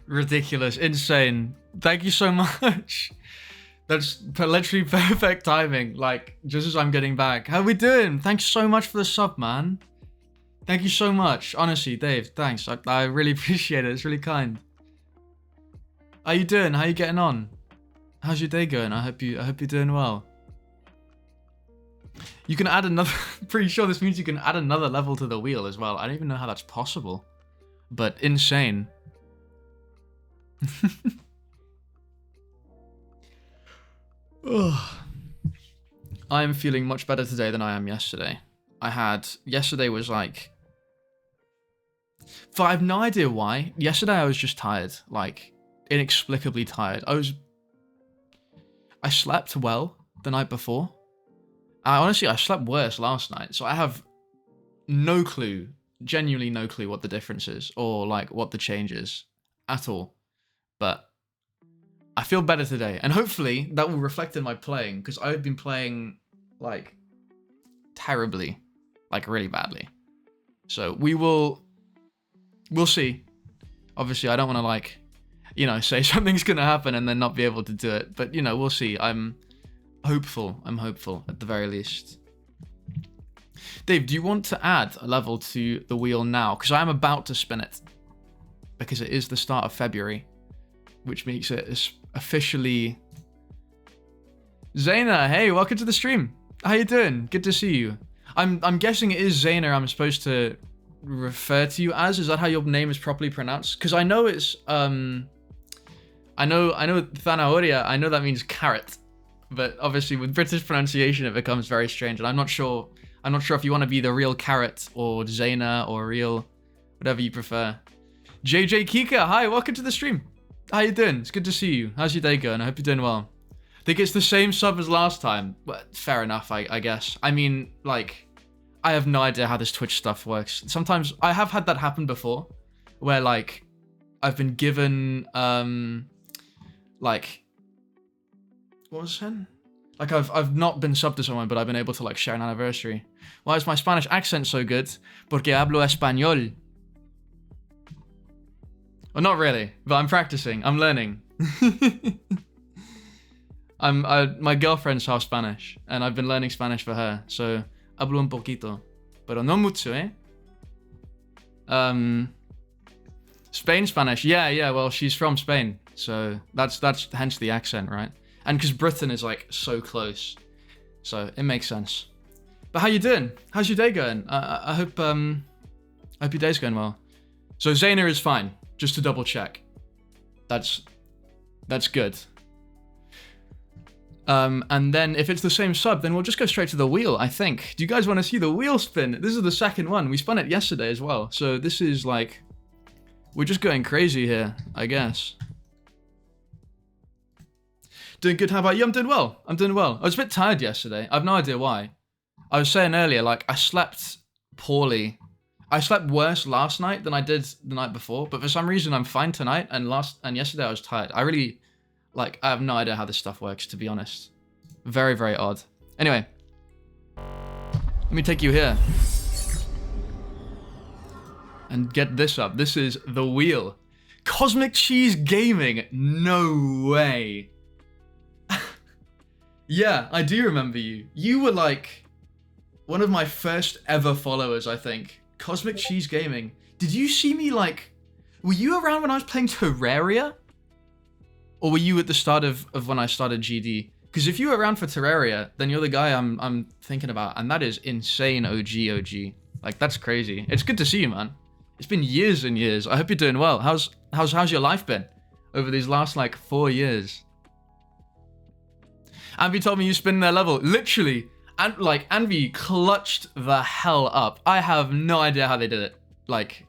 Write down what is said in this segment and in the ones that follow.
Ridiculous. Insane. Thank you so much. That's literally perfect timing. Like, just as I'm getting back. How we doing? Thanks so much for the sub, man. Thank you so much. Honestly, Dave, thanks. I really appreciate it. It's really kind. How you doing? How you getting on? How's your day going? I hope you're doing well. You can add another... Pretty sure this means you can add another level to the wheel as well. I don't even know how that's possible. But insane. I am feeling much better today than I am yesterday. Yesterday was like... I have no idea why. Yesterday I was just tired. Like, inexplicably tired. I slept well the night before. I slept worse last night. So I have no clue, genuinely no clue what the difference is. Or like what the change is at all. But I feel better today. And hopefully that will reflect in my playing. Because I've been playing like terribly. Like really badly. So we'll see. Obviously I don't want to like, say something's going to happen and then not be able to do it. But, we'll see. I'm hopeful at the very least. Dave, do you want to add a level to the wheel now? Because I am about to spin it. Because it is the start of February. Which makes it officially... Zaina, hey, welcome to the stream. How you doing? Good to see you. I'm guessing it is Zaina I'm supposed to refer to you as. Is that how your name is properly pronounced? Because I know it's... I know Thanahoria, I know that means carrot. But obviously with British pronunciation it becomes very strange. And I'm not sure if you want to be the real carrot or Zaina or real... whatever you prefer. JJ Kika, hi, welcome to the stream. How you doing? It's good to see you. How's your day going? I hope you're doing well. I think it's the same sub as last time. Well, fair enough, I guess. I mean, like, I have no idea how this Twitch stuff works. Sometimes I have had that happen before, where like I've been given like what was it? Like I've not been subbed to someone, but I've been able to like share an anniversary. Why is my Spanish accent so good? Porque hablo español. Well, not really, but I'm practicing. I'm learning. My girlfriend's half Spanish, and I've been learning Spanish for her, so hablo un poquito, pero no mucho, eh? Spain Spanish, yeah. Well, she's from Spain, so that's hence the accent, right? And because Britain is like so close, so it makes sense. But how you doing? How's your day going? I hope your day's going well. So Zaina is fine. Just to double check. That's good. And then if it's the same sub, then we'll just go straight to the wheel, I think. Do you guys want to see the wheel spin? This is the second one. We spun it yesterday as well. So this is like... we're just going crazy here, I guess. Doing good, how about you? I'm doing well. I was a bit tired yesterday. I have no idea why. I was saying earlier, like, I slept poorly. I slept worse last night than I did the night before, but for some reason I'm fine tonight, and yesterday I was tired. I really, like, I have no idea how this stuff works, to be honest. Very, very odd. Anyway, let me take you here. And get this up. This is the wheel. Cosmic Cheese Gaming. No way. Yeah, I do remember you. You were like one of my first ever followers, I think. Cosmic Cheese Gaming. Did you see me like... were you around when I was playing Terraria? Or were you at the start of when I started GD? Because if you were around for Terraria, then you're the guy I'm thinking about. And that is insane OG. Like, that's crazy. It's good to see you, man. It's been years and years. I hope you're doing well. How's your life been over these last, like, 4 years? Anvi told me you spin their level. Literally. And like Anvi clutched the hell up. I have no idea how they did it. Like,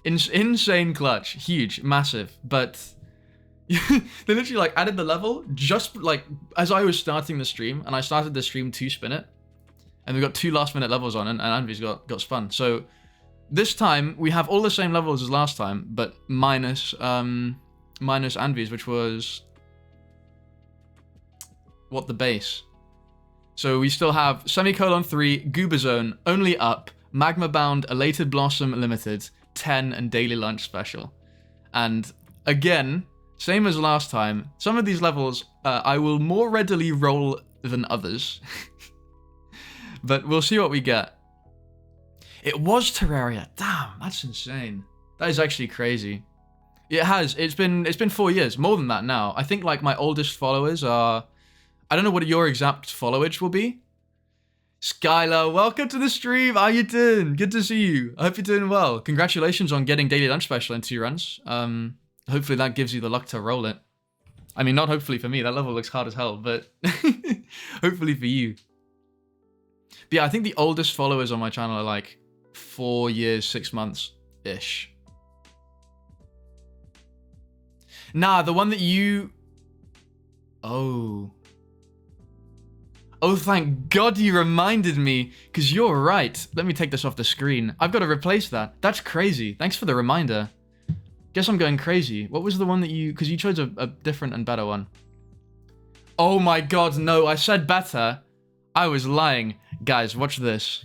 insane clutch, huge, massive. But they literally like added the level just like as I was starting the stream, and I started the stream to spin it, and we got 2 last-minute levels on, and Anvi's got spun. So this time we have all the same levels as last time, but minus Anvi's, which was the base. So we still have Semicolon 3, Goober Zone, Only Up, Magma Bound, Elated Blossom Limited, 10, and Daily Lunch Special. And again, same as last time. Some of these levels, I will more readily roll than others. But we'll see what we get. It was Terraria. Damn, that's insane. That is actually crazy. It has. It's been 4 years. More than that now. I think like my oldest followers are... I don't know what your exact followage will be. Skylar, welcome to the stream. How you doing? Good to see you. I hope you're doing well. Congratulations on getting Daily Lunch Special in 2 runs. Hopefully that gives you the luck to roll it. I mean, not hopefully for me. That level looks hard as hell, but hopefully for you. But yeah, I think the oldest followers on my channel are like 4 years, 6 months-ish. Nah, the one that you... Oh, thank God you reminded me, because you're right. Let me take this off the screen. I've got to replace that. That's crazy. Thanks for the reminder. Guess I'm going crazy. What was the one that you... Because you chose a different and better one. Oh my God, no. I said better. I was lying. Guys, watch this.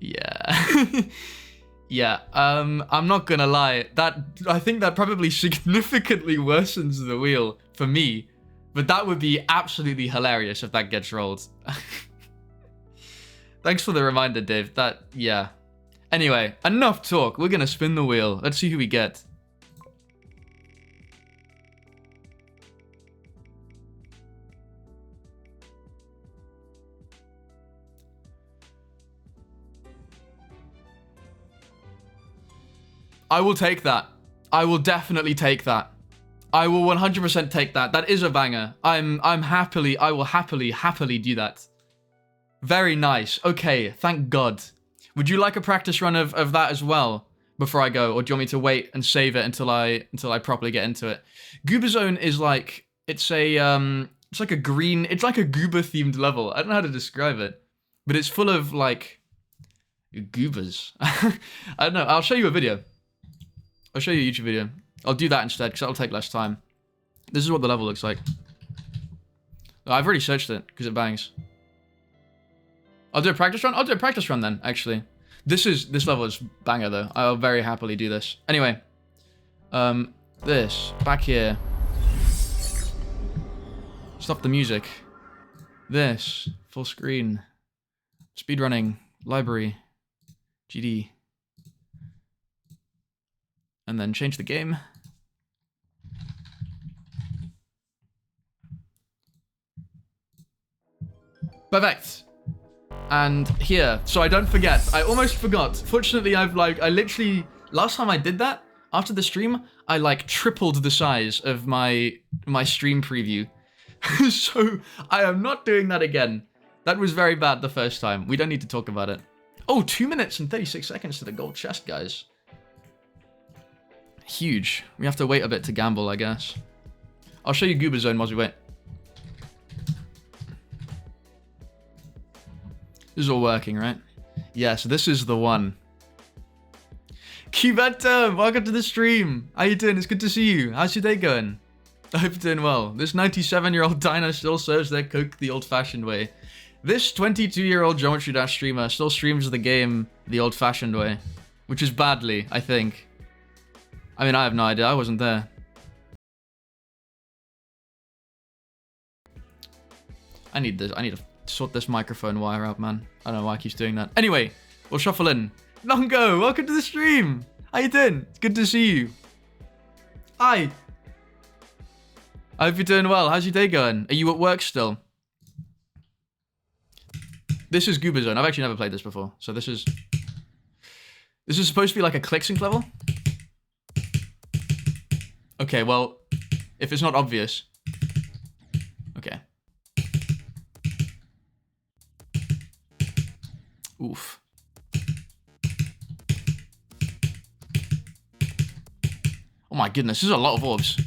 Yeah. Yeah, I'm not gonna lie. I think that probably significantly worsens the wheel for me. But that would be absolutely hilarious if that gets rolled. Thanks for the reminder, Dave. Yeah. Anyway, enough talk. We're gonna spin the wheel. Let's see who we get. I will take that. I will definitely take that. I will 100% take that. That is a banger. I will happily do that. Very nice. Okay, thank God. Would you like a practice run of that as well before I go? Or do you want me to wait and save it until I properly get into it? Goober Zone is like, it's like a Goober themed level. I don't know how to describe it, but it's full of like goobers. I don't know. I'll show you a video. I'll show you a YouTube video. I'll do that instead, because that'll take less time. This is what the level looks like. Oh, I've already searched it, because it bangs. I'll do a practice run? I'll do a practice run then, actually. This level is banger, though. I'll very happily do this. Anyway. This. Back here. Stop the music. This. Full screen. Speedrunning. Library. GD. And then change the game. Perfect. And here, so I don't forget. I almost forgot. Fortunately, I literally, last time I did that, after the stream, I like tripled the size of my stream preview. So I am not doing that again. That was very bad the first time. We don't need to talk about it. Oh, 2 minutes and 36 seconds to the gold chest, guys. Huge. We have to wait a bit to gamble, I guess. I'll show you Goober Zone while we wait. This is all working, right? Yeah, so this is the one. Cubetta, welcome to the stream. How you doing? It's good to see you. How's your day going? I hope you're doing well. This 97-year-old diner still serves their Coke the old-fashioned way. This 22-year-old Geometry Dash streamer still streams the game the old-fashioned way. Which is badly, I think. I mean, I have no idea. I wasn't there. I need this. I need to sort this microphone wire out, man. I don't know why it keeps doing that. Anyway, we'll shuffle in. Longo, welcome to the stream. How you doing? It's good to see you. Hi. I hope you're doing well. How's your day going? Are you at work still? This is Goober Zone. I've actually never played this before. So this is supposed to be like a click sync level. Okay, well, if it's not obvious. Okay. Oof. Oh my goodness, this is a lot of orbs.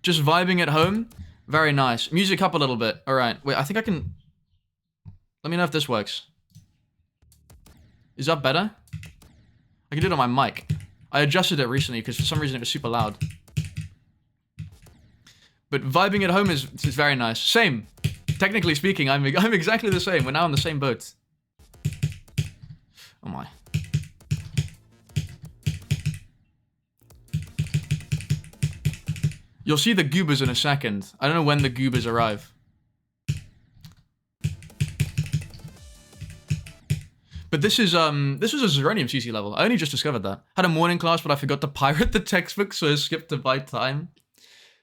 Just vibing at home. Very nice. Music up a little bit. All right. Wait, I think I can... Let me know if this works. Is that better? I can do it on my mic. I adjusted it recently because for some reason it was super loud. But vibing at home is very nice. Same. Technically speaking, I'm exactly the same. We're now on the same boat. Oh my. You'll see the goobers in a second. I don't know when the goobers arrive. But this was a Zeronium CC level. I only just discovered that. Had a morning class, but I forgot to pirate the textbook, so I skipped to buy time.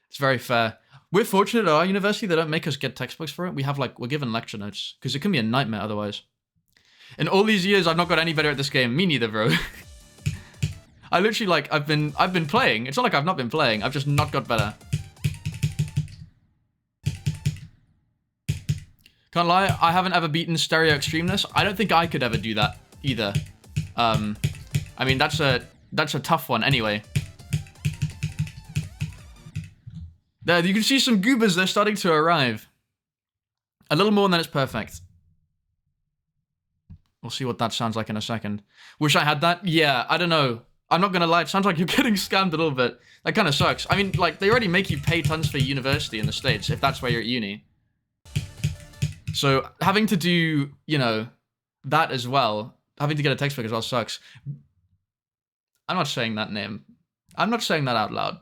It's very fair. We're fortunate at our university, they don't make us get textbooks for it. We're given lecture notes, because it can be a nightmare otherwise. In all these years, I've not got any better at this game. Me neither, bro. I literally, like, I've been playing. It's not like I've not been playing. I've just not got better. Can't lie, I haven't ever beaten Stereo Extremeness. I don't think I could ever do that either. I mean, that's a tough one anyway. There, you can see some goobers. They're starting to arrive. A little more and then it's perfect. We'll see what that sounds like in a second. Wish I had that? Yeah, I don't know. I'm not gonna lie, it sounds like you're getting scammed a little bit. That kind of sucks. I mean, like, they already make you pay tons for university in the States, if that's where you're at uni. So, having to do, you know, that as well, having to get a textbook as well sucks. I'm not saying that name. I'm not saying that out loud.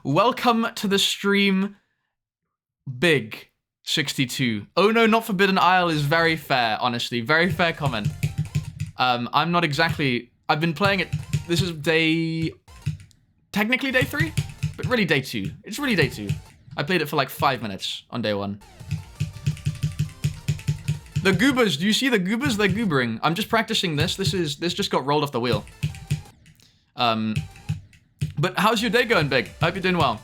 Welcome to the stream, Big62. Oh no, not Forbidden Isle is very fair, honestly. Very fair comment. I'm not exactly... I've been playing it... This is technically day 3, but really day 2. It's really day 2. I played it for like 5 minutes on day 1. The goobers, do you see the goobers? They're goobering. I'm just practicing this. This just got rolled off the wheel. But how's your day going, Big? I hope you're doing well.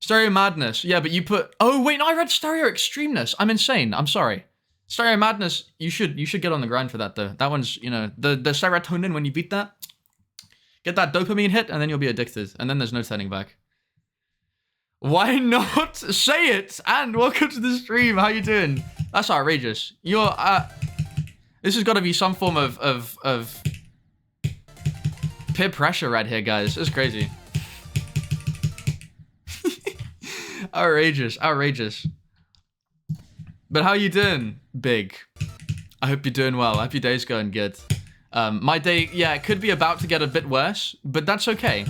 Stereo Madness. Yeah, but you put... Oh, wait, no, I read Stereo Extremeness. I'm insane. I'm sorry. Stereo Madness, you should get on the grind for that, though. That one's, you know, the serotonin when you beat that. Get that dopamine hit, and then you'll be addicted. And then there's no turning back. Why not say it? And welcome to the stream. How you doing? That's outrageous. You're, this has got to be some form of peer pressure right here, guys. It's crazy. Outrageous, outrageous. But how you doing, Big? I hope you're doing well. I hope your day's going good. My day, yeah, it could be about to get a bit worse, but that's okay.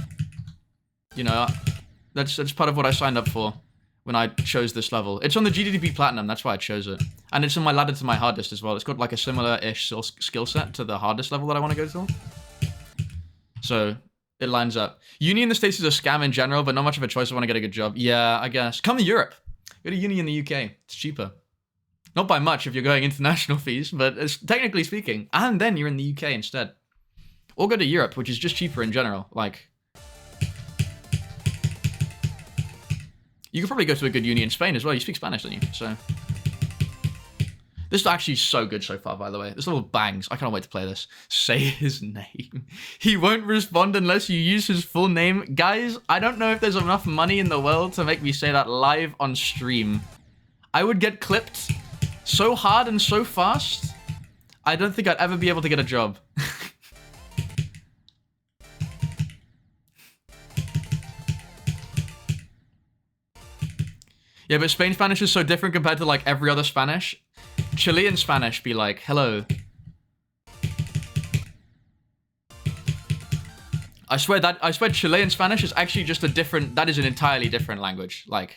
You know, that's part of what I signed up for when I chose this level. It's on the GDDP Platinum, that's why I chose it. And it's on my ladder to my hardest as well. It's got like a similar-ish skill set to the hardest level that I want to go to. So, it lines up. Uni in the States is a scam in general, but not much of a choice if I want to get a good job. Yeah, I guess. Come to Europe. Go to uni in the UK. It's cheaper. Not by much if you're going international fees, but it's technically speaking. And then you're in the UK instead. Or go to Europe, which is just cheaper in general. Like, you could probably go to a good uni in Spain as well. You speak Spanish, don't you? So, this is actually so good so far, by the way. This little bangs. I can't wait to play this. Say his name. He won't respond unless you use his full name. Guys, I don't know if there's enough money in the world to make me say that live on stream. I would get clipped so hard and so fast, I don't think I'd ever be able to get a job. Yeah, but Spain Spanish is so different compared to like every other Spanish. Chilean Spanish be like, hello. I swear Chilean Spanish is actually just a different, that is an entirely different language. Like,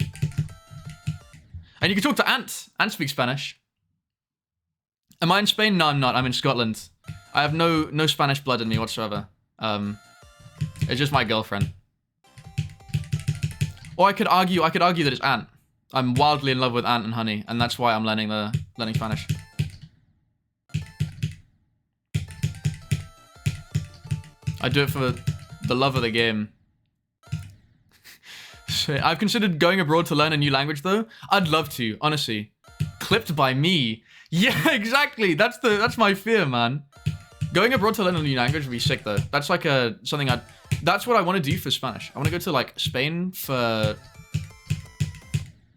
and you can talk to Ant. Ant speaks Spanish. Am I in Spain? No, I'm not. I'm in Scotland. I have no Spanish blood in me whatsoever. It's just my girlfriend. Or I could argue that it's Ant. I'm wildly in love with Ant and Honey, and that's why I'm learning Spanish. I do it for the love of the game. So, I've considered going abroad to learn a new language, though. I'd love to, honestly. Clipped by me. Yeah, exactly. That's my fear, man. Going abroad to learn a new language would be sick, though. That's like something that's what I want to do for Spanish. I want to go to like Spain for...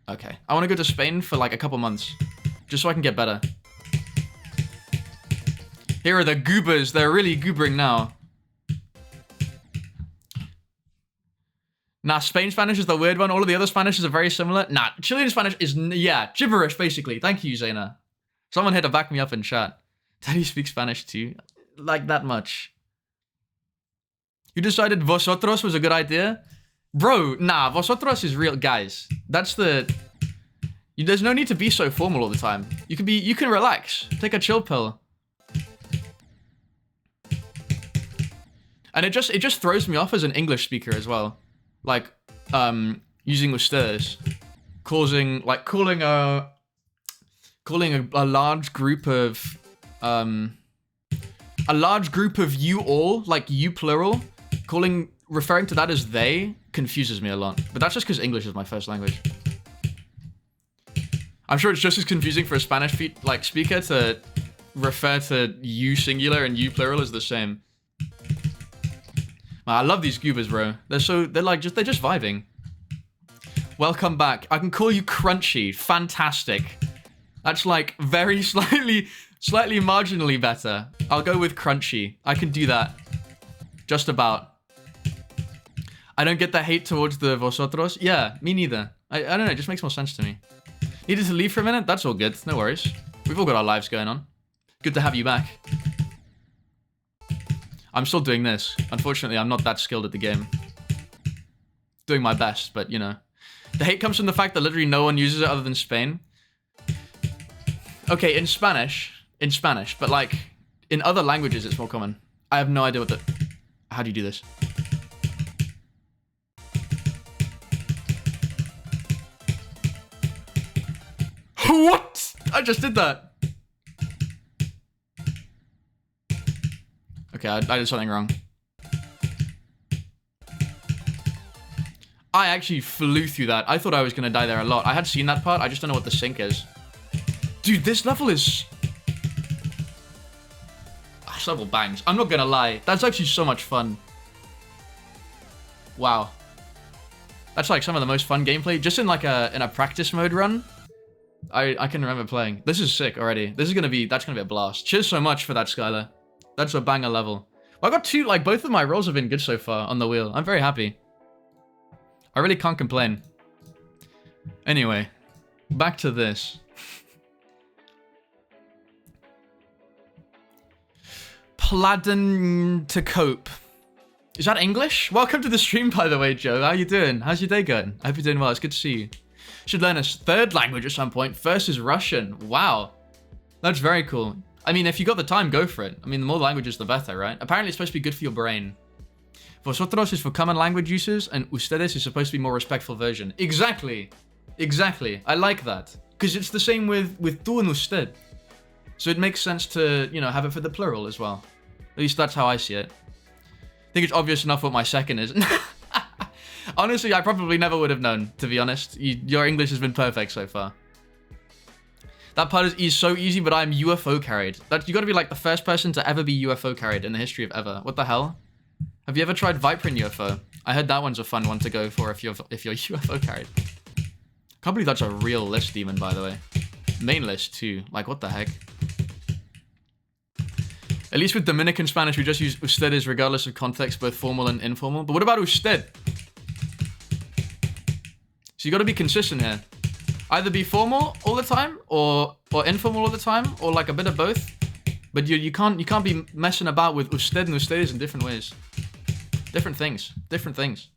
Okay. I want to go to Spain for like a couple months. Just so I can get better. Here are the goobers. They're really goobering now. Nah, Spain Spanish is the weird one. All of the other Spanishes are very similar. Nah, Chilean Spanish is, yeah, gibberish, basically. Thank you, Zaina. Someone here to back me up in chat. Daddy speaks Spanish too. Like that much. You decided vosotros was a good idea? Bro, nah, vosotros is real, guys. That's the... There's no need to be so formal all the time. You can relax. Take a chill pill. And it just throws me off as an English speaker as well. Like, using ustedes. Calling a large group of, you all, like you plural, referring to that as they confuses me a lot. But that's just because English is my first language. I'm sure it's just as confusing for a Spanish speaker to refer to you singular and you plural as the same. Man, I love these goobers, bro. They're just vibing. Welcome back. I can call you Crunchy. Fantastic. That's like very slightly marginally better. I'll go with Crunchy. I can do that. Just about. I don't get the hate towards the vosotros. Yeah, me neither. I don't know, it just makes more sense to me. Needed to leave for a minute? That's all good. No worries. We've all got our lives going on. Good to have you back. I'm still doing this. Unfortunately, I'm not that skilled at the game. Doing my best, but you know. The hate comes from the fact that literally no one uses it other than Spain. Okay, in Spanish, but like, in other languages it's more common. I have no idea what the... How do you do this? What? I just did that. Okay, I did something wrong. I actually flew through that. I thought I was gonna die there a lot. I had seen that part, I just don't know what the sync is. Dude, this level is... This level bangs. I'm not gonna lie. That's actually so much fun. Wow. That's like some of the most fun gameplay. Just in like a practice mode run. I can remember playing. This is sick already. That's gonna be a blast. Cheers so much for that, Skylar. That's a banger level. Well, I got two, like, both of my rolls have been good so far on the wheel. I'm very happy. I really can't complain. Anyway, back to this. Pladen to cope. Is that English? Welcome to the stream, by the way, Joe. How you doing? How's your day going? I hope you're doing well. It's good to see you. Should learn a third language at some point. First is Russian. Wow. That's very cool. I mean, if you got the time, go for it. I mean, the more languages, the better, right? Apparently, it's supposed to be good for your brain. Vosotros is for common language users, and ustedes is supposed to be more respectful version. Exactly. Exactly. I like that. Because it's the same with tú and usted. So it makes sense to, you know, have it for the plural as well. At least that's how I see it. I think it's obvious enough what my second is. Honestly, I probably never would have known, to be honest. Your English has been perfect so far. That part is so easy, but I'm UFO carried. You gotta be like the first person to ever be UFO carried in the history of ever. What the hell? Have you ever tried Viper in UFO? I heard that one's a fun one to go for if you're UFO carried. Can't believe that's a real list demon, by the way. Main list too. Like, what the heck? At least with Dominican Spanish, we just use ustedes regardless of context, both formal and informal. But what about usted? So you gotta be consistent here. Either be formal all the time, or informal all the time, or like a bit of both. But you can't be messing about with usted and ustedes in different ways. Different things. Different things.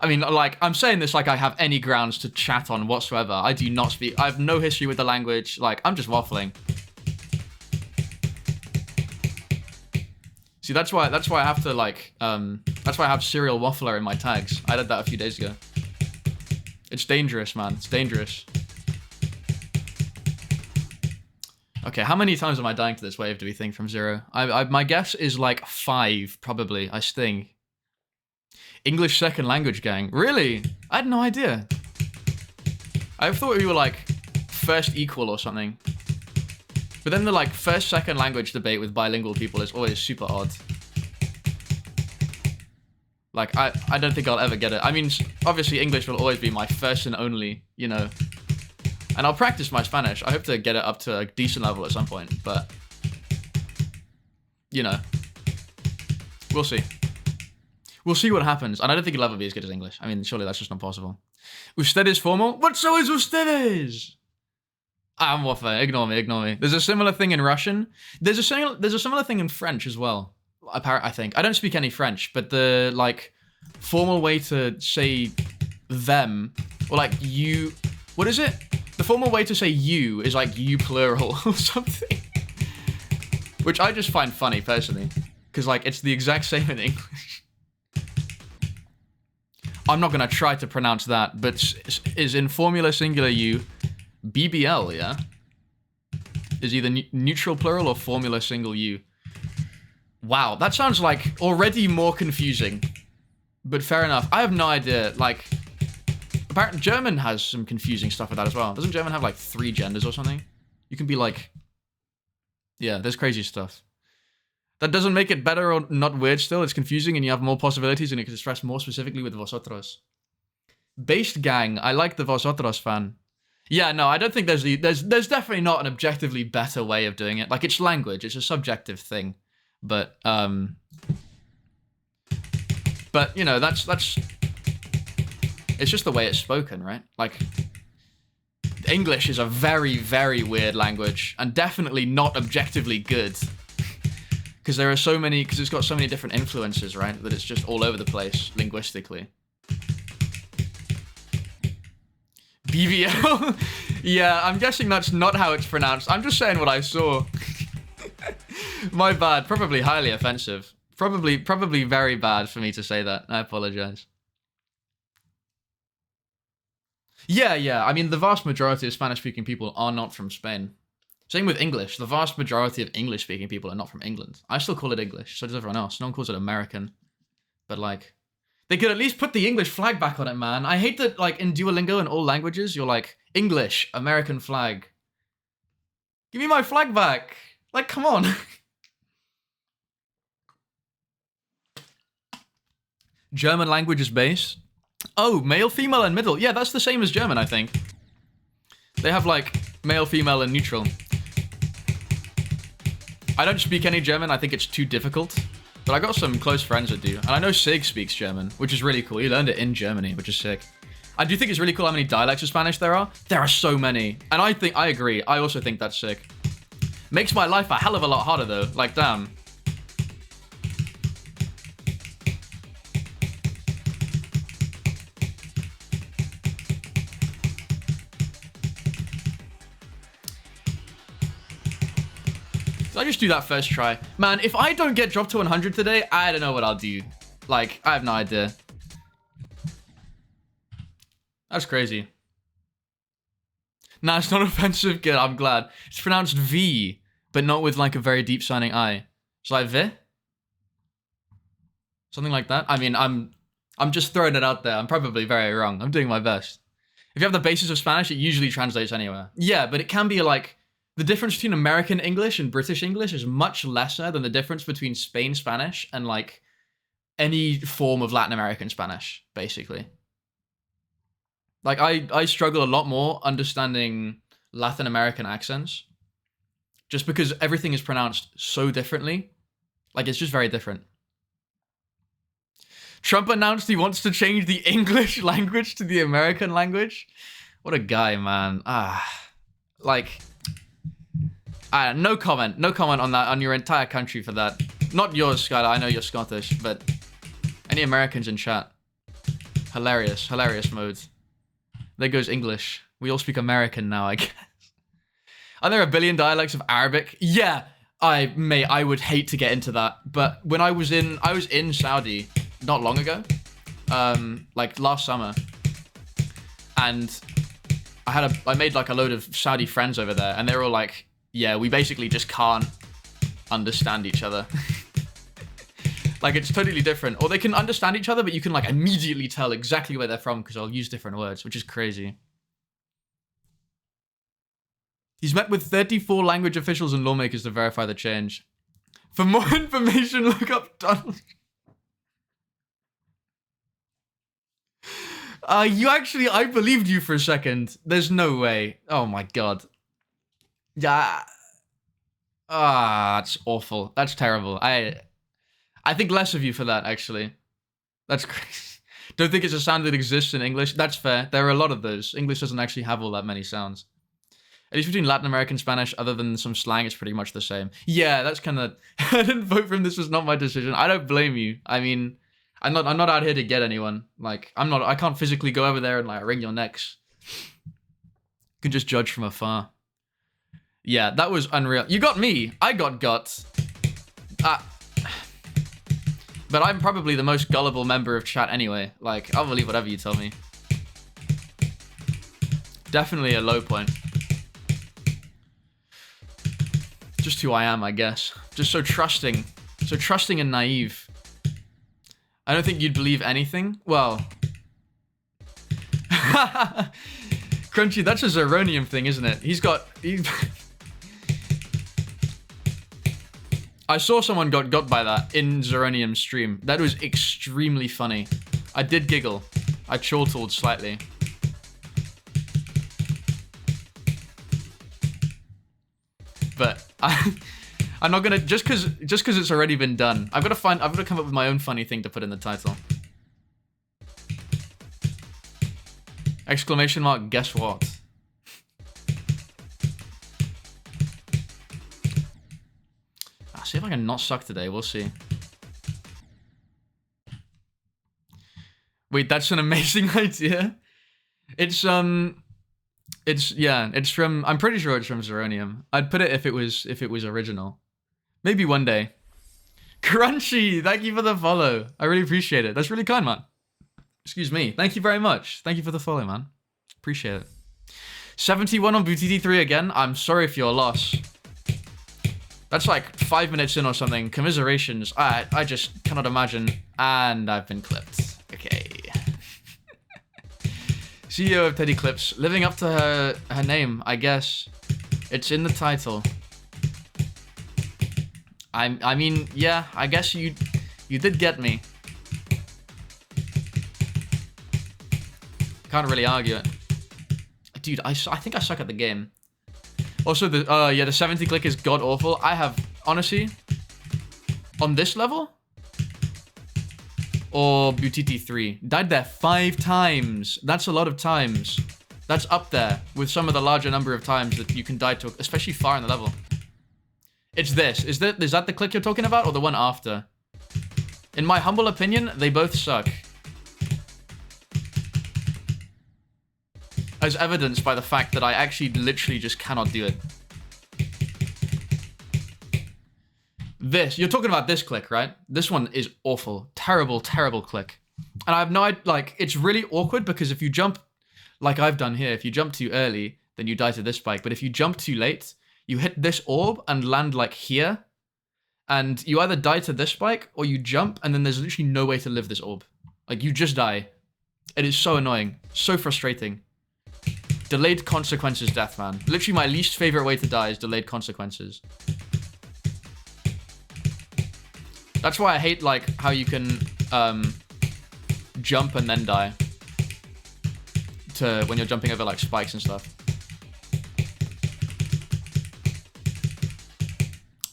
I mean, like, I'm saying this like I have any grounds to chat on whatsoever. I do not speak. I have no history with the language. Like, I'm just waffling. See, that's why I have to, like, that's why I have serial waffler in my tags. I did that a few days ago. It's dangerous, man. It's dangerous. Okay, how many times am I dying to this wave, do we think, from 0? My guess is like 5, probably. I sting. English second language gang. Really? I had no idea. I thought we were like first equal or something. But then the like first second language debate with bilingual people is always super odd. Like, I don't think I'll ever get it. I mean, obviously English will always be my first and only, you know. And I'll practice my Spanish. I hope to get it up to a decent level at some point, but you know, we'll see. We'll see what happens. And I don't think it'll ever be as good as English. I mean, surely that's just not possible. Ustedes formal? But so is ustedes! I'm waffling. Ignore me. There's a similar thing in Russian. There's a similar thing in French as well. I think. I don't speak any French, but the, like, formal way to say them, or like you, what is it? The formal way to say you is like you plural or something. Which I just find funny, personally. Because, like, it's the exact same in English. I'm not going to try to pronounce that, but is in formula singular you BBL, yeah? Is either neutral plural or formula single you. Wow, that sounds like already more confusing. But fair enough. I have no idea, like, apparently German has some confusing stuff with that as well. Doesn't German have like 3 genders or something? You can be like, yeah, there's crazy stuff. That doesn't make it better or not weird still. It's confusing and you have more possibilities and you can express more specifically with vosotros. Based gang, I like the vosotros fan. Yeah, no, I don't think there's definitely not an objectively better way of doing it. Like, it's language, it's a subjective thing. But you know, that's it's just the way it's spoken, right? Like, English is a very, very weird language and definitely not objectively good. Because there are so many, because it's got so many different influences, right? That it's just all over the place linguistically. BBL? Yeah, I'm guessing that's not how it's pronounced. I'm just saying what I saw. My bad. Probably highly offensive. Probably very bad for me to say that. I apologize. Yeah. I mean, the vast majority of Spanish-speaking people are not from Spain. Same with English. The vast majority of English-speaking people are not from England. I still call it English, so does everyone else. No one calls it American. But, like, they could at least put the English flag back on it, man. I hate that, like, in Duolingo in all languages, you're like, English, American flag. Give me my flag back. Like, come on. German language is base. Oh, male, female, and middle. Yeah, that's the same as German, I think. They have, like, male, female, and neutral. I don't speak any German. I think it's too difficult. But I got some close friends that do. And I know Sig speaks German, which is really cool. He learned it in Germany, which is sick. I do think it's really cool how many dialects of Spanish there are. There are so many. And I agree. I also think that's sick. Makes my life a hell of a lot harder, though. Like, damn. Did I just do that first try? Man, if I don't get dropped to 100 today, I don't know what I'll do. Like, I have no idea. That's crazy. Nah, it's not offensive. Good, I'm glad. It's pronounced V, but not with, like, a very deep-sounding I. It's like V? Something like that? I mean, I'm just throwing it out there. I'm probably very wrong. I'm doing my best. If you have the basis of Spanish, it usually translates anywhere. Yeah, but it can be, like... The difference between American English and British English is much lesser than the difference between Spain Spanish and, like, any form of Latin American Spanish, basically. Like, I struggle a lot more understanding Latin American accents just because everything is pronounced so differently. Like, it's just very different. Trump announced he wants to change the English language to the American language. What a guy, man. Like... no comment on that, on your entire country for that. Not yours, Skylar, I know you're Scottish, but any Americans in chat. Hilarious mode. There goes English. We all speak American now, I guess. Are there a billion dialects of Arabic? Yeah, I would hate to get into that, but when I was in Saudi not long ago, like last summer, and I made like a load of Saudi friends over there, and they were all like, yeah, we basically just can't understand each other. Like, it's totally different. Or they can understand each other, but you can, like, immediately tell exactly where they're from because I'll use different words, which is crazy. He's met with 34 language officials and lawmakers to verify the change. For more information, look up Donald. I believed you for a second. There's no way. Oh my god. Yeah. Ah, that's awful. That's terrible. I think less of you for that, actually. That's crazy. Don't think it's a sound that exists in English. That's fair. There are a lot of those. English doesn't actually have all that many sounds. At least between Latin American Spanish, other than some slang, it's pretty much the same. Yeah, that's kind of... I didn't vote for him. This was not my decision. I don't blame you. I mean, I'm not out here to get anyone. Like, I can't physically go over there and, like, wring your necks. You can just judge from afar. Yeah, that was unreal. You got me. I got guts. But I'm probably the most gullible member of chat anyway. Like, I'll believe whatever you tell me. Definitely a low point. Just who I am, I guess. Just so trusting. So trusting and naive. I don't think you'd believe anything. Well. Crunchy, that's a Zeronium thing, isn't it? I saw someone got by that in Zeronium's stream. That was extremely funny. I did giggle. I chortled slightly. But I'm not gonna just cause it's already been done. I've got to come up with my own funny thing to put in the title. Exclamation mark, guess what? I'll see if I can not suck today, we'll see. Wait, that's an amazing idea. It's from, I'm pretty sure it's from Zeronium. I'd put it if it was original. Maybe one day. Crunchy, thank you for the follow. I really appreciate it. That's really kind, man. Excuse me. Thank you very much. Thank you for the follow, man. Appreciate it. 71 on Bootiti 3 again. I'm sorry for your loss. That's like 5 minutes in or something. Commiserations. I just cannot imagine. And I've been clipped. Okay. CEO of Teddy Clips. Living up to her name, I guess. It's in the title. I mean, yeah, I guess you did get me. Can't really argue it. Dude, I think I suck at the game. Also, the 70 click is god awful. I have, honestly, on this level, or Bootiti 3, died there 5 times. That's a lot of times. That's up there with some of the larger number of times that you can die to, especially far in the level. It's this. Is that the click you're talking about, or the one after? In my humble opinion, they both suck. As evidenced by the fact that I actually literally just cannot do it. This, you're talking about this click, right? This one is awful. Terrible, terrible click. And I have no idea, like, it's really awkward because if you jump, like I've done here, if you jump too early, then you die to this spike. But if you jump too late, you hit this orb and land like here. And you either die to this spike or you jump and then there's literally no way to live this orb. Like, you just die. It is so annoying. So frustrating. Delayed consequences death, man. Literally my least favorite way to die is delayed consequences. That's why I hate, like, how you can jump and then die. When you're jumping over, like, spikes and stuff.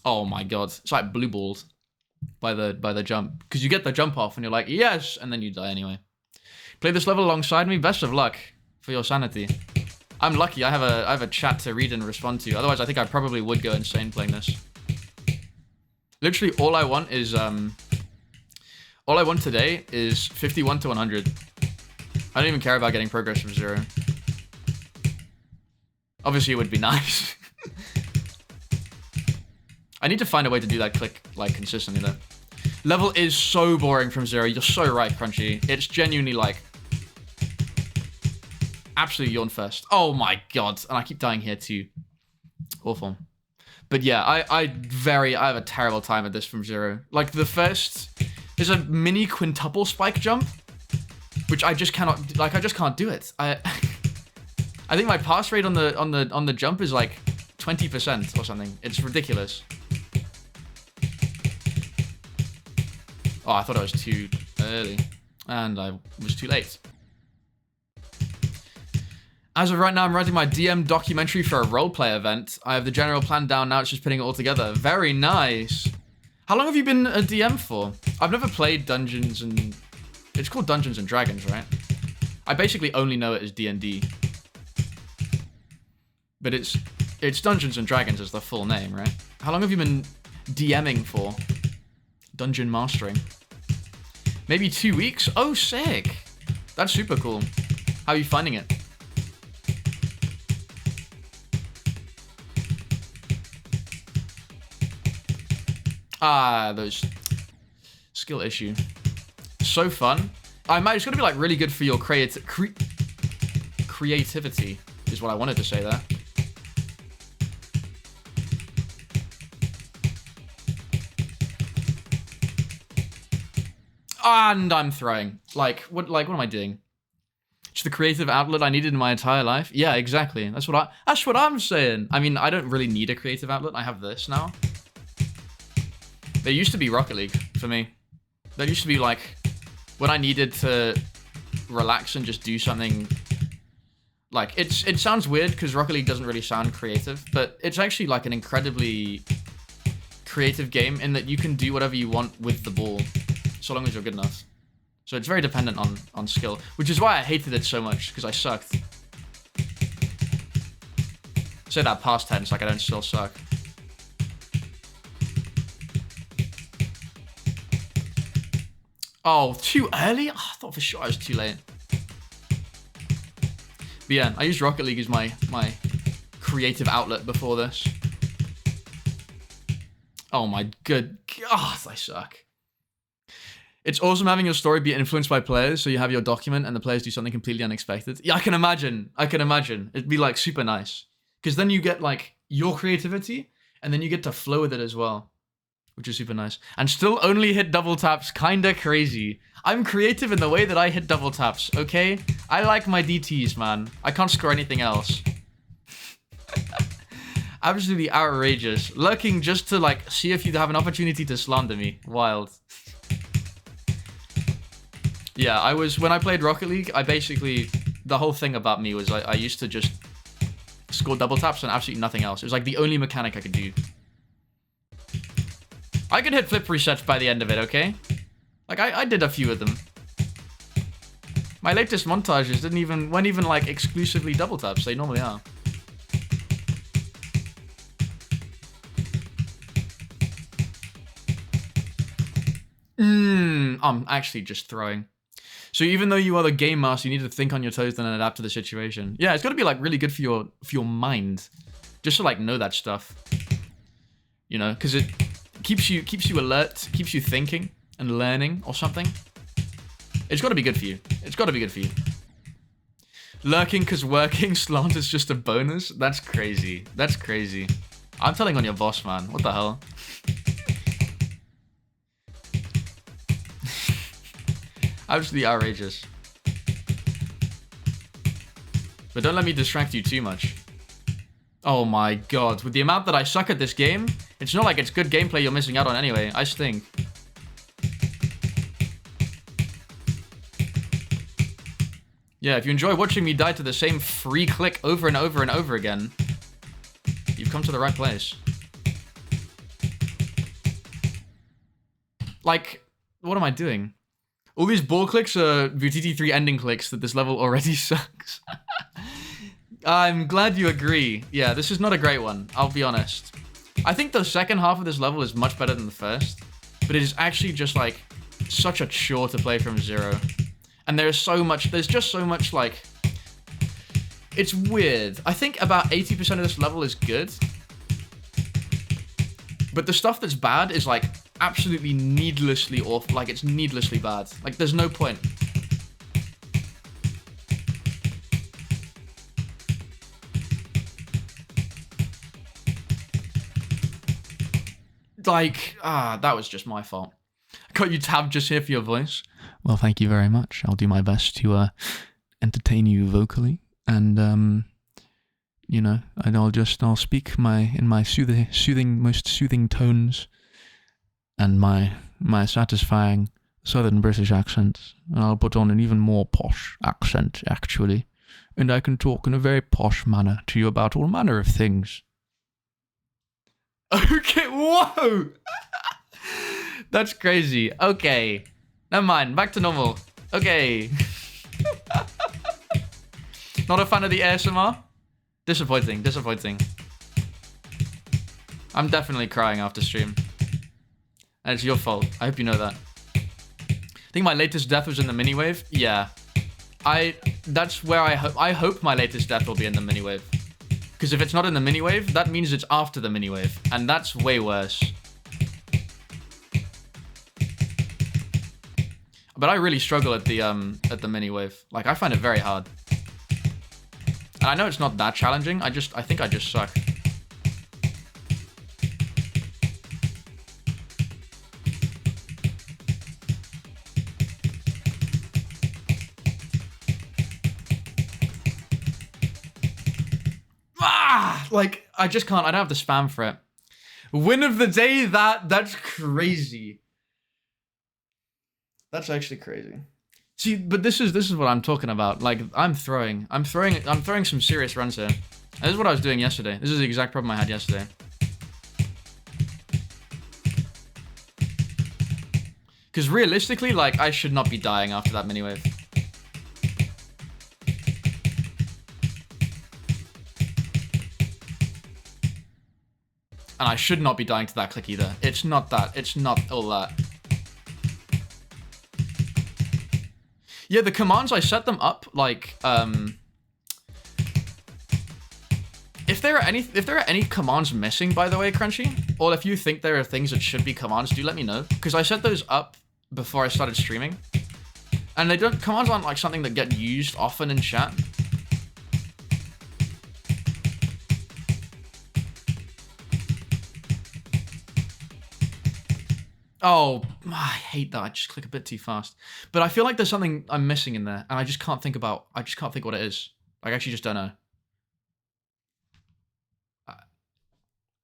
Oh my god. It's like blue balls by the jump. Because you get the jump off and you're like, yes! And then you die anyway. Play this level alongside me. Best of luck for your sanity. I'm lucky. I have a chat to read and respond to. Otherwise, I think I probably would go insane playing this. Literally, all I want today is 51 to 100. I don't even care about getting progress from 0. Obviously, it would be nice. I need to find a way to do that click, like, consistently, though. Level is so boring from 0. You're so right, Crunchy. It's genuinely, like, absolutely yawn first. Oh my god. And I keep dying here, too. Awful. But yeah, I have a terrible time at this from 0. Like, the first... There's a mini quintuple spike jump, which I just cannot... Like, I just can't do it. I think my pass rate on the jump is, like, 20% or something. It's ridiculous. Oh, I thought I was too early. And I was too late. As of right now, I'm writing my DM documentary for a roleplay event. I have the general plan down now, it's just putting it all together. Very nice. How long have you been a DM for? I've never played Dungeons and... It's called Dungeons and Dragons, right? I basically only know it as D&D. But it's Dungeons and Dragons as the full name, right? How long have you been DMing for? Dungeon mastering. Maybe 2 weeks? Oh, sick. That's super cool. How are you finding it? Ah, those skill issue. So fun. It's gonna be like really good for your creativity is what I wanted to say there. And I'm throwing. Like what am I doing? It's the creative outlet I needed in my entire life. Yeah, exactly. That's what I'm saying. I mean, I don't really need a creative outlet. I have this now. There used to be Rocket League for me. There used to be like when I needed to relax and just do something. Like it sounds weird because Rocket League doesn't really sound creative, but it's actually like an incredibly creative game in that you can do whatever you want with the ball, so long as you're good enough. So it's very dependent on skill, which is why I hated it so much because I sucked. Say that past tense like I don't still suck. Oh, too early? Oh, I thought for sure I was too late. But yeah, I used Rocket League as my creative outlet before this. Oh my good God, I suck. It's awesome having your story be influenced by players, so you have your document and the players do something completely unexpected. Yeah, I can imagine. It'd be like super nice. Because then you get like your creativity and then you get to flow with it as well. Which is super nice. And still only hit double taps, kinda crazy. I'm creative in the way that I hit double taps, okay? I like my DTs, man. I can't score anything else. Absolutely outrageous. Lurking just to like see if you have an opportunity to slander me. Wild. Yeah, when I played Rocket League, the whole thing about me was I used to just score double taps and absolutely nothing else. It was like the only mechanic I could do. I could hit flip resets by the end of it, okay? Like, I did a few of them. My latest montages weren't even like exclusively double taps, they normally are. I'm actually just throwing. So even though you are the game master, you need to think on your toes and adapt to the situation. Yeah, it's gotta be like really good for your mind. Just to like know that stuff. You know, because it keeps you alert, keeps you thinking and learning or something. It's gotta be good for you. It's gotta be good for you. Lurking because working slander's just a bonus? That's crazy. That's crazy. I'm telling on your boss, man. What the hell? Absolutely outrageous. But don't let me distract you too much. Oh my god. With the amount that I suck at this game, it's not like it's good gameplay you're missing out on anyway. I stink. Yeah, if you enjoy watching me die to the same free click over and over and over again, you've come to the right place. Like, what am I doing? All these ball clicks are VTT3 ending clicks that this level already sucks. I'm glad you agree. Yeah, this is not a great one, I'll be honest. I think the second half of this level is much better than the first, but it is actually just like such a chore to play from zero. And there's just so much like, it's weird. I think about 80% of this level is good, but the stuff that's bad is like absolutely needlessly awful. Like it's needlessly bad. Like there's no point. Like, that was just my fault. I got you tabbed just here for your voice. Well, thank you very much. I'll do my best to entertain you vocally, and you know, and I'll speak in my most soothing tones, and my satisfying Southern British accent, and I'll put on an even more posh accent, actually. and I can talk in a very posh manner to you about all manner of things. Okay, whoa! That's crazy. Okay. Never mind, back to normal. Okay. Not a fan of the ASMR? Disappointing, disappointing. I'm definitely crying after stream. And it's your fault. I hope you know that. I think my latest death was in the mini wave. Yeah. That's where I hope my latest death will be in the mini wave. Because if it's not in the mini wave, that means it's after the mini wave. And that's way worse. But I really struggle at the mini wave. Like, I find it very hard. And I know it's not that challenging. I think I just suck. Like, I just can't. I don't have the spam for it. Win of the day, that's crazy. That's actually crazy. See, but this is what I'm talking about. Like, I'm throwing some serious runs here. And this is what I was doing yesterday. This is the exact problem I had yesterday. Because realistically, like, I should not be dying after that mini wave. And I should not be dying to that click either. It's not that. It's not all that. Yeah, the commands, I set them up like, if there are any commands missing, by the way, Crunchy, or if you think there are things that should be commands, do let me know. Because I set those up before I started streaming. And commands aren't like something that get used often in chat. Oh, I hate that. I just click a bit too fast. But I feel like there's something I'm missing in there, and I just can't think what it is. I actually just don't know.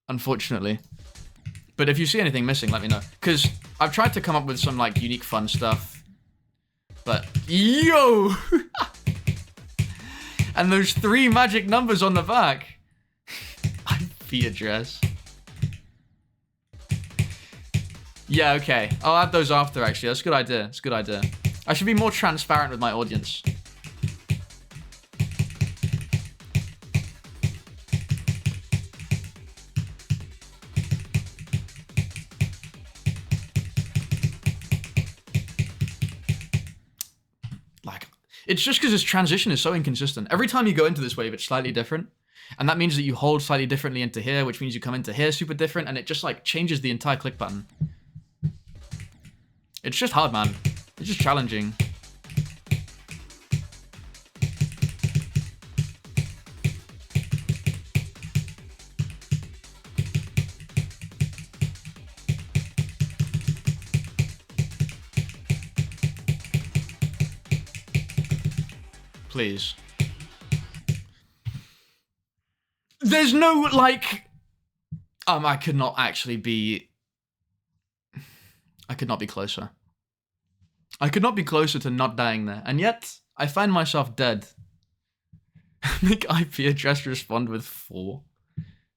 Unfortunately. But if you see anything missing, let me know. Because I've tried to come up with some, like, unique fun stuff. But, yo! And those 3 magic numbers on the back. IP address. Yeah, okay. I'll add those after, actually. That's a good idea. That's a good idea. I should be more transparent with my audience. Like, it's just because this transition is so inconsistent. Every time you go into this wave, it's slightly different. And that means that you hold slightly differently into here, which means you come into here super different, and it just, like, changes the entire click pattern. It's just hard, man. It's just challenging. Please. There's no, like... I could not actually be... I could not be closer. I could not be closer to not dying there. And yet, I find myself dead. Make IP address respond with 4.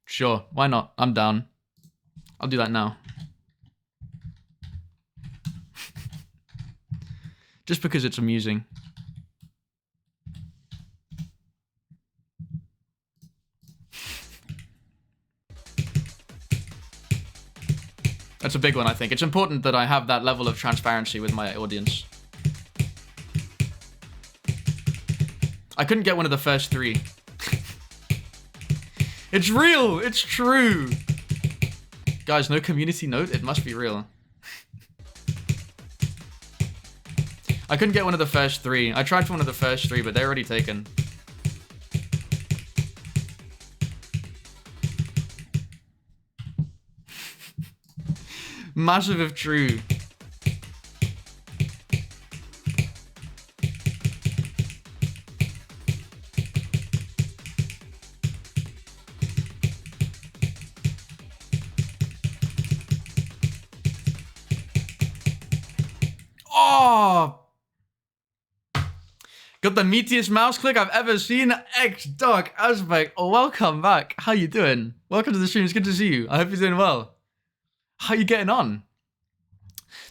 Sure, why not? I'm down. I'll do that now. Just because it's amusing. That's a big one, I think. It's important that I have that level of transparency with my audience. I couldn't get one of the first 3. It's real! It's true! Guys, no community note? It must be real. I couldn't get one of the first 3. I tried for one of the first 3, but they're already taken. Massive if true. Oh! Got the meatiest mouse click I've ever seen. X-Dog Azbek, welcome back. How you doing? Welcome to the stream. It's good to see you. I hope you're doing well. How you getting on?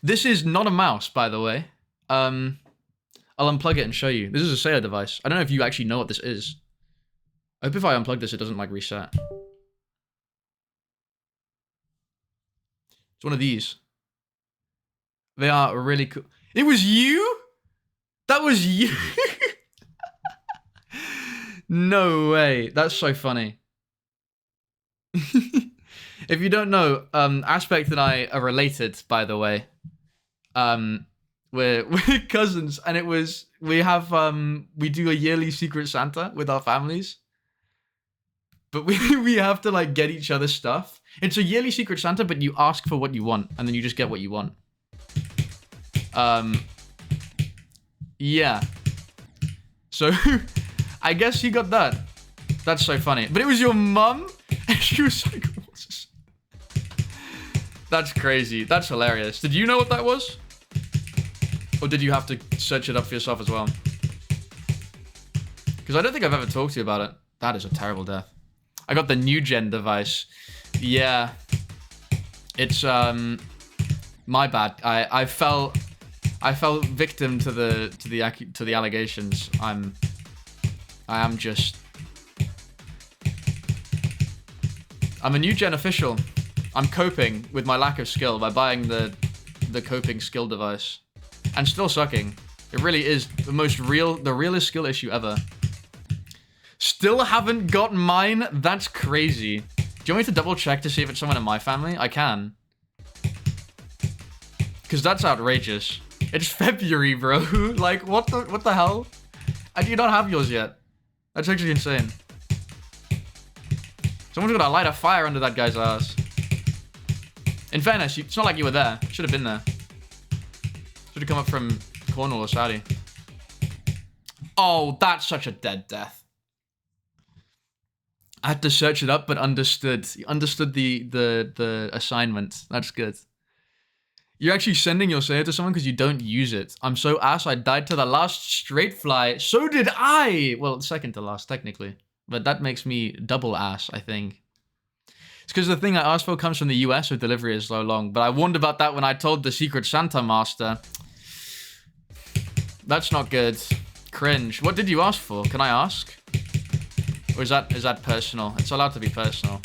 This is not a mouse, by the way. I'll unplug it and show you. This is a Sailor device. I don't know if you actually know what this is. I hope if I unplug this, it doesn't like reset. It's one of these. They are really cool. It was you? That was you? No way. That's so funny. If you don't know, Aspect and I are related, by the way. We're cousins, and we do a yearly Secret Santa with our families. But we have to like get each other stuff. It's a yearly Secret Santa, but you ask for what you want, and then you just get what you want. Yeah. So, I guess you got that. That's so funny. But it was your mum, and she was like, what's this? That's crazy. That's hilarious. Did you know what that was? Or did you have to search it up for yourself as well? Because I don't think I've ever talked to you about it. That is a terrible death. I got the new gen device. Yeah. It's, my bad. I fell victim to the allegations. I am just... I'm a new gen official. I'm coping with my lack of skill by buying the coping skill device. And still sucking. It really is the realest skill issue ever. Still haven't got mine? That's crazy. Do you want me to double check to see if it's someone in my family? I can. Because that's outrageous. It's February, bro. Like, what the hell? I do not have yours yet. That's actually insane. Someone's gonna light a fire under that guy's ass. In fairness, it's not like you were there. Should have been there. Should have come up from Cornwall or Saudi. Oh, that's such a dead death. I had to search it up, but understood. You understood the assignment. That's good. You're actually sending your Sailor to someone because you don't use it. I'm so ass I died to the last straight fly. So did I! Well, second to last, technically. But that makes me double ass, I think. It's because the thing I asked for comes from the US, so delivery is so long. But I warned about that when I told the Secret Santa Master. That's not good. Cringe. What did you ask for? Can I ask? Or is that personal? It's allowed to be personal.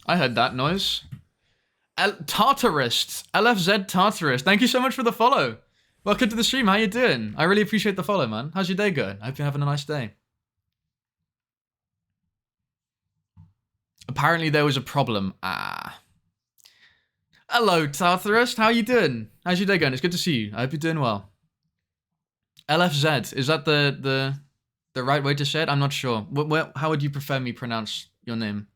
I heard that noise. Tartarist. LFZ Tartarist. Thank you so much for the follow. Welcome to the stream. How you doing? I really appreciate the follow, man. How's your day going? I hope you're having a nice day. Apparently there was a problem. Hello, Tartarist. How you doing? How's your day going? It's good to see you. I hope you're doing well. LFZ. Is that the right way to say it? I'm not sure. How would you prefer me pronounce your name?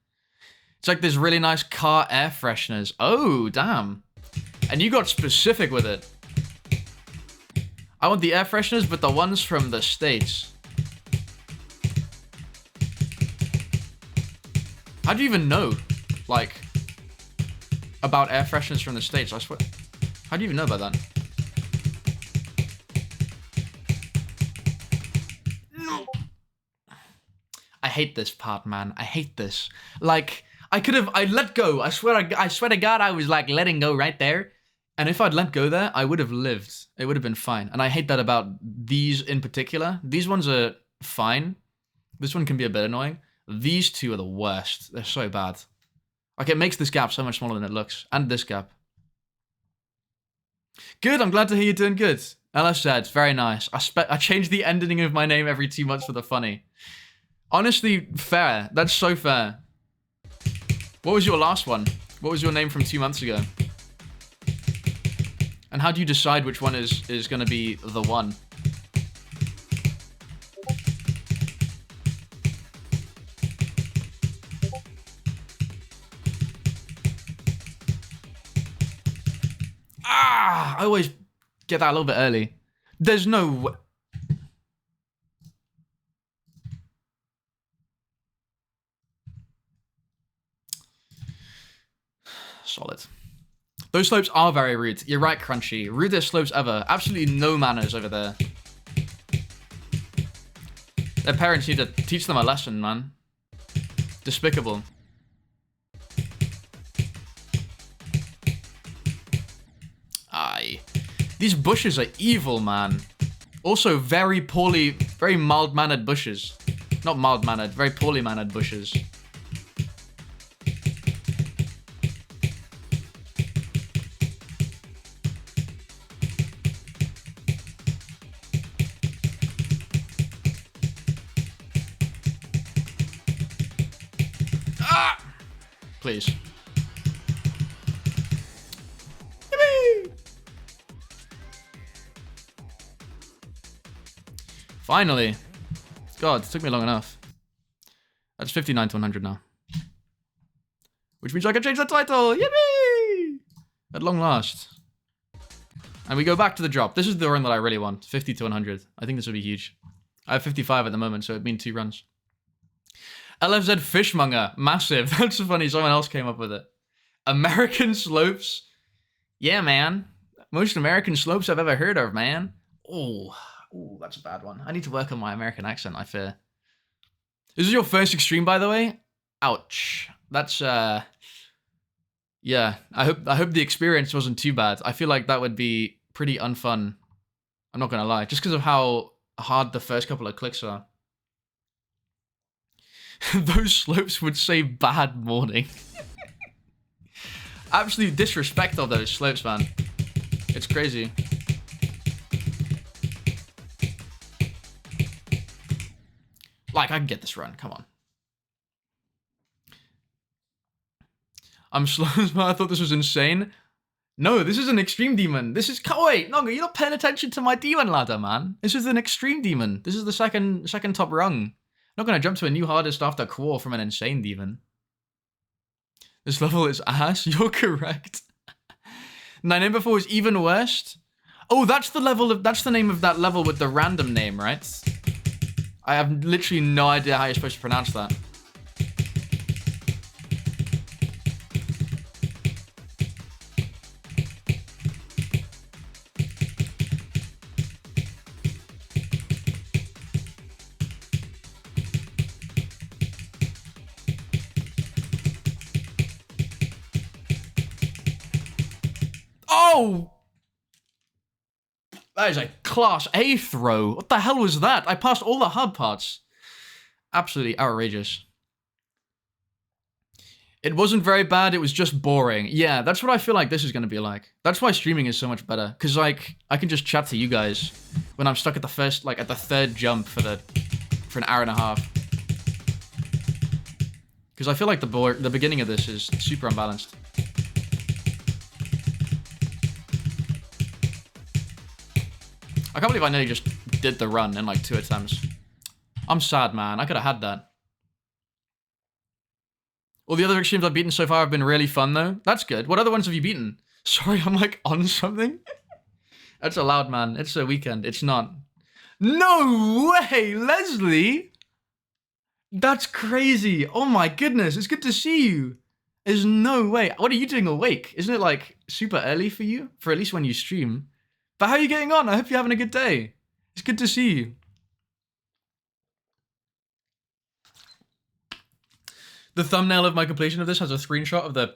It's like there's really nice car air fresheners. Oh, damn. And you got specific with it. I want the air fresheners, but the ones from the States. How do you even know, like, about air fresheners from the States? I swear. How do you even know about that? No. I hate this part, man. I hate this. Like... I let go. I swear to God, I was like letting go right there. And if I'd let go there, I would have lived. It would have been fine. And I hate that about these in particular. These ones are fine. This one can be a bit annoying. These two are the worst. They're so bad. Like, it makes this gap so much smaller than it looks. And this gap. Good, I'm glad to hear you're doing good. LF said, very nice. I change the ending of my name every 2 months for the funny. Honestly, fair. That's so fair. What was your last one? What was your name from 2 months ago? And how do you decide which one is going to be the one? I always get that a little bit early. There's no... Solid. Those slopes are very rude. You're right, Crunchy. Rudest slopes ever. Absolutely no manners over there. Their parents need to teach them a lesson, man. Despicable. Aye. These bushes are evil, man. Also, very mild-mannered bushes. Not mild-mannered, very poorly-mannered bushes. Ah! Please. Yippee! Finally. God, it took me long enough. That's 59 to 100 now. Which means I can change the title! Yippee! At long last. And we go back to the drop. This is the run that I really want. 50 to 100. I think this would be huge. I have 55 at the moment, so it'd mean 2 runs. LFZ Fishmonger. Massive. That's so funny. Someone else came up with it. American slopes. Yeah, man. Most American slopes I've ever heard of, man. Oh, that's a bad one. I need to work on my American accent, I fear. This is your first extreme, by the way? Ouch. That's, yeah. I hope the experience wasn't too bad. I feel like that would be pretty unfun. I'm not gonna lie. Just because of how hard the first couple of clicks are. Those slopes would say bad morning. Absolute disrespect of those slopes, man. It's crazy. Like, I can get this run. Come on. I'm slow as well. I thought this was insane. No, this is an extreme demon. This is... Wait, Nonga, you're not paying attention to my demon ladder, man. This is an extreme demon. This is the second top rung. I'm not going to jump to a new hardest after Quar from an insane demon. This level is ass. You're correct. 9 before was even worse. Oh, that's the level of... That's the name of that level with the random name, right? I have literally no idea how you're supposed to pronounce that. Oh! That is a class A throw. What the hell was that? I passed all the hard parts. Absolutely outrageous. It wasn't very bad, it was just boring. Yeah, that's what I feel like this is going to be like. That's why streaming is so much better. Because, like, I can just chat to you guys when I'm stuck at the first, like, at the third jump for an hour and a half. Because I feel like the beginning of this is super unbalanced. I can't believe I nearly just did the run in like 2 attempts. I'm sad, man. I could have had that. All the other extremes I've beaten so far have been really fun, though. That's good. What other ones have you beaten? Sorry, I'm like on something. That's allowed, man. It's a weekend. It's not. No way, Leslie! That's crazy. Oh my goodness. It's good to see you. There's no way. What are you doing awake? Isn't it like super early for you? For at least when you stream. But how are you getting on? I hope you're having a good day. It's good to see you. The thumbnail of my completion of this has a screenshot of the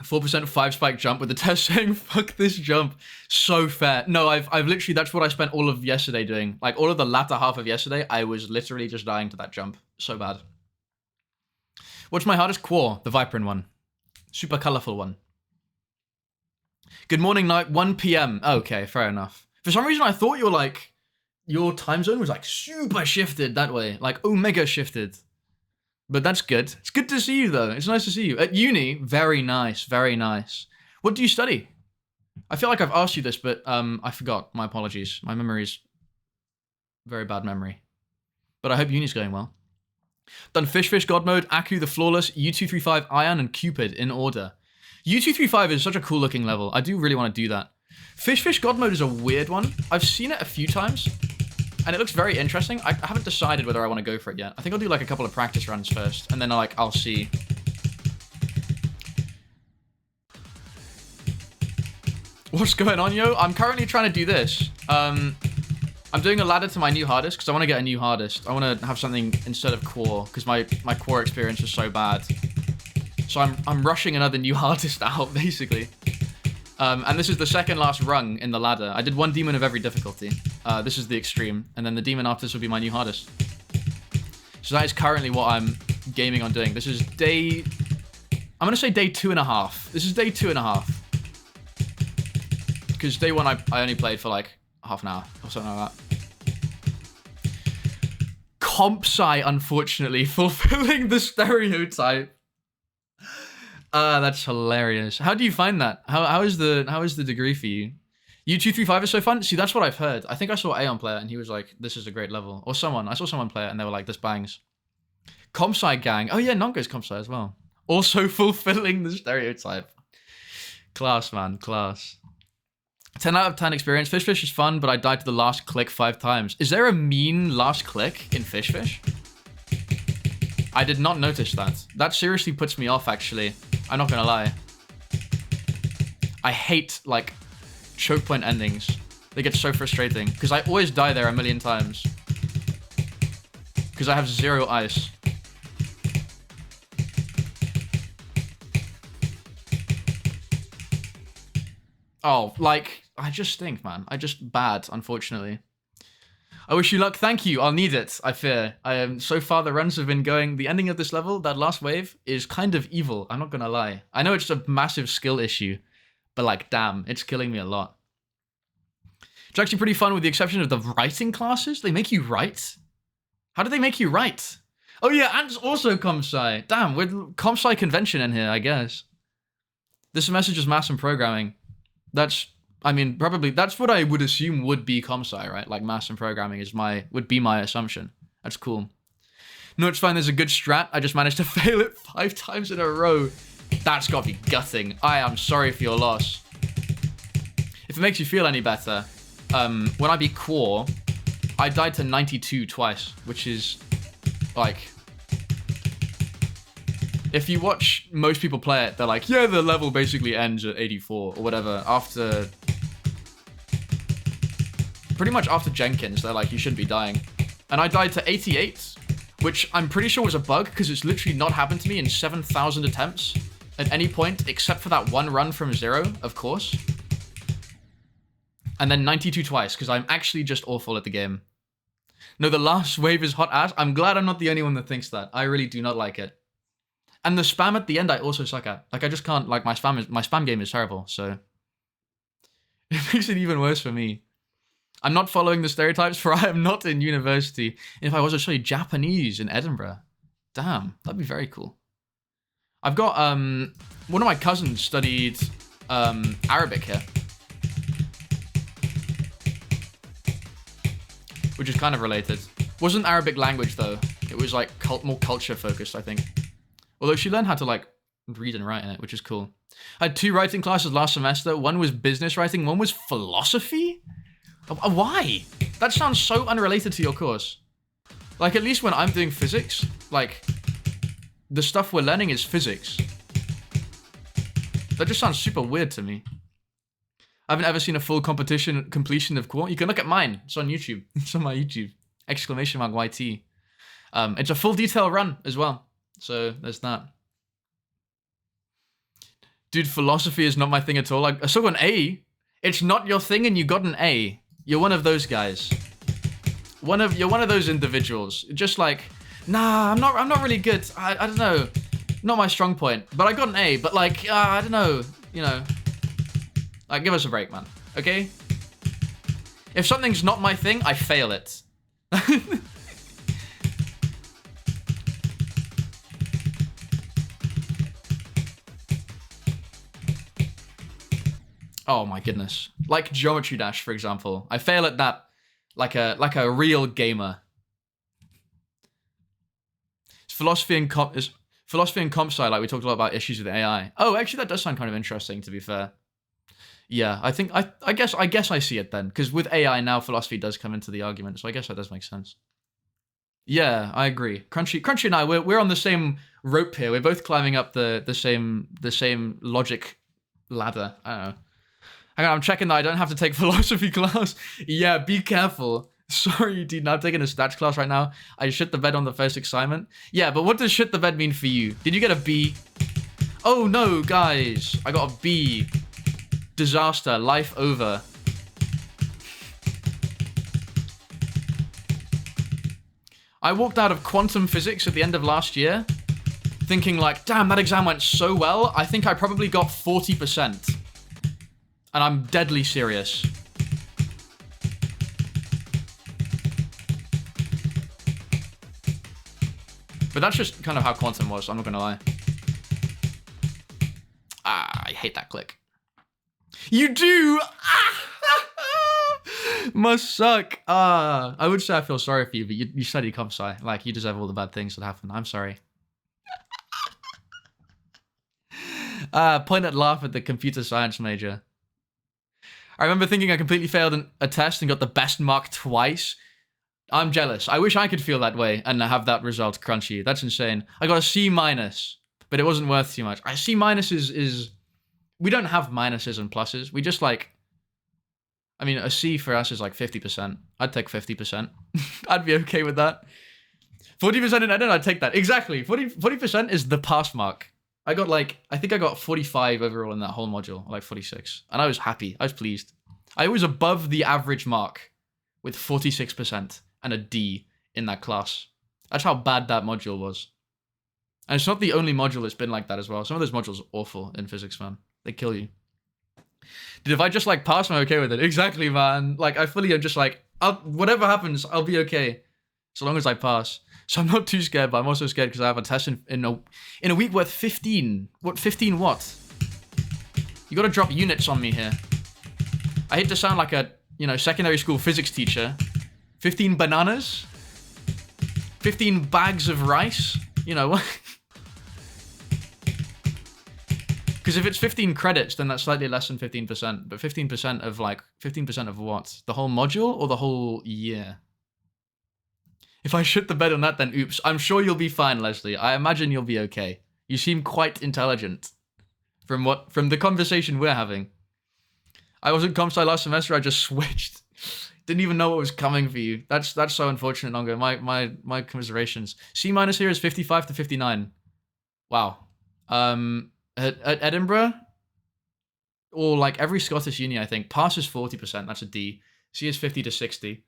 4% 5-spike jump with the test saying, fuck this jump. So fair. No, I've literally, that's what I spent all of yesterday doing. Like, all of the latter half of yesterday, I was literally just dying to that jump. So bad. What's my hardest? Quar, the Viperin one. Super colorful one. Good morning, night, 1 p.m. Okay, fair enough. For some reason, I thought your time zone was like super shifted that way. Like omega shifted. But that's good. It's good to see you, though. It's nice to see you. At uni, very nice, very nice. What do you study? I feel like I've asked you this, but I forgot. My apologies. My memory's very bad memory. But I hope uni's going well. Done Fish God Mode, Aku the Flawless, U235 Ion, and Cupid in order. U235 is such a cool looking level. I do really want to do that. Fish God Mode is a weird one. I've seen it a few times, and it looks very interesting. I haven't decided whether I want to go for it yet. I think I'll do like a couple of practice runs first, and then I'll see. What's going on, yo? I'm currently trying to do this. I'm doing a ladder to my new hard disk because I want to get a new hard disk. I want to have something instead of core because my core experience was so bad. So I'm rushing another new hard disk out, basically. And this is the second last rung in the ladder. I did one demon of every difficulty. This is the extreme. And then the demon after this will be my new hard disk. So that is currently what I'm gaming on doing. This is day... I'm going to say day 2.5. This is day 2.5. Because day 1 I only played for like half an hour or something like that. Comp sci, unfortunately, fulfilling the stereotype. That's hilarious. How do you find that? How is the degree for you? U235 is so fun. See, that's what I've heard. I think I saw Aeon play it and he was like, "This is a great level." Or I saw someone play it and they were like, "This bangs." Comp sci gang. Oh yeah, Nongo's comp sci as well. Also fulfilling the stereotype. Class, man, class. 10 out of 10 experience. Fish is fun, but I died to the last click 5 times. Is there a mean last click in Fish? I did not notice that. That seriously puts me off, actually. I'm not gonna lie. I hate, like, choke point endings. They get so frustrating. Because I always die there a million times. Because I have 0 ice. Oh, like... I just stink, man. I just bad, unfortunately. I wish you luck. Thank you. I'll need it, I fear. So far, the runs have been going... The ending of this level, that last wave, is kind of evil. I'm not gonna lie. I know it's a massive skill issue, but like, damn, it's killing me a lot. It's actually pretty fun with the exception of the writing classes. They make you write? How do they make you write? Oh yeah, and it's also comp sci. Damn, we're comp sci convention in here, I guess. This semester is math and programming. That's... I mean, probably that's what I would assume would be comp sci, right? Like maths and programming would be my assumption. That's cool. No, it's fine. There's a good strat. I just managed to fail it 5 times in a row. That's got to be gutting. I am sorry for your loss. If it makes you feel any better, when I beat core, I died to 92 twice, which is like... If you watch most people play it, they're like, yeah, the level basically ends at 84 or whatever. After... Pretty much after Jenkins, they're like, you shouldn't be dying. And I died to 88, which I'm pretty sure was a bug because it's literally not happened to me in 7,000 attempts at any point, except for that one run from 0, of course. And then 92 twice, because I'm actually just awful at the game. No, the last wave is hot ass. I'm glad I'm not the only one that thinks that. I really do not like it. And the spam at the end, I also suck at. Like, I just can't, like, my spam game is terrible, so... It makes it even worse for me. I'm not following the stereotypes, for I am not in university. If I was actually Japanese in Edinburgh. Damn, that'd be very cool. I've got, one of my cousins studied, Arabic here. Which is kind of related. Wasn't Arabic language, though. It was, like, more culture-focused, I think. Although she learned how to, like, read and write in it, which is cool. I had 2 writing classes last semester. One was business writing, one was philosophy? Why? That sounds so unrelated to your course. Like, at least when I'm doing physics, like, the stuff we're learning is physics. That just sounds super weird to me. I haven't ever seen a full completion of core. You can look at mine. It's on YouTube. It's on my YouTube. ! YT. It's a full detail run as well. So there's that. Dude, philosophy is not my thing at all. I still got an A. It's not your thing and you got an A. You're one of those guys. You're one of those individuals. Just like, nah, I'm not really good. I don't know. Not my strong point. But I got an A. But like, I don't know. You know. Like, give us a break, man. Okay? If something's not my thing, I fail it. Oh my goodness. Like Geometry Dash, for example. I fail at that like a real gamer. Philosophy and comp sci, like we talked a lot about issues with AI. Oh, actually that does sound kind of interesting, to be fair. Yeah, I think I guess I see it then, because with AI now philosophy does come into the argument, so I guess that does make sense. Yeah, I agree. Crunchy and I, we're on the same rope here. We're both climbing up the same logic ladder. I don't know. Hang on, I'm checking that I don't have to take philosophy class. Yeah, be careful. Sorry, dude, I'm taking a stats class right now. I shit the bed on the first assignment. Yeah, but what does shit the bed mean for you? Did you get a B? Oh no, guys. I got a B. Disaster. Life over. I walked out of quantum physics at the end of last year thinking like, damn, that exam went so well. I think I probably got 40%. And I'm deadly serious. But that's just kind of how quantum was, I'm not gonna lie. Ah, I hate that click. You do? Must suck. I would say I feel sorry for you, but you study comp sci. Like, you deserve all the bad things that happen. I'm sorry. Point at laugh at the computer science major. I remember thinking I completely failed a test and got the best mark twice. I'm jealous. I wish I could feel that way and have that result crunchy. That's insane. I got a C-, but it wasn't worth too much. C- is... We don't have minuses and pluses. We just like... I mean, a C for us is like 50%. I'd take 50%. I'd be okay with that. 40% in edit, I'd take that. Exactly. 40% is the pass mark. I got like... I think I got 45 overall in that whole module. Like 46. And I was happy. I was pleased. I was above the average mark with 46%. And a D in that class. That's how bad that module was. And it's not the only module that's been like that as well. Some of those modules are awful in physics, man. They kill you. Dude, if I just like pass, I'm okay with it. Exactly, man. Like, I fully am just like, whatever happens, I'll be okay. So long as I pass. So I'm not too scared, but I'm also scared because I have a test in a week worth 15. What, 15 what? You gotta drop units on me here. I hate to sound like a, secondary school physics teacher. 15 bananas? 15 bags of rice? You know what? Because if it's 15 credits, then that's slightly less than 15%. But 15% of like, 15% of what? The whole module or the whole year? If I shit the bed on that, then oops. I'm sure you'll be fine, Leslie. I imagine you'll be okay. You seem quite intelligent. From the conversation we're having. I was in comp sci last semester, I just switched. Didn't even know what was coming for you. That's so unfortunate, Nongo. My commiserations. C- here is 55 to 59. Wow. At Edinburgh, or like every Scottish uni, I think, pass is 40%. That's a D. C is 50 to 60.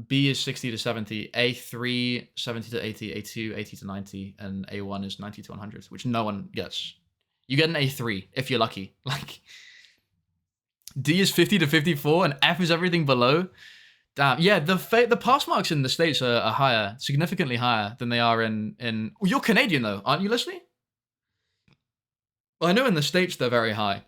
B is 60 to 70. A3, 70 to 80. A2, 80 to 90. And A1 is 90 to 100, which no one gets. You get an A3 if you're lucky. Like, D is 50 to 54, and F is everything below. Damn. Yeah, the pass marks in the States are higher, significantly higher than they are in... Well, you're Canadian, though, aren't you, Leslie? Well, I know in the States they're very high.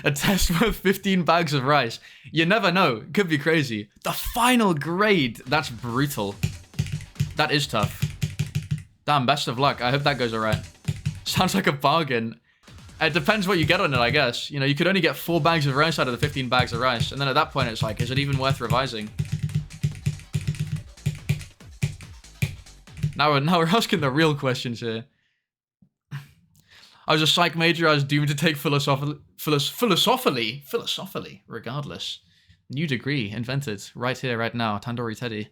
A test worth 15 bags of rice. You never know. It could be crazy. The final grade. That's brutal. That is tough. Damn, best of luck. I hope that goes alright. Sounds like a bargain. It depends what you get on it, I guess. You could only get 4 bags of rice out of the 15 bags of rice. And then at that point, it's like, is it even worth revising? Now we're asking the real questions here. I was a psych major. I was doomed to take philosophically, regardless. New degree invented right here, right now. Tandoori Teddy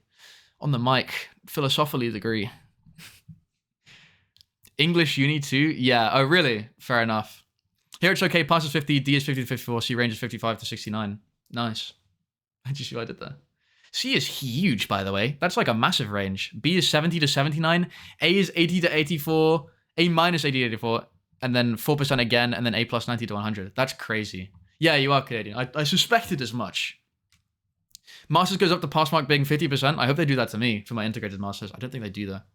on the mic. Philosophically degree. English uni too? Yeah. Oh, really? Fair enough. Here it's okay. Pass is 50. D is 50 to 54. C range is 55 to 69. Nice. Did you see what I did there? C is huge, by the way. That's like a massive range. B is 70 to 79. A is 80 to 84. A minus 80 to 84. And then 4% again. And then A plus 90 to 100. That's crazy. Yeah, you are Canadian. I suspected as much. Masters goes up to pass mark being 50%. I hope they do that to me for my integrated masters. I don't think they do that.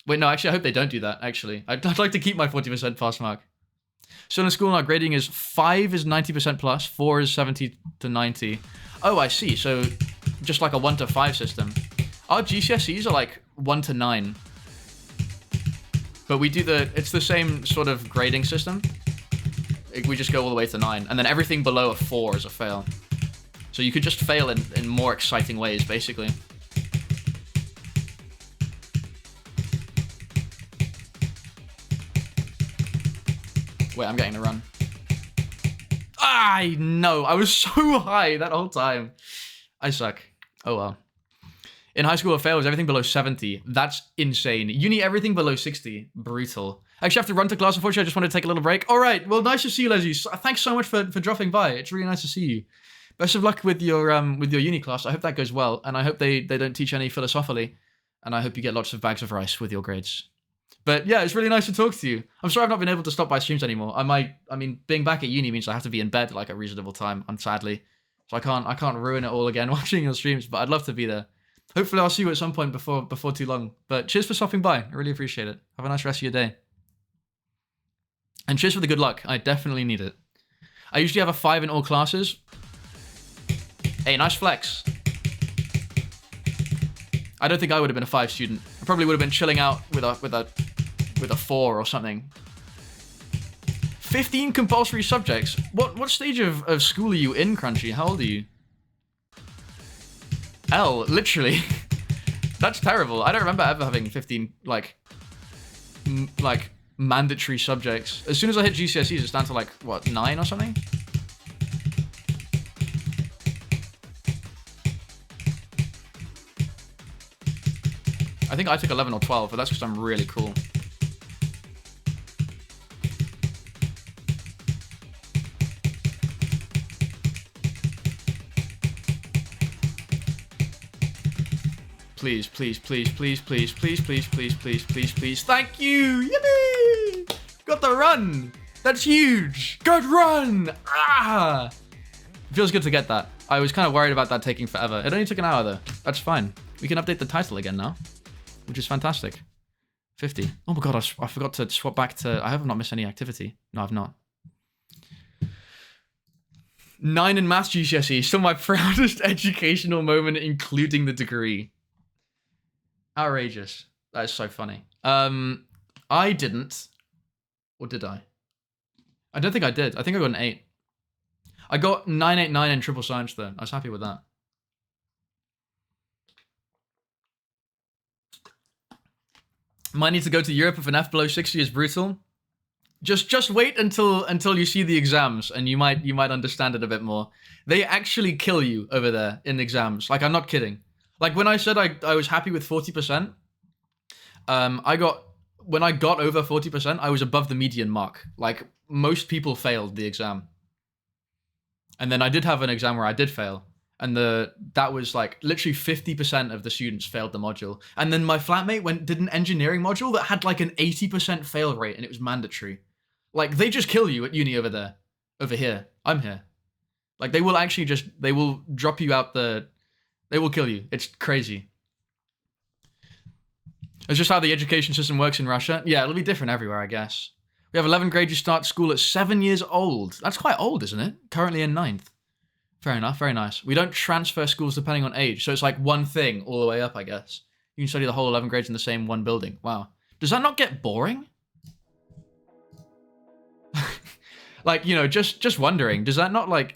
Wait, no, actually, I hope they don't do that, actually. I'd like to keep my 40% pass mark. So in school, our grading is 5 is 90% plus, 4 is 70 to 90. Oh, I see. So just like a 1 to 5 system. Our GCSEs are like 1 to 9. But we do it's the same sort of grading system. We just go all the way to 9. And then everything below a 4 is a fail. So you could just fail in more exciting ways, basically. Wait, I'm getting the run. I know. I was so high that whole time. I suck. Oh well. In high school, I failed everything below 70. That's insane. Uni, everything below 60. Brutal. I actually have to run to class, unfortunately. I just want to take a little break. All right. Well, nice to see you, Leslie. Thanks so much for dropping by. It's really nice to see you. Best of luck with your uni class. I hope that goes well, and I hope they don't teach any philosophically, and I hope you get lots of bags of rice with your grades. But yeah, it's really nice to talk to you. I'm sorry I've not been able to stop by streams anymore. I mean, being back at uni means I have to be in bed like a reasonable time, sadly. So I can't ruin it all again watching your streams, but I'd love to be there. Hopefully I'll see you at some point before too long. But cheers for stopping by. I really appreciate it. Have a nice rest of your day. And cheers for the good luck. I definitely need it. I usually have a 5 in all classes. Hey, nice flex. I don't think I would have been a 5 student. I probably would have been chilling out with a 4 or something. 15 compulsory subjects. What stage of school are you in, Crunchy? How old are you? L, literally. That's terrible. I don't remember ever having 15 like mandatory subjects. As soon as I hit GCSEs, it's down to like what, 9 or something. I think I took 11 or 12, but that's because I'm really cool. Please, please, please, please, please, please, please, please, please, please, please. Thank you! Yippee! Got the run! That's huge! Good run! Ah! Feels good to get that. I was kind of worried about that taking forever. It only took an hour though. That's fine. We can update the title again now, which is fantastic. 50. Oh my god, I forgot to swap back to... I hope I've not missed any activity. No, I've not. 9 in maths GCSE. Still my proudest educational moment, including the degree. Outrageous. That is so funny. I didn't. Or did I? I don't think I did. I think I got an 8. I got 989 in triple science though. I was happy with that. Might need to go to Europe if an F below 60 is brutal. Just wait until you see the exams and you might understand it a bit more. They actually kill you over there in exams. Like, I'm not kidding. Like when I said I was happy with 40%, when I got over 40%, I was above the median mark. Like most people failed the exam. And then I did have an exam where I did fail. And that was like literally 50% of the students failed the module. And then my flatmate did an engineering module that had like an 80% fail rate and it was mandatory. Like they just kill you at uni over there. Over here. I'm here. Like they will actually they will drop you out they will kill you. It's crazy. It's just how the education system works in Russia. Yeah, it'll be different everywhere, I guess. We have 11th grade, you start school at 7 years old. That's quite old, isn't it? Currently in 9th. Fair enough, very nice. We don't transfer schools depending on age, so it's like one thing all the way up, I guess. You can study the whole 11 grades in the same one building. Wow. Does that not get boring? Like, you know, just wondering, does that not, like,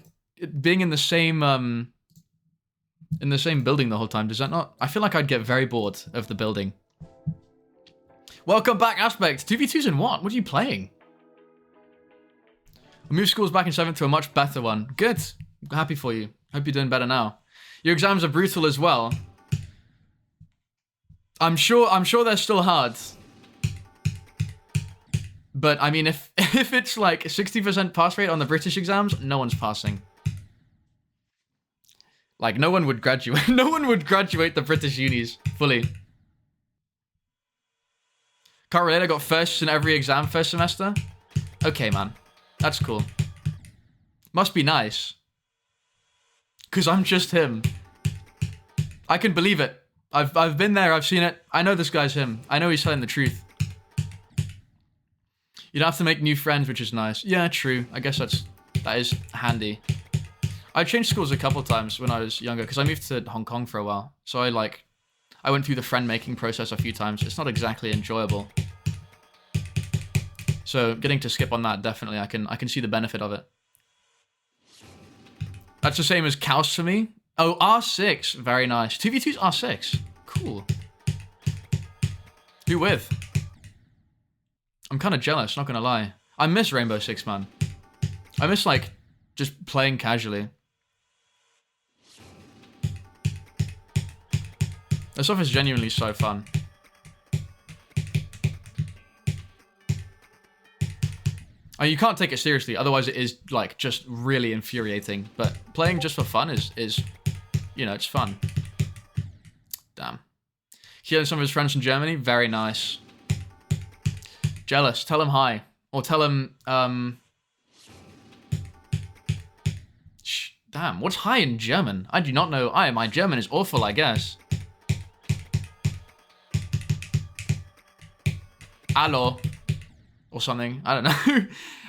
being in the same building the whole time, does that not... I feel like I'd get very bored of the building. Welcome back, Aspect. 2v2s in what? What are you playing? I moved schools back in 7th to a much better one. Good. Happy for you. Hope you're doing better now. Your exams are brutal as well. I'm sure they're still hard. But I mean, if it's like 60% pass rate on the British exams, no one's passing. Like no one would graduate. No one would graduate the British unis fully. Can't relate. I got firsts in every exam first semester. Okay, man, that's cool. Must be nice. Because I'm just him. I can believe it. I've been there, I've seen it. I know this guy's him. I know he's telling the truth. You don't have to make new friends, which is nice. Yeah, true. I guess that is handy. I changed schools a couple times when I was younger, because I moved to Hong Kong for a while. So I went through the friend-making process a few times. It's not exactly enjoyable. So getting to skip on that, definitely, I can see the benefit of it. That's the same as Kaus for me. Oh, R6. Very nice. 2v2's R6. Cool. Who with? I'm kind of jealous, not gonna lie. I miss Rainbow Six, man. I miss, like, just playing casually. This stuff is genuinely so fun. I mean, you can't take it seriously, otherwise it is, like, just really infuriating. But playing just for fun is you know, it's fun. Damn. Hearing some of his friends from Germany, very nice. Jealous, tell him hi. Or tell him, damn, what's hi in German? I do not know. My German is awful, I guess. Hallo. Or something. I don't know.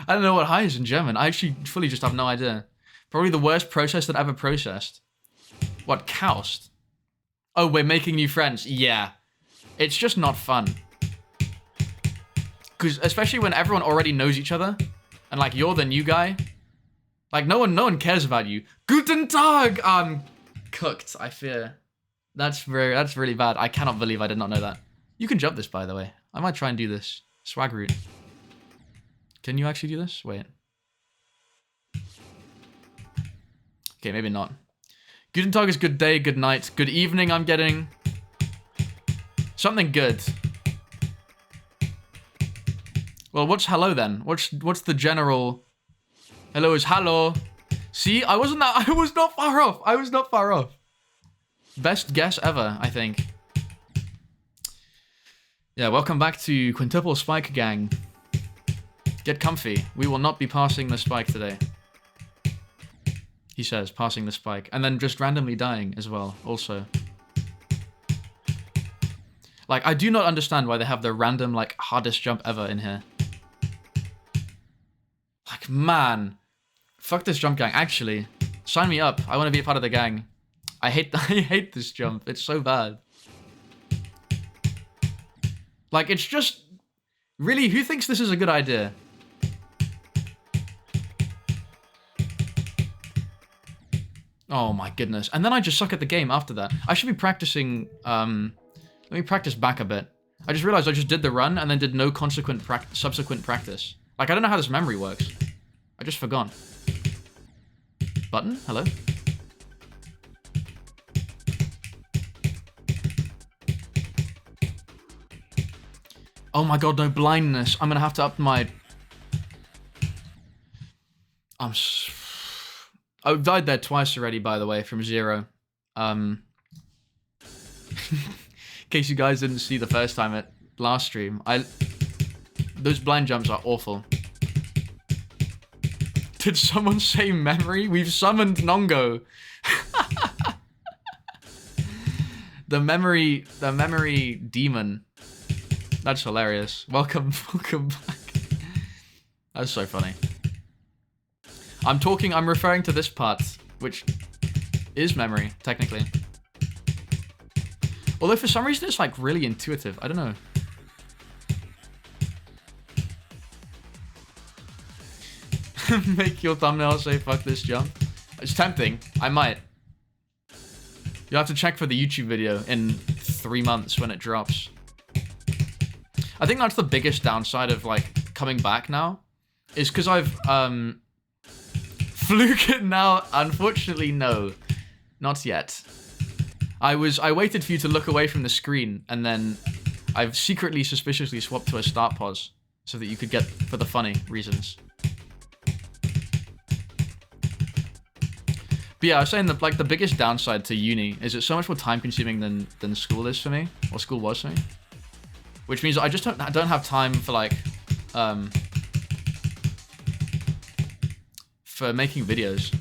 I don't know what hi is in German. I actually fully just have no idea. Probably the worst process that I ever processed. What, Kaust? Oh, we're making new friends. Yeah. It's just not fun. Because especially when everyone already knows each other. And like, you're the new guy. Like, no one cares about you. Guten Tag! I'm cooked, I fear. That's really bad. I cannot believe I did not know that. You can jump this, by the way. I might try and do this. Swag route. Can you actually do this? Wait. Okay, maybe not. Guten Tag is good day, good night, good evening I'm getting. Something good. Well, what's hello then? What's the general... Hello is hello. See, I was not far off. I was not far off. Best guess ever, I think. Yeah, welcome back to Quintuple Spike Gang. Get comfy. We will not be passing the spike today. He says, passing the spike. And then just randomly dying as well, also. Like, I do not understand why they have the random, like, hardest jump ever in here. Like, man. Fuck this jump gang. Actually, sign me up. I want to be a part of the gang. I hate this jump. It's so bad. Like, it's just... Really, who thinks this is a good idea? Oh my goodness. And then I just suck at the game after that. I should be practicing, let me practice back a bit. I just realized I just did the run and then did no subsequent practice. Like, I don't know how this memory works. I just forgot. Button? Hello? Oh my god, no blindness. I'm gonna have to up my... I've died there twice already, by the way, from 0. In case you guys didn't see the first time at last stream, those blind jumps are awful. Did someone say memory? We've summoned Nongo. The memory demon. That's hilarious. Welcome back. That's so funny. I'm referring to this part, which is memory, technically. Although for some reason it's like really intuitive. I don't know. Make your thumbnail say fuck this jump. It's tempting. I might. You'll have to check for the YouTube video in 3 months when it drops. I think that's the biggest downside of like coming back now. Is because I've fluke it now. Unfortunately, no. Not yet. I waited for you to look away from the screen, and then I've secretly, suspiciously swapped to a start pause so that you could get for the funny reasons. But yeah, I was saying that like the biggest downside to uni is it's so much more time consuming than school is for me, or school was for me. Which means I just don't have time for like for making videos.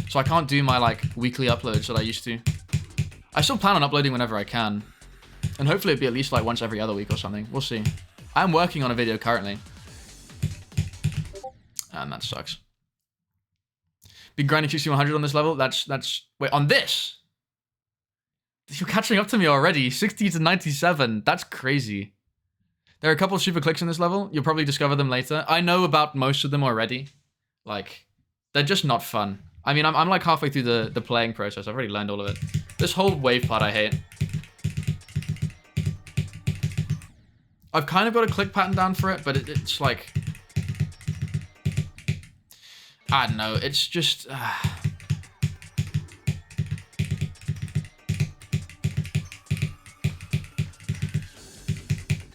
So I can't do my like weekly uploads that I used to. I still plan on uploading whenever I can. And hopefully it'll be at least like once every other week or something. We'll see. I'm working on a video currently. And that sucks. Been grinding 6100 on this level. That's wait, on this? You're catching up to me already. 60 to 97. That's crazy. There are a couple of super clicks in this level. You'll probably discover them later. I know about most of them already. Like, they're just not fun. I mean, I'm like halfway through the playing process. I've already learned all of it. This whole wave part I hate. I've kind of got a click pattern down for it, but it's like... I don't know, it's just...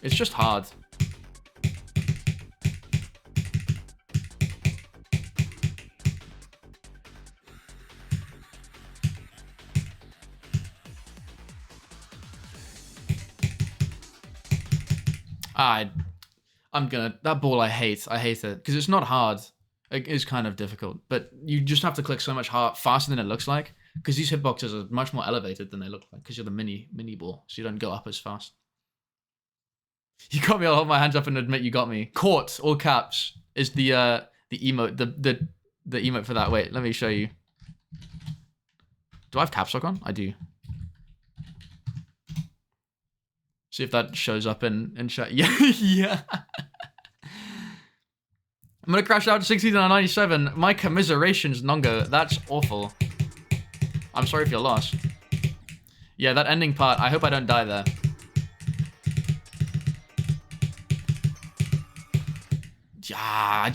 It's just hard. I'm gonna... That ball I hate. I hate it. Because it's not hard. It is kind of difficult. But you just have to click so much faster than it looks like. Because these hitboxes are much more elevated than they look like. Because you're the mini ball. So you don't go up as fast. You got me, I'll hold my hands up and admit you got me. Caught, all caps, is the emote, the emote for that. Wait, let me show you. Do I have caps lock on? I do. See if that shows up in chat. Yeah, yeah. I'm gonna crash out to 6997. My commiserations, Nongo. That's awful. I'm sorry for your loss. Yeah, that ending part, I hope I don't die there. Yeah,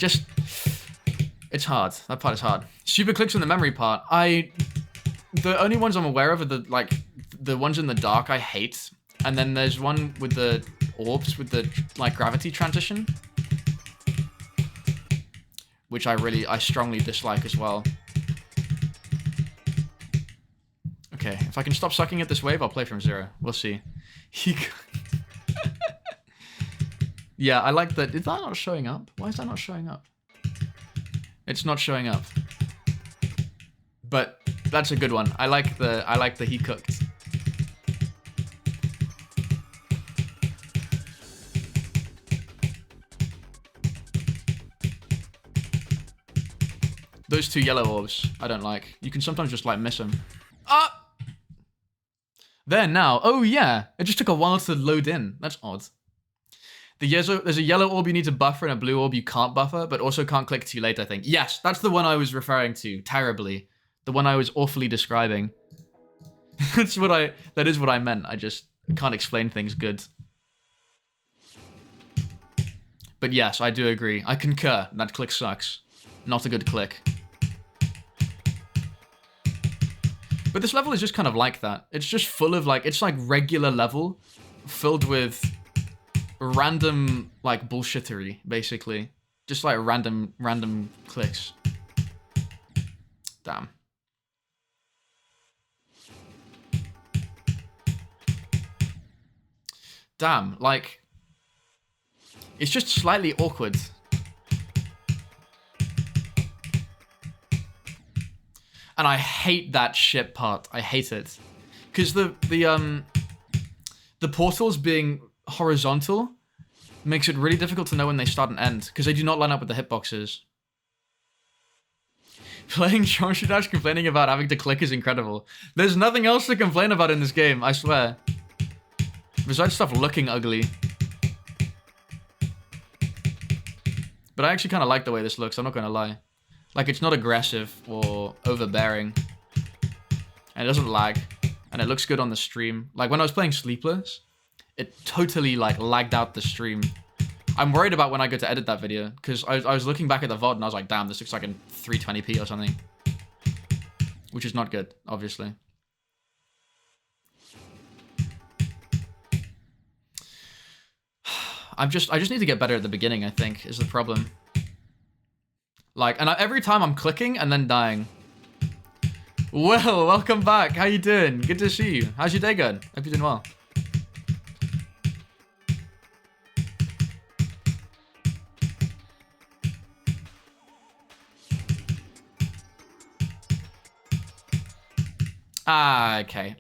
it's hard. That part is hard. Super clicks in the memory part. The only ones I'm aware of are the ones in the dark I hate. And then there's one with the orbs with the gravity transition, which I strongly dislike as well. Okay, if I can stop sucking at this wave, I'll play from 0. We'll see. Yeah, I like that. Is that not showing up? Why is that not showing up? It's not showing up. But that's a good one. I like the he cooked. Those two yellow orbs, I don't like. You can sometimes just miss them. Ah! There now. Oh yeah, it just took a while to load in. That's odd. There's a yellow orb you need to buffer and a blue orb you can't buffer, but also can't click too late, I think. Yes, that's the one I was referring to terribly. The one I was awfully describing. That is what I meant. I just can't explain things good. But yes, I do agree. I concur. That click sucks. Not a good click. But this level is just kind of like that. It's just full of it's like regular level filled with random bullshittery, basically. Just random clicks. Damn. Damn, it's just slightly awkward. And I hate that ship part. I hate it. Because the portals being horizontal makes it really difficult to know when they start and end. Because they do not line up with the hitboxes. Playing Shonshu Dash complaining about having to click is incredible. There's nothing else to complain about in this game, I swear. Besides stuff looking ugly. But I actually kind of like the way this looks, I'm not going to lie. It's not aggressive or overbearing. And it doesn't lag. And it looks good on the stream. When I was playing Sleepless, it totally lagged out the stream. I'm worried about when I go to edit that video. Because I was looking back at the VOD and I was like, damn, this looks like in 320p or something. Which is not good, obviously. I just need to get better at the beginning, I think, is the problem. And every time I'm clicking and then dying. Well, welcome back. How you doing? Good to see you. How's your day going? Hope you're doing well. Ah, okay.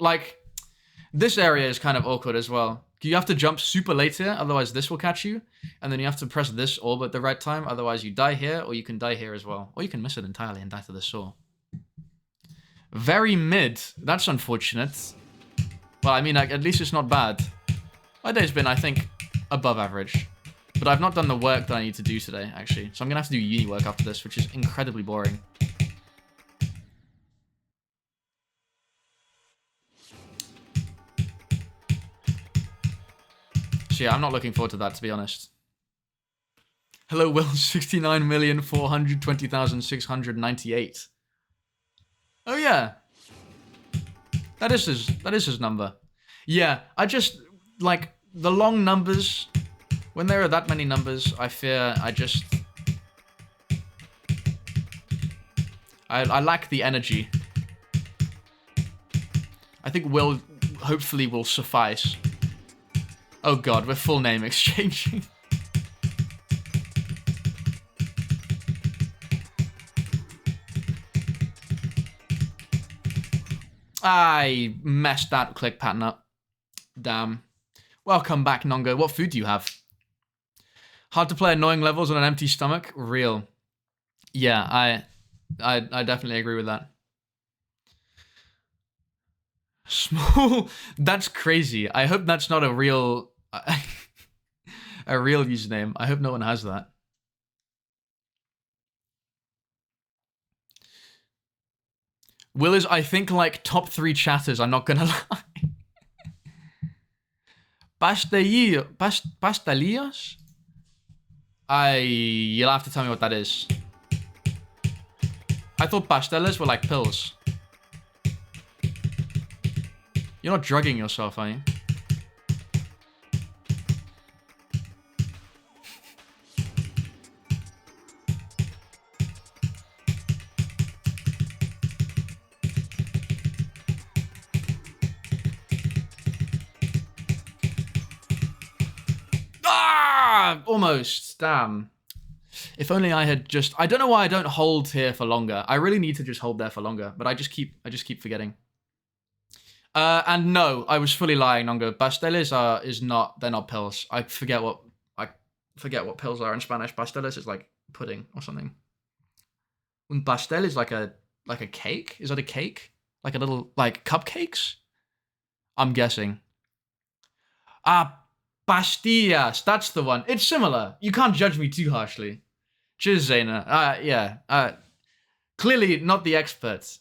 This area is kind of awkward as well. You have to jump super late here, otherwise this will catch you. And then you have to press this orb at the right time, otherwise you die here, or you can die here as well. Or you can miss it entirely and die to the saw. Very mid. That's unfortunate. Well, I mean, at least it's not bad. My day's been, I think, above average. But I've not done the work that I need to do today, actually. So I'm going to have to do uni work after this, which is incredibly boring. So yeah, I'm not looking forward to that, to be honest. Hello, Will. 69,420,698. Oh yeah, that is his number. Yeah, I just like the long numbers. When there are that many numbers, I fear I lack the energy. I think Will hopefully will suffice. Oh god, we're full name exchanging. I messed that click pattern up. Damn. Welcome back, Nongo. What food do you have? Hard to play annoying levels on an empty stomach? Real. Yeah, I definitely agree with that. Small. That's crazy. I hope that's not a real a real username. I hope no one has that. Will is, I think, like top 3 chatters. I'm not gonna lie. Pastelillos? You'll have to tell me what that is. I thought pasteles were like pills. You're not drugging yourself, are you? Ah! Almost. Damn. If only I had just... I don't know why I don't hold here for longer. I really need to just hold there for longer, but I just keep forgetting. And no, I was fully lying, Nongo. Pasteles they're not pills. I forget what pills are in Spanish. Pasteles is like pudding or something. Un pastel is like a cake? Is that a cake? Like a little, like cupcakes? I'm guessing. Ah, pastillas. That's the one. It's similar. You can't judge me too harshly. Cheers, Zaina. Yeah. Clearly not the expert.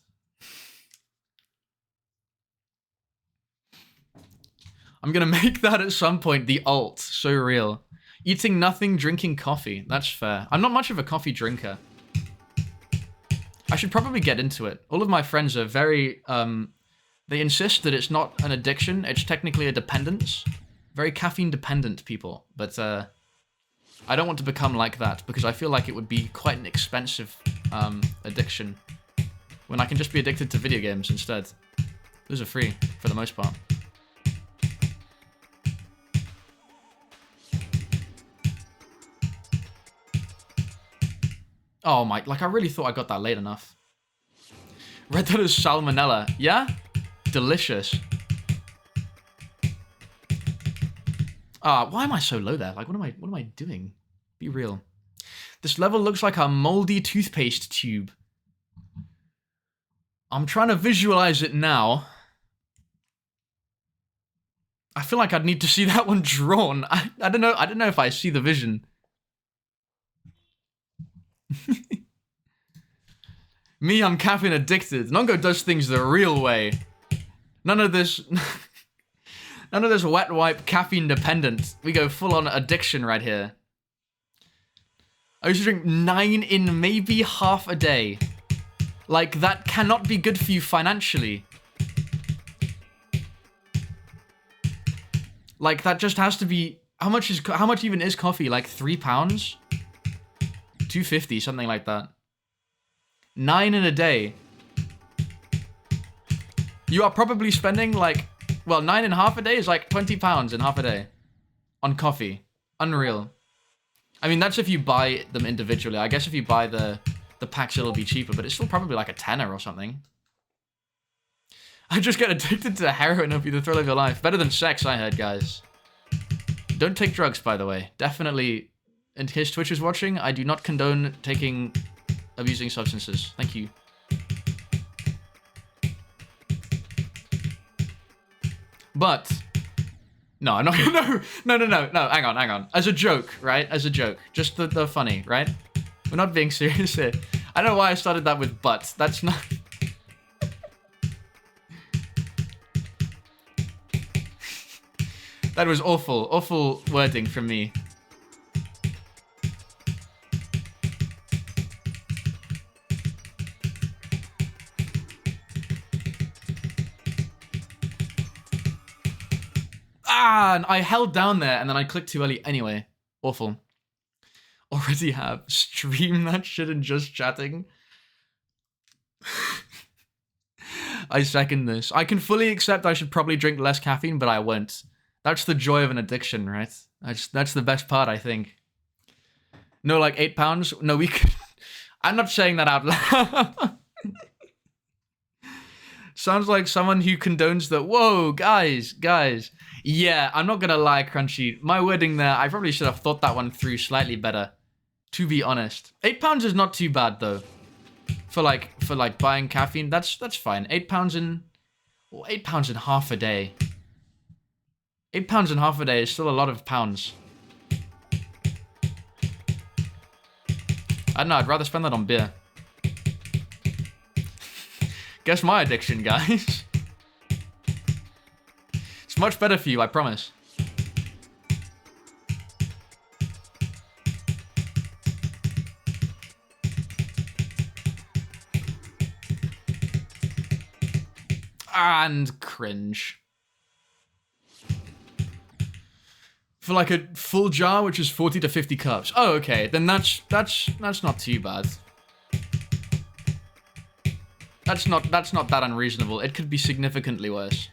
I'm gonna make that at some point the alt. So real. Eating nothing, drinking coffee. That's fair. I'm not much of a coffee drinker. I should probably get into it. All of my friends are very, they insist that it's not an addiction. It's technically a dependence. Very caffeine dependent people. But, I don't want to become like that because I feel like it would be quite an expensive, addiction. When I can just be addicted to video games instead. Those are free, for the most part. Oh my, like I really thought I got that late enough. Red Dead is salmonella. Yeah? Delicious. Why am I so low there? Like, what am I doing? Be real. This level looks like a moldy toothpaste tube. I'm trying to visualize it now. I feel like I'd need to see that one drawn. I don't know if I see the vision. Me, I'm caffeine addicted. Nongo does things the real way. None of this wet wipe caffeine dependent. We go full on addiction right here. I used to drink 9 in maybe half a day. Like, that cannot be good for you financially. Like, that just has to be... How much even is coffee? Like, £3? $2.50, something like that. 9 in a day. You are probably spending, like... Well, 9 in half a day is like £20 in half a day. On coffee. Unreal. I mean, that's if you buy them individually. I guess if you buy the packs, it'll be cheaper, but it's still probably like a tenner or something. I just get addicted to heroin. It'll be the thrill of your life. Better than sex, I heard, guys. Don't take drugs, by the way. Definitely, in case Twitch is watching, I do not condone abusing substances. Thank you. But... No, I'm not gonna... No, hang on. As a joke, right? As a joke. Just the funny, right? We're not being serious here. I don't know why I started that with but. That's not... That was awful. Awful wording from me. Ah, and I held down there and then I clicked too early. Anyway, awful. Already have. Stream that shit and just chatting. I second this. I can fully accept I should probably drink less caffeine, but I won't. That's the joy of an addiction, right? That's the best part, I think. No, like 8 pounds? No, we could... I'm not saying that out loud. Sounds like someone who condones the, whoa, guys. Yeah, I'm not gonna lie, Crunchy. My wording there, I probably should have thought that one through slightly better. To be honest. 8 pounds is not too bad, though. For like buying caffeine, that's fine. 8 pounds in... Well, 8 pounds in half a day. 8 pounds in half a day is still a lot of pounds. I don't know, I'd rather spend that on beer. Guess my addiction, guys. It's much better for you, I promise. And cringe. For like a full jar, which is 40 to 50 cups. Oh, okay. Then that's not too bad. That's not that unreasonable. It could be significantly worse.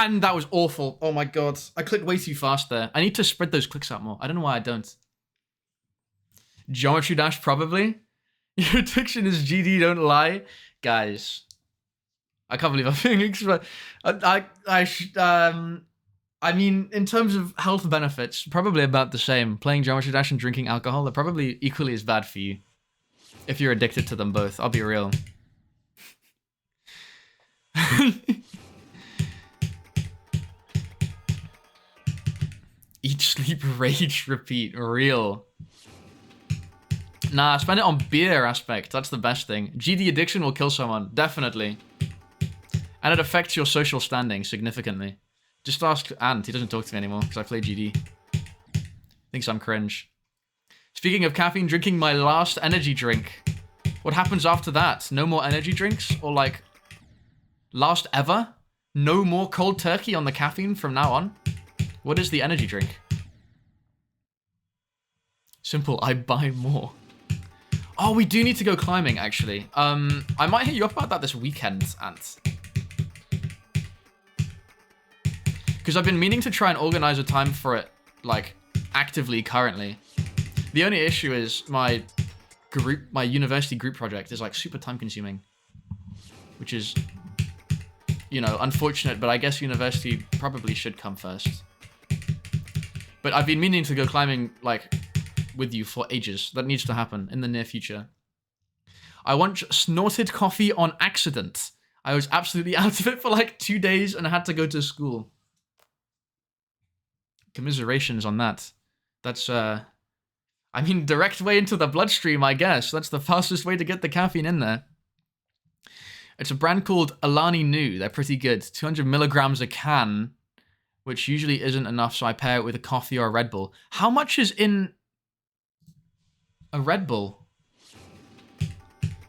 And that was awful. Oh my god. I clicked way too fast there. I need to spread those clicks out more. I don't know why I don't. Geometry Dash, probably. Your addiction is GD, don't lie. Guys. I can't believe I'm being exposed. I mean, in terms of health benefits, probably about the same. Playing Geometry Dash and drinking alcohol, they're probably equally as bad for you. If you're addicted to them both, I'll be real. Eat, sleep, rage, repeat. Real. Nah, spend it on beer aspect. That's the best thing. GD addiction will kill someone. Definitely. And it affects your social standing significantly. Just ask Ant. He doesn't talk to me anymore because I play GD. Thinks I'm cringe. Speaking of caffeine, drinking my last energy drink. What happens after that? No more energy drinks? Or like... last ever? No more cold turkey on the caffeine from now on? What is the energy drink? Simple, I buy more. Oh, we do need to go climbing, actually. I might hit you up about that this weekend, Ant. Because I've been meaning to try and organize a time for it, like, actively currently. The only issue is my university group project is, like, super time-consuming. Which is, you know, unfortunate, but I guess university probably should come first. But I've been meaning to go climbing, like, with you for ages. That needs to happen in the near future. I once snorted coffee on accident. I was absolutely out of it for like 2 days and I had to go to school. Commiserations on that. That's, I mean, direct way into the bloodstream, I guess. That's the fastest way to get the caffeine in there. It's a brand called Alani Nu. They're pretty good. 200 milligrams a can, which usually isn't enough, so I pair it with a coffee or a Red Bull. How much is in a Red Bull?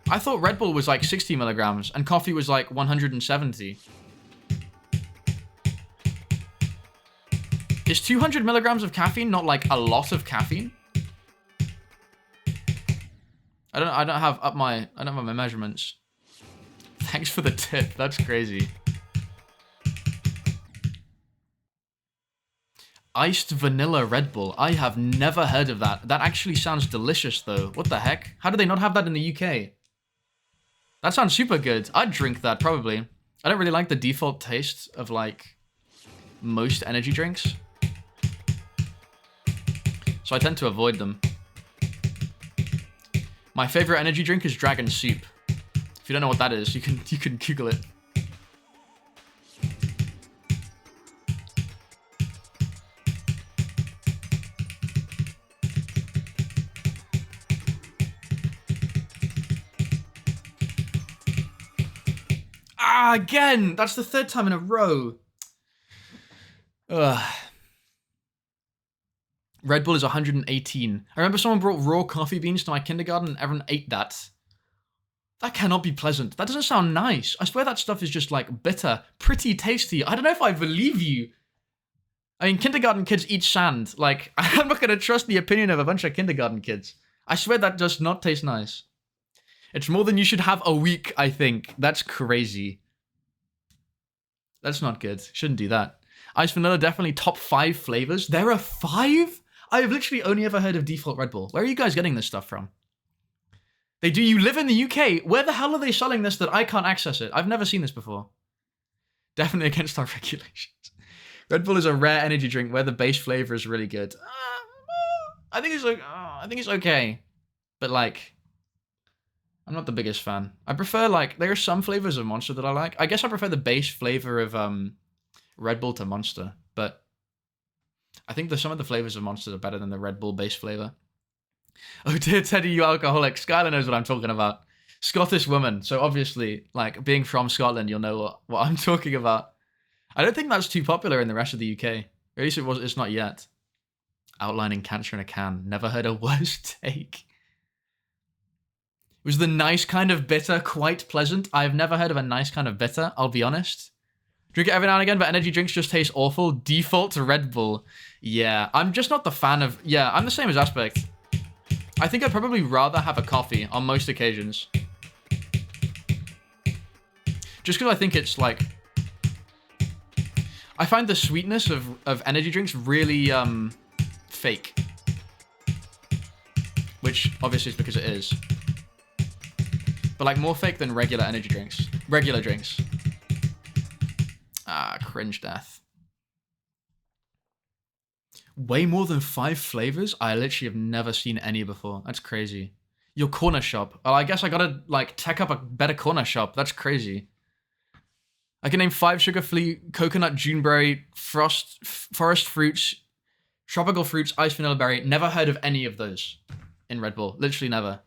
I thought Red Bull was like 60 milligrams and coffee was like 170. Is 200 milligrams of caffeine not like a lot of caffeine? I don't have my measurements. Thanks for the tip. That's crazy. Iced vanilla Red Bull. I have never heard of that. That actually sounds delicious, though. What the heck? How do they not have that in the UK? That sounds super good. I'd drink that, probably. I don't really like the default taste of, like, most energy drinks. So I tend to avoid them. My favorite energy drink is Dragon Soup. If you don't know what that is, you can Google it. Again! That's the third time in a row. Ugh. Red Bull is 118. I remember someone brought raw coffee beans to my kindergarten and everyone ate that. That cannot be pleasant. That doesn't sound nice. I swear that stuff is just like bitter, pretty tasty. I don't know if I believe you. I mean, kindergarten kids eat sand. Like, I'm not going to trust the opinion of a bunch of kindergarten kids. I swear that does not taste nice. It's more than you should have a week, I think. That's crazy. That's not good. Shouldn't do that. Ice vanilla, definitely top 5 flavors. There are 5? I have literally only ever heard of default Red Bull. Where are you guys getting this stuff from? They do. You live in the UK. Where the hell are they selling this that I can't access it? I've never seen this before. Definitely against our regulations. Red Bull is a rare energy drink where the base flavor is really good. I think it's okay, but like, I'm not the biggest fan. I prefer like there are some flavors of Monster that I like. I guess I prefer the base flavor of Red Bull to Monster, but I think some of the flavors of Monster are better than the Red Bull base flavor. Oh dear Teddy, you alcoholic. Skylar knows what I'm talking about. Scottish woman. So obviously, like being from Scotland, you'll know what I'm talking about. I don't think that's too popular in the rest of the UK. Or at least it's not yet. Outlining cancer in a can. Never heard a worse take. Was the nice kind of bitter quite pleasant? I've never heard of a nice kind of bitter, I'll be honest. Drink it every now and again, but energy drinks just taste awful. Default to Red Bull. Yeah, I'm just not the fan of... Yeah, I'm the same as Aspect. I think I'd probably rather have a coffee on most occasions. Just because I think it's like... I find the sweetness of energy drinks really fake. Which obviously is because it is. But like more fake than regular energy drinks. Regular drinks. Ah, cringe death. Way more than 5 flavors? I literally have never seen any before. That's crazy. Your corner shop. Oh, I guess I gotta like tech up a better corner shop. That's crazy. I can name 5 sugar-free coconut, Juneberry, forest fruits, tropical fruits, ice vanilla berry. Never heard of any of those in Red Bull. Literally never.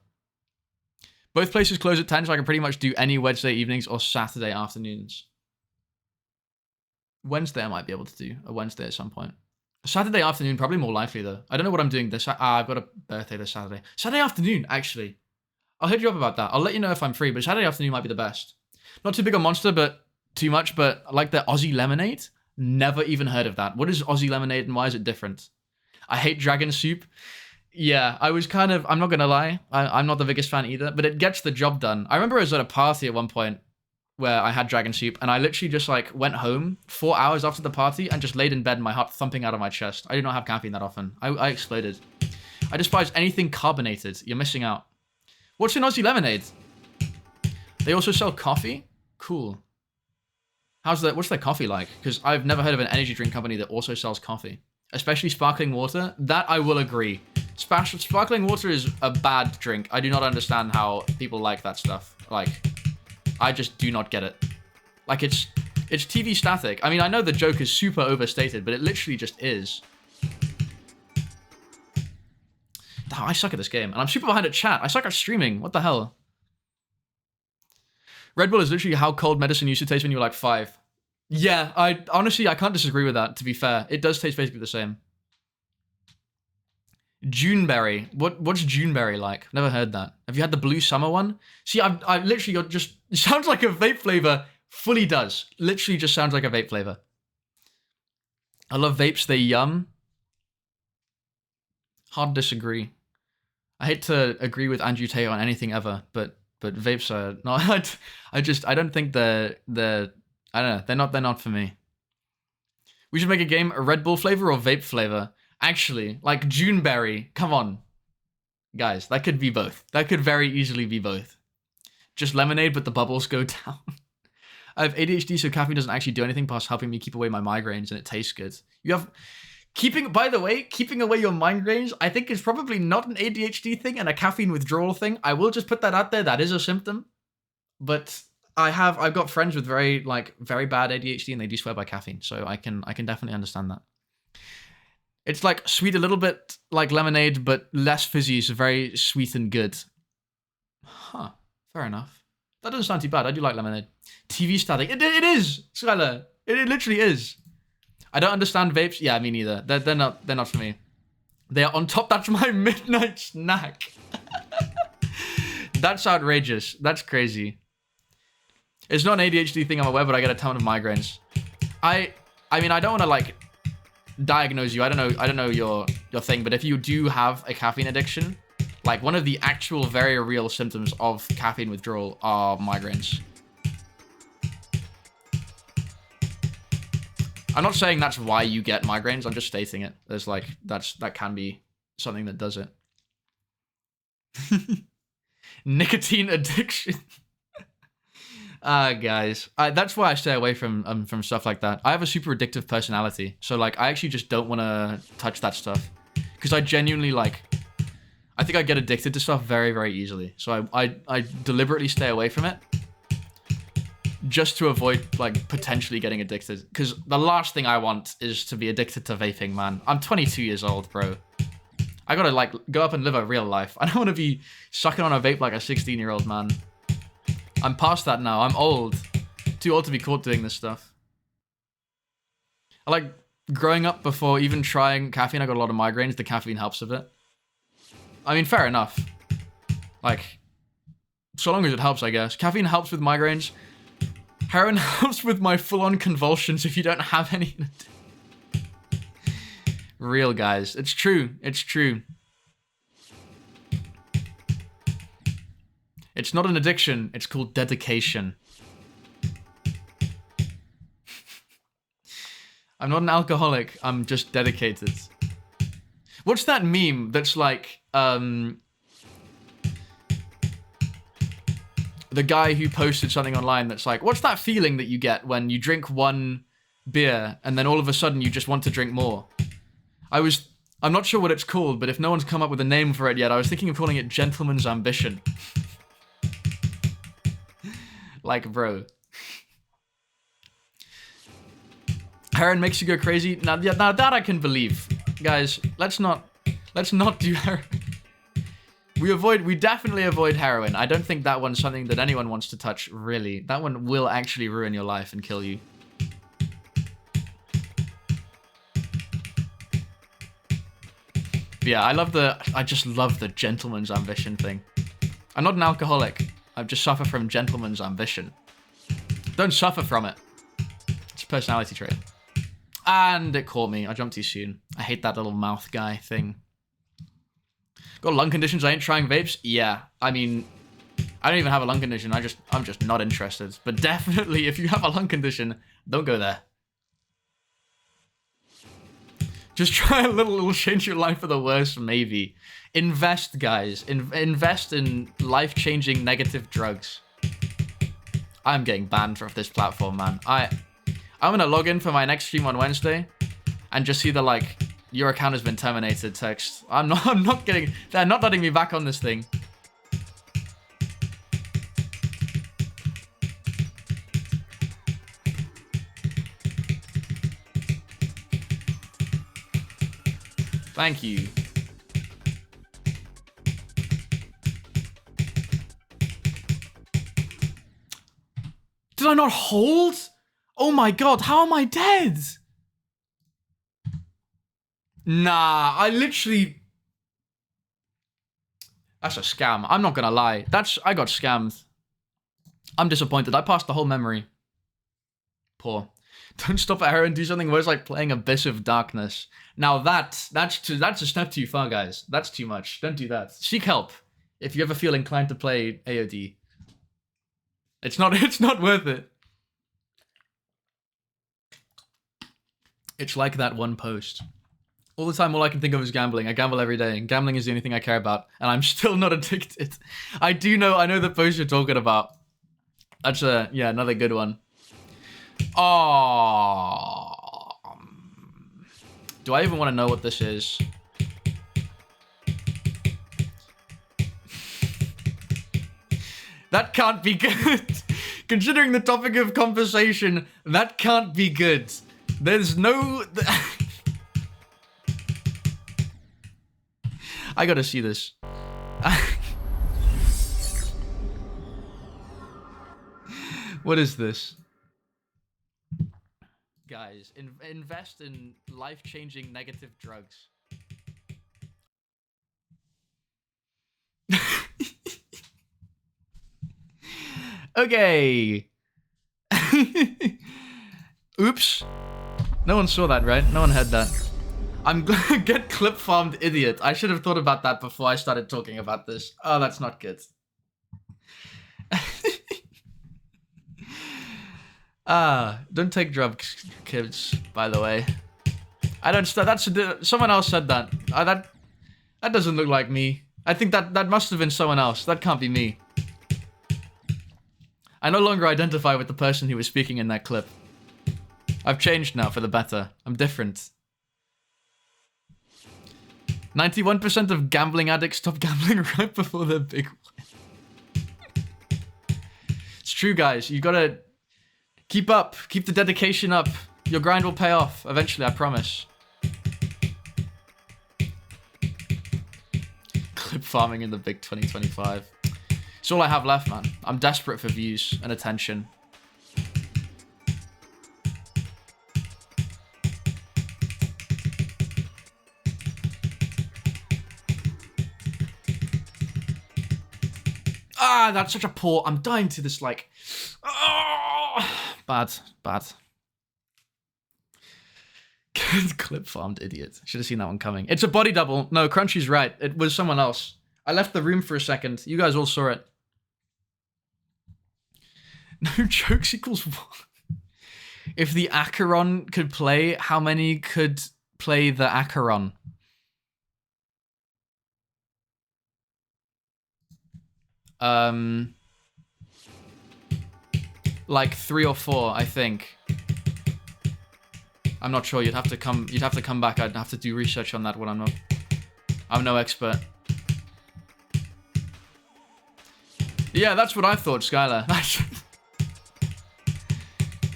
Both places close at 10, so I can pretty much do any Wednesday evenings or Saturday afternoons. Wednesday I might be able to do. A Wednesday at some point. Saturday afternoon, probably more likely though. I don't know what I'm doing this... I've got a birthday this Saturday. Saturday afternoon, actually. I'll hit you up about that. I'll let you know if I'm free, but Saturday afternoon might be the best. Not too big on Monster, but... too much, but I like the Aussie Lemonade. Never even heard of that. What is Aussie Lemonade and why is it different? I hate Dragon Soup. Yeah, I was kind of, I'm not gonna lie, I'm not the biggest fan either, but it gets the job done. I remember I was at a party at one point where I had Dragon Soup, and I literally just like went home 4 hours after the party and just laid in bed, my heart thumping out of my chest. I do not have caffeine that often. I exploded. I despise anything carbonated. You're missing out. What's in Aussie Lemonade? They also sell coffee? Cool. What's their coffee like? Because I've never heard of an energy drink company that also sells coffee. Especially sparkling water. That I will agree. Sparkling water is a bad drink. I do not understand how people like that stuff. Like, I just do not get it. Like, it's TV static. I mean, I know the joke is super overstated, but it literally just is. I suck at this game. And I'm super behind at chat. I suck at streaming. What the hell? Red Bull is literally how cold medicine used to taste when you were like 5. Yeah, honestly, I can't disagree with that, to be fair. It does taste basically the same. Juneberry. What's Juneberry like? Never heard that. Have you had the blue summer one? See, I literally just... It sounds like a vape flavor. Fully does. Literally just sounds like a vape flavor. I love vapes. They yum. Hard disagree. I hate to agree with Andrew Tate on anything ever, but vapes are not. I don't think they're I don't know. They're not for me. We should make a game, a Red Bull flavor or vape flavor. Actually, like Juneberry. Come on, guys. That could be both. That could very easily be both. Just lemonade, but the bubbles go down. I have ADHD, so caffeine doesn't actually do anything past helping me keep away my migraines, and it tastes good. You have. By the way, keeping away your migraines, I think is probably not an ADHD thing and a caffeine withdrawal thing. I will just put that out there. That is a symptom. But I've got friends with very bad ADHD and they do swear by caffeine. So I can definitely understand that. It's like sweet, a little bit like lemonade, but less fizzy. So very sweet and good. Huh. Fair enough. That doesn't sound too bad. I do like lemonade. TV static. It is, Skylar. It literally is. I don't understand vapes. Yeah, me neither. They're not for me. They are on top. That's my midnight snack. That's outrageous. That's crazy. It's not an ADHD thing, I'm aware, but I get a ton of migraines. I mean, I don't want to like diagnose you. I don't know your thing, but if you do have a caffeine addiction, like one of the actual very real symptoms of caffeine withdrawal are migraines. I'm not saying that's why you get migraines. I'm just stating it. There's like that can be something that does it. Nicotine addiction. Guys, that's why I stay away from stuff like that. I have a super addictive personality, so like I actually just don't want to touch that stuff because I genuinely like. I think I get addicted to stuff very, very easily. So I deliberately stay away from it just to avoid like potentially getting addicted. Because the last thing I want is to be addicted to vaping, man. I'm 22 years old, bro. I gotta like go up and live a real life. I don't want to be sucking on a vape like a 16-year-old man. I'm past that now. I'm old. Too old to be caught doing this stuff. I like growing up before even trying caffeine. I got a lot of migraines. The caffeine helps with it. I mean, fair enough. Like, so long as it helps, I guess. Caffeine helps with migraines. Heroin helps with my full-on convulsions if you don't have any. Real, guys. It's true. It's true. It's not an addiction. It's called dedication. I'm not an alcoholic. I'm just dedicated. What's that meme that's like, the guy who posted something online that's like, what's that feeling that you get when you drink one beer and then all of a sudden you just want to drink more? I'm not sure what it's called, but if no one's come up with a name for it yet, I was thinking of calling it gentleman's ambition. Like, bro. Heroin makes you go crazy. Now that I can believe. Guys, let's not do heroin. We definitely avoid heroin. I don't think that one's something that anyone wants to touch, really. That one will actually ruin your life and kill you. But yeah, I just love the gentleman's ambition thing. I'm not an alcoholic. I just suffer from gentleman's ambition. Don't suffer from it. It's a personality trait. And it caught me. I jumped too soon. I hate that little mouth guy thing. Got lung conditions, I ain't trying vapes? Yeah. I mean, I don't even have a lung condition. I'm just not interested. But definitely, if you have a lung condition, don't go there. Just try a little, it'll change your life for the worse, maybe. Invest, guys. Invest in life-changing negative drugs. I'm getting banned from this platform, man. I'm gonna log in for my next stream on Wednesday and just see the, like, your account has been terminated text. I'm not getting, they're not letting me back on this thing. Thank you. Did I not hold? Oh my god, how am I dead? Nah, I literally... That's a scam. I'm not gonna lie. I got scammed. I'm disappointed. I passed the whole memory. Poor. Don't stop at heroin, do something worse like playing Abyss of Darkness. Now that's a step too far, guys. That's too much. Don't do that. Seek help if you ever feel inclined to play AOD. It's not worth it. It's like that one post. All the time, all I can think of is gambling. I gamble every day, and gambling is the only thing I care about, and I'm still not addicted. I know the post you're talking about. That's yeah, another good one. Oh, do I even want to know what this is? That can't be good. Considering the topic of conversation, that can't be good. There's no... I gotta see this. What is this? Guys, invest in life-changing negative drugs. Okay. Oops. No one saw that, right? No one heard that. I'm gonna get clip farmed, idiot. I should have thought about that before I started talking about this. Oh, that's not good. Don't take drugs, kids, by the way. I don't, that's, someone else said that. That doesn't look like me. I think that must have been someone else. That can't be me. I no longer identify with the person who was speaking in that clip. I've changed now for the better. I'm different. 91% of gambling addicts stop gambling right before their big win. It's true, guys. You gotta keep up. Keep the dedication up. Your grind will pay off eventually, I promise. Clip farming in the big 2025. It's all I have left, man. I'm desperate for views and attention. Ah, that's such a poor... I'm dying to this, like... Oh, bad. Clip farmed, idiot. Should have seen that one coming. It's a body double. No, Crunchy's right. It was someone else. I left the room for a second. You guys all saw it. No jokes equals 1. If the Acheron could play, how many could play the Acheron? Like 3 or 4, I think. I'm not sure. You'd have to come back. I'd have to do research on that one. I'm no expert. Yeah, that's what I thought, Skylar.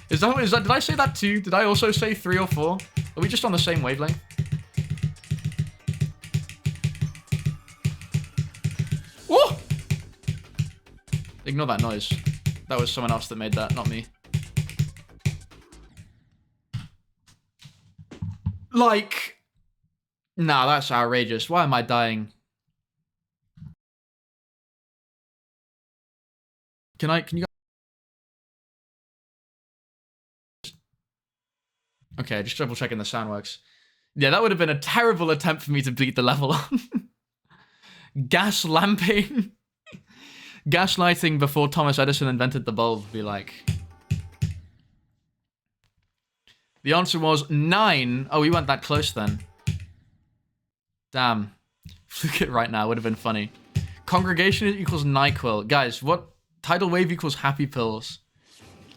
Is that, did I say that too? Did I also say 3 or 4? Are we just on the same wavelength? Whoa! Ignore that noise. That was someone else that made that, not me. Like... Nah, that's outrageous. Why am I dying? Can you... Okay, just double checking the sound works. Yeah, that would have been a terrible attempt for me to beat the level on. Gas lamping. Gaslighting before Thomas Edison invented the bulb would be like... The answer was 9. Oh, we weren't that close then. Damn. Fluke it right now, would have been funny. Congregation equals NyQuil. Guys, what? Tidal wave equals happy pills.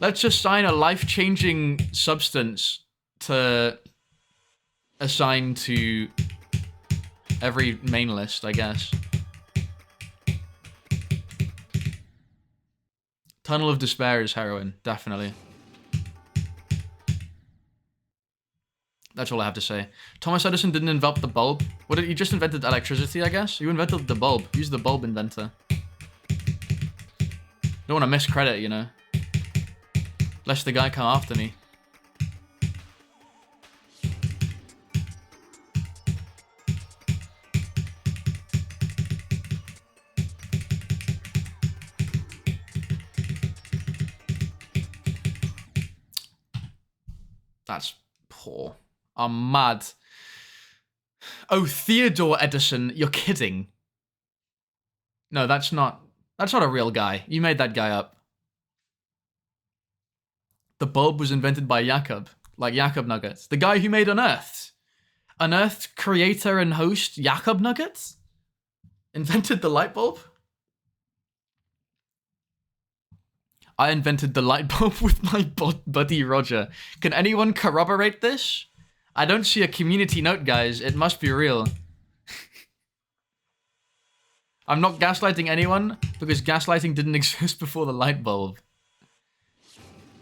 Let's just assign a life-changing substance to assign to every main list, I guess. Tunnel of Despair is heroin, definitely. That's all I have to say. Thomas Edison didn't invent the bulb. What did he just invented electricity, I guess? You invented the bulb. Use the bulb inventor. Don't want to miss credit, you know. Lest the guy come after me. That's poor. I'm mad. Oh, Theodore Edison, you're kidding. No, that's not a real guy. You made that guy up. The bulb was invented by Jakob, like Jakob Nuggets. The guy who made Unearthed. Unearthed creator and host Jakob Nuggets invented the light bulb. I invented the light bulb with my buddy Roger. Can anyone corroborate this? I don't see a community note, guys. It must be real. I'm not gaslighting anyone because gaslighting didn't exist before the light bulb.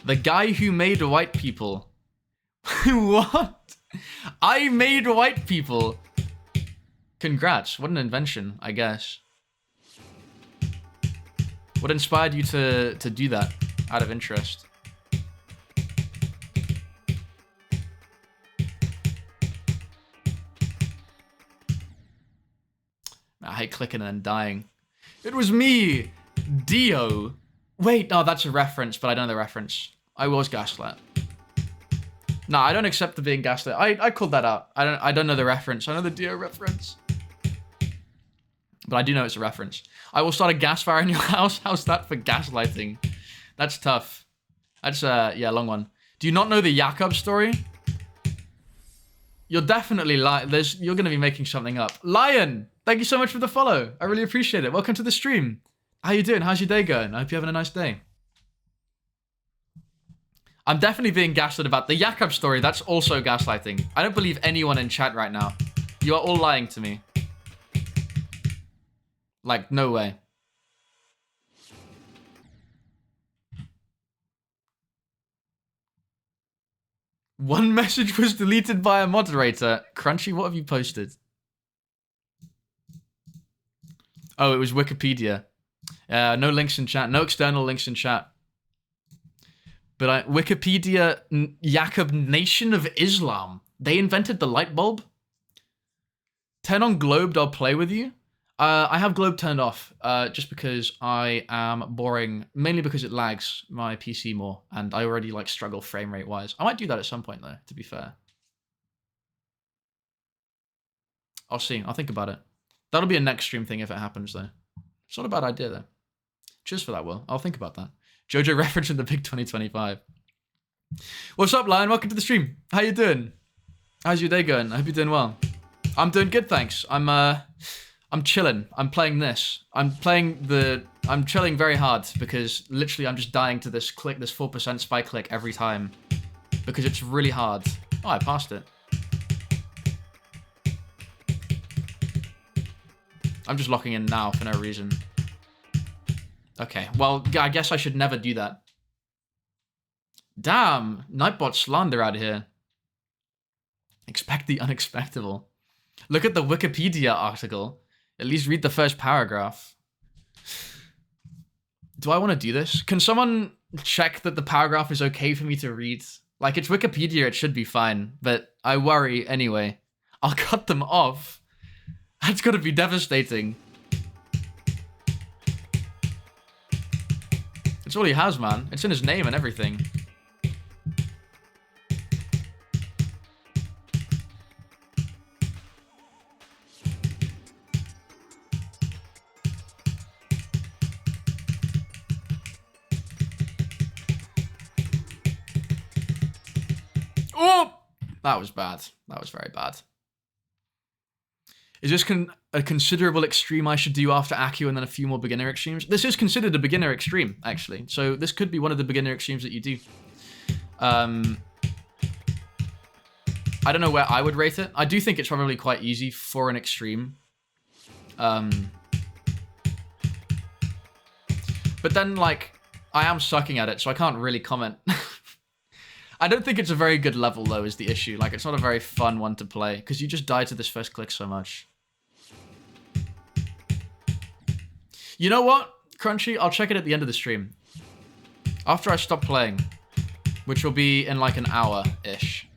The guy who made white people. What? I made white people. Congrats. What an invention, I guess. What inspired you to do that? out of interest. I hate clicking and then dying. It was me, Dio. Wait, no, that's a reference, but I don't know the reference. I was gaslit. No, I don't accept the being gaslit. I called that out. I don't know the reference. I know the Dio reference. But I do know it's a reference. I will start a gas fire in your house. How's that for gaslighting? That's tough. That's yeah, long one. Do you not know the Jakob story? You're definitely you're gonna be making something up. Lion! Thank you so much for the follow. I really appreciate it. Welcome to the stream. How you doing? How's your day going? I hope you're having a nice day. I'm definitely being gaslit about the Jakob story. That's also gaslighting. I don't believe anyone in chat right now. You are all lying to me. Like, no way. One message was deleted by a moderator. Crunchy, what have you posted? Oh, it was Wikipedia. No links in chat. No external links in chat. But Wikipedia, Jakob Nation of Islam. They invented the light bulb. Turn on Globed, I'll play with you. I have Globe turned off just because I am boring, mainly because it lags my PC more, and I already like struggle frame rate wise. I might do that at some point though, to be fair. I'll see. I'll think about it. That'll be a next stream thing if it happens though. It's not a bad idea though. Cheers for that, Will. I'll think about that. Jojo reference in the big 2025. What's up, Lion? Welcome to the stream. How you doing? How's your day going? I hope you're doing well. I'm doing good, thanks. I'm chilling. I'm playing this. I'm chilling very hard because literally I'm just dying to this 4% spy click every time because it's really hard. Oh, I passed it. I'm just locking in now for no reason. Okay, well, I guess I should never do that. Damn, Nightbot slander out here. Expect the unexpectable. Look at the Wikipedia article. At least read the first paragraph. Do I want to do this? Can someone check that the paragraph is okay for me to read? Like, it's Wikipedia, it should be fine, but I worry anyway. I'll cut them off. That's gotta be devastating. It's all he has, man. It's in his name and everything. Oh! That was bad. That was very bad. Is this a considerable extreme I should do after Accu and then a few more beginner extremes? This is considered a beginner extreme, actually. So this could be one of the beginner extremes that you do. I don't know where I would rate it. I do think it's probably quite easy for an extreme. But then, like, I am sucking at it, so I can't really comment. I don't think it's a very good level, though, is the issue. Like, it's not a very fun one to play, because you just die to this first click so much. You know what, Crunchy? I'll check it at the end of the stream. After I stop playing, which will be in like an hour-ish.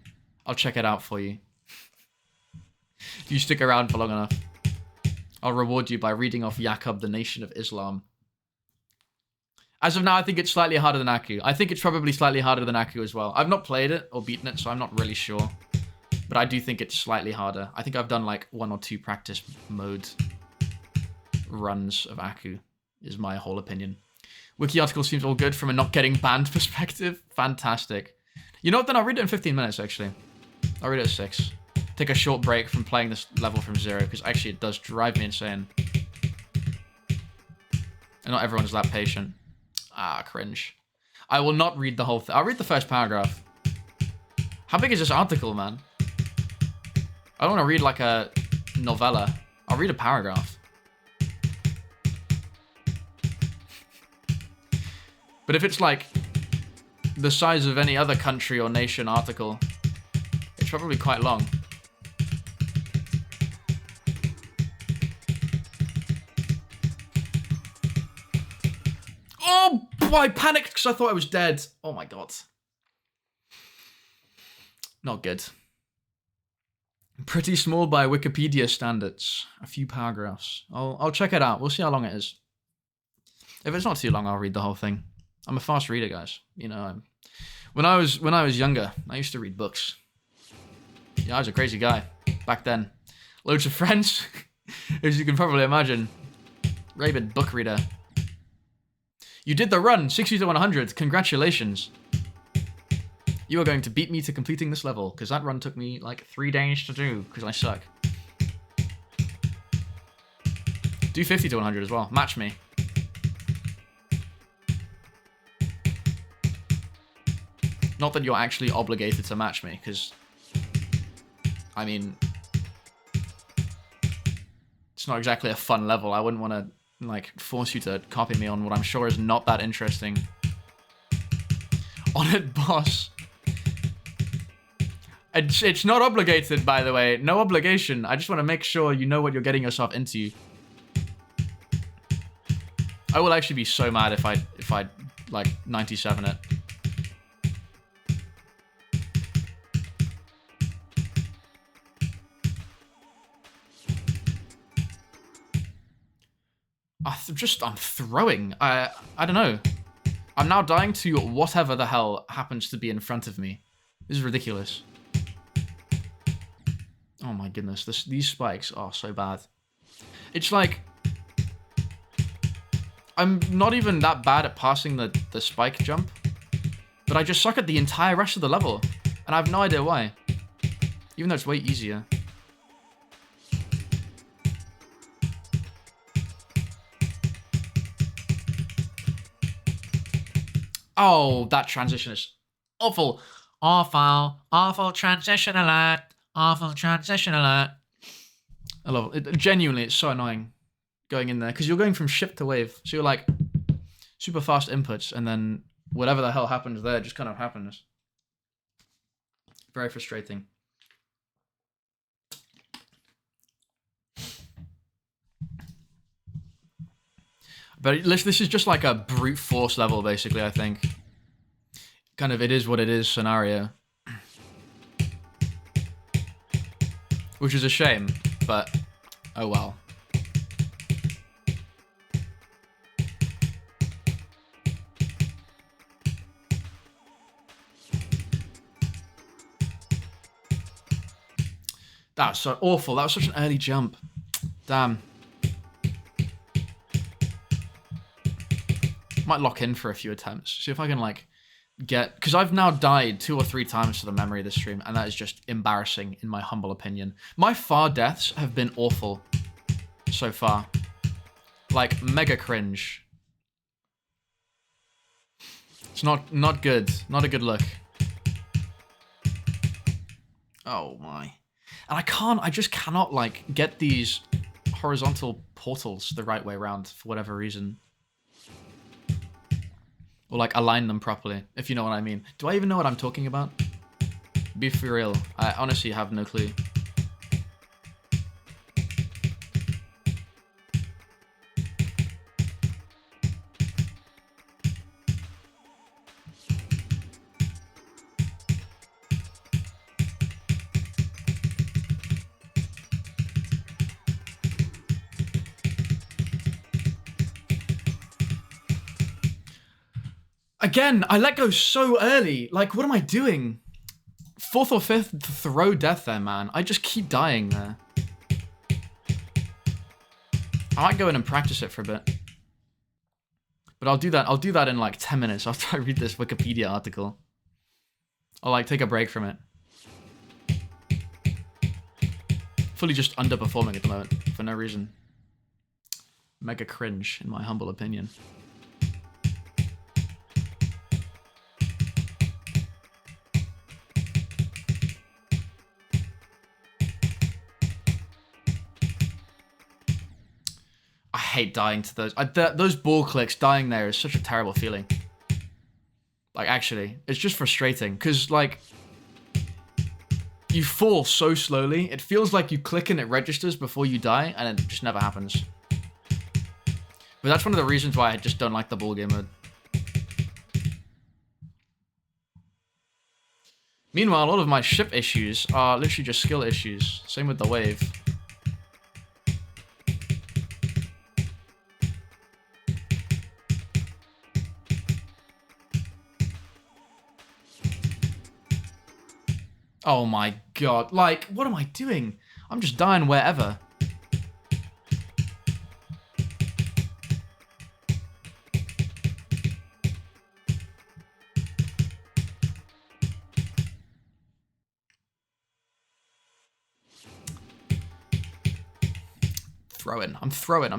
I'll check it out for you. If you stick around for long enough. I'll reward you by reading off Jakob, the Nation of Islam. As of now, I think it's slightly harder than Accu. I think it's probably slightly harder than Accu as well. I've not played it or beaten it, so I'm not really sure. But I do think it's slightly harder. I think I've done like 1 or 2 practice mode runs of Accu, is my whole opinion. Wiki article seems all good from a not getting banned perspective. Fantastic. You know what, then I'll read it in 15 minutes, actually. I'll read it at 6. Take a short break from playing this level from 0, because actually it does drive me insane. And not everyone's that patient. Ah, cringe. I will not read the whole thing. I'll read the first paragraph. How big is this article, man? I don't want to read like a novella. I'll read a paragraph. But if it's like the size of any other country or nation article, it's probably quite long. Oh, Oh, I panicked because I thought I was dead. Oh my god. Not good. Pretty small by Wikipedia standards. A few paragraphs. I'll check it out. We'll see how long it is. If it's not too long, I'll read the whole thing. I'm a fast reader, guys. You know, when I was younger, I used to read books. Yeah, I was a crazy guy back then. Loads of friends, as you can probably imagine. Rabid book reader. You did the run, 60 to 100. Congratulations. You are going to beat me to completing this level, because that run took me like 3 days to do, because I suck. Do 50 to 100 as well. Match me. Not that you're actually obligated to match me, because, I mean, it's not exactly a fun level. I wouldn't want to, like, force you to copy me on what I'm sure is not that interesting. On it, boss. It's not obligated, by the way. No obligation. I just want to make sure you know what you're getting yourself into. I will actually be so mad if I like 97 it. I'm throwing. I don't know. I'm now dying to whatever the hell happens to be in front of me. This is ridiculous. Oh my goodness, these spikes are so bad. It's like, I'm not even that bad at passing the spike jump, but I just suck at the entire rest of the level, and I have no idea why. Even though it's way easier. Oh, that transition is awful. Awful transition alert. Awful transition alert. I love it. Genuinely, it's so annoying going in there because you're going from ship to wave. So you're like super fast inputs and then whatever the hell happens there just kind of happens. Very frustrating. But this is just like a brute force level, basically, I think. Kind of it is what it is scenario. Which is a shame, but oh well. That was so awful. That was such an early jump. Damn. Might lock in for a few attempts. See if I can, like, get... Because I've now died 2 or 3 times to the memory of this stream, and that is just embarrassing, in my humble opinion. My far deaths have been awful so far. Like, mega cringe. It's not good. Not a good look. Oh, my. And I just cannot, like, get these horizontal portals the right way around for whatever reason. Or, like, align them properly, if you know what I mean. Do I even know what I'm talking about? Be for real. I honestly have no clue. Again, I let go so early. Like, what am I doing? 4th or 5th throw death there, man. I just keep dying there. I might go in and practice it for a bit. But I'll do that in like 10 minutes after I read this Wikipedia article. I'll like take a break from it. Fully just underperforming at the moment for no reason. Mega cringe, in my humble opinion. I hate dying to those. Those ball clicks, dying there is such a terrible feeling. Like, actually, it's just frustrating because, like, you fall so slowly. It feels like you click and it registers before you die, and it just never happens. But that's one of the reasons why I just don't like the ball game mode. Meanwhile, all of my ship issues are literally just skill issues. Same with the wave. Oh my god. Like, what am I doing? I'm just dying wherever. I'm throwing.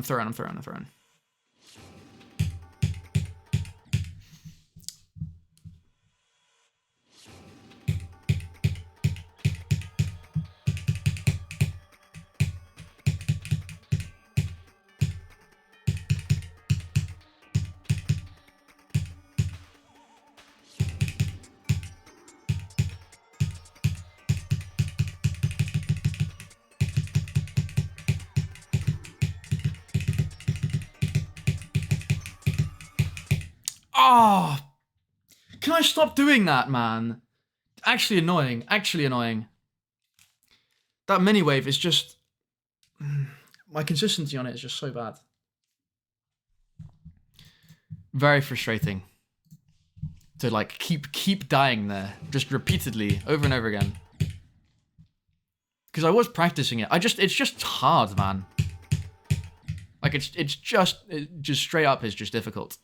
Oh, can I stop doing that, man? Actually annoying. That mini wave is just... My consistency on it is just so bad. Very frustrating. To like keep dying there. Just repeatedly, over and over again. Because I was practicing it. It's just hard, man. Like it's just straight up is just difficult.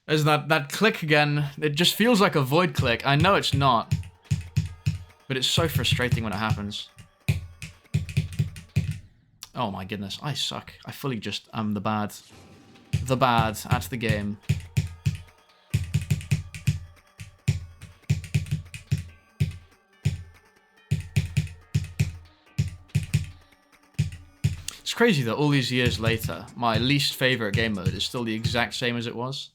There's that click again. It just feels like a void click. I know it's not. But it's so frustrating when it happens. Oh my goodness, I suck. I fully just am the bad at the game. It's crazy that all these years later, my least favorite game mode is still the exact same as it was.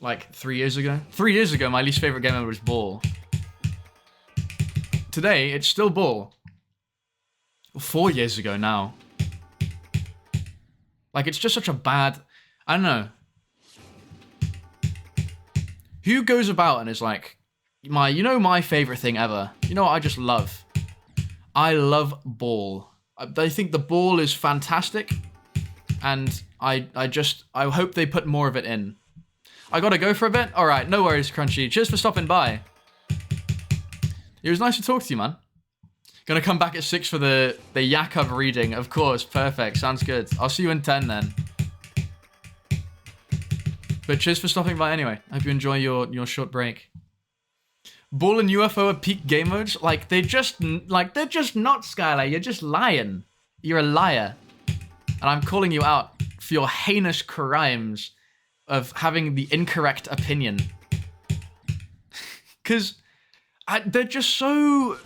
Like 3 years ago. 3 years ago, my least favorite game mode was ball. Today, it's still ball. 4 years ago now. Like, it's just such a bad... I don't know. Who goes about and is like, my favorite thing ever? You know what I just love? I love ball. I think the ball is fantastic. And I hope they put more of it in. I gotta go for a bit? Alright, no worries, Crunchy. Cheers for stopping by. It was nice to talk to you, man. Gonna come back at 6 for the Yakov reading. Of course, perfect. Sounds good. I'll see you in 10 then. But cheers for stopping by anyway. I hope you enjoy your short break. Ball and UFO are peak game modes? Like, they're just not, Skylar. You're just lying. You're a liar. And I'm calling you out for your heinous crimes of having the incorrect opinion. Because they're just so...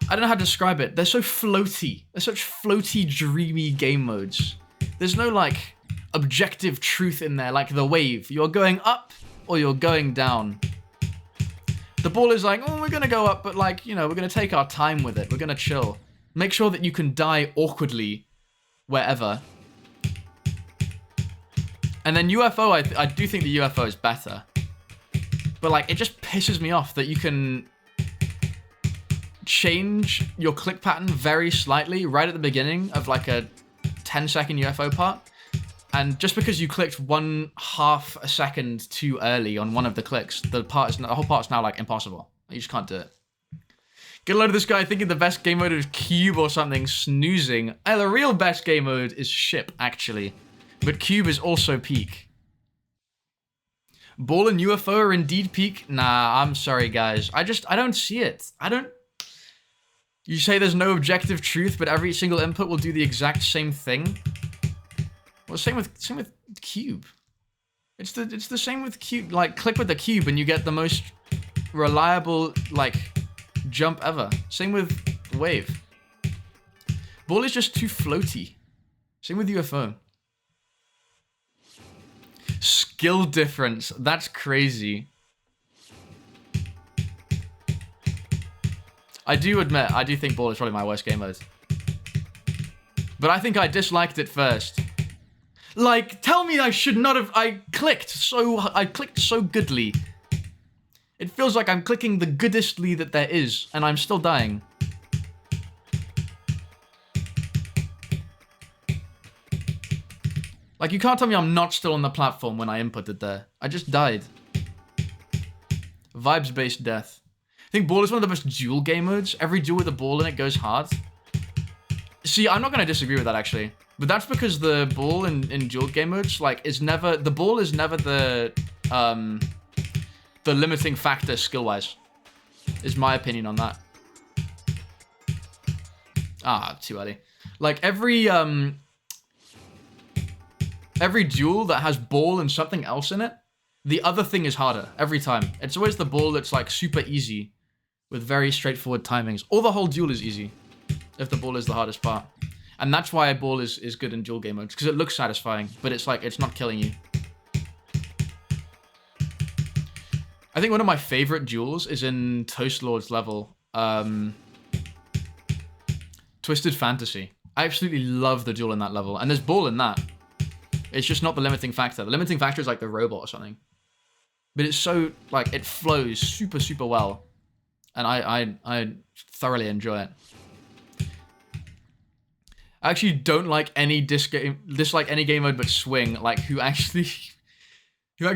I don't know how to describe it. They're so floaty. They're such floaty, dreamy game modes. There's no, like, objective truth in there, like the wave. You're going up or you're going down. The ball is like, oh, we're going to go up, but, like, you know, we're going to take our time with it. We're going to chill. Make sure that you can die awkwardly wherever. And then UFO, I do think the UFO is better. But, like, it just pisses me off that you can change your click pattern very slightly right at the beginning of, like, a 10-second UFO part. And just because you clicked 1/2 a second too early on one of the clicks, the whole part's now, like, impossible. You just can't do it. Get a load of this guy thinking the best game mode is Cube or something, snoozing. The real best game mode is Ship, actually. But Cube is also peak. Ball and UFO are indeed peak? Nah, I'm sorry, guys. I don't see it. You say there's no objective truth, but every single input will do the exact same thing? Well, same with Cube. It's the same with Cube. Like, click with the Cube and you get the most reliable, like, jump ever. Same with Wave. Ball is just too floaty. Same with UFO. skill difference. That's crazy. I do admit, I do think ball is probably my worst game mode. But I think I disliked it first. Like, tell me I should not have... I clicked so goodly. It feels like I'm clicking the goodestly that there is, and I'm still dying. Like, you can't tell me I'm not still on the platform when I inputted there. I just died. Vibes-based death. I think ball is one of the best duel game modes. Every duel with a ball in it goes hard. See, I'm not going to disagree with that, actually. But that's because the ball in duel game modes, like, is never... The ball is never the limiting factor skill-wise. Is my opinion on that. Ah, too early. Like, every duel that has ball and something else in it, the other thing is harder every time. It's always the ball that's like super easy with very straightforward timings. Or the whole duel is easy if the ball is the hardest part. And that's why a ball is good in duel game modes, because it looks satisfying, but it's like, it's not killing you. I think one of my favorite duels is in Toast Lord's level, Twisted Fantasy. I absolutely love the duel in that level, and there's ball in that. It's just not the limiting factor. The limiting factor is like the robot or something. But it's so, like, it flows super, super well. And I thoroughly enjoy it. I actually don't like any dislike any game mode but Swing. Like, who actually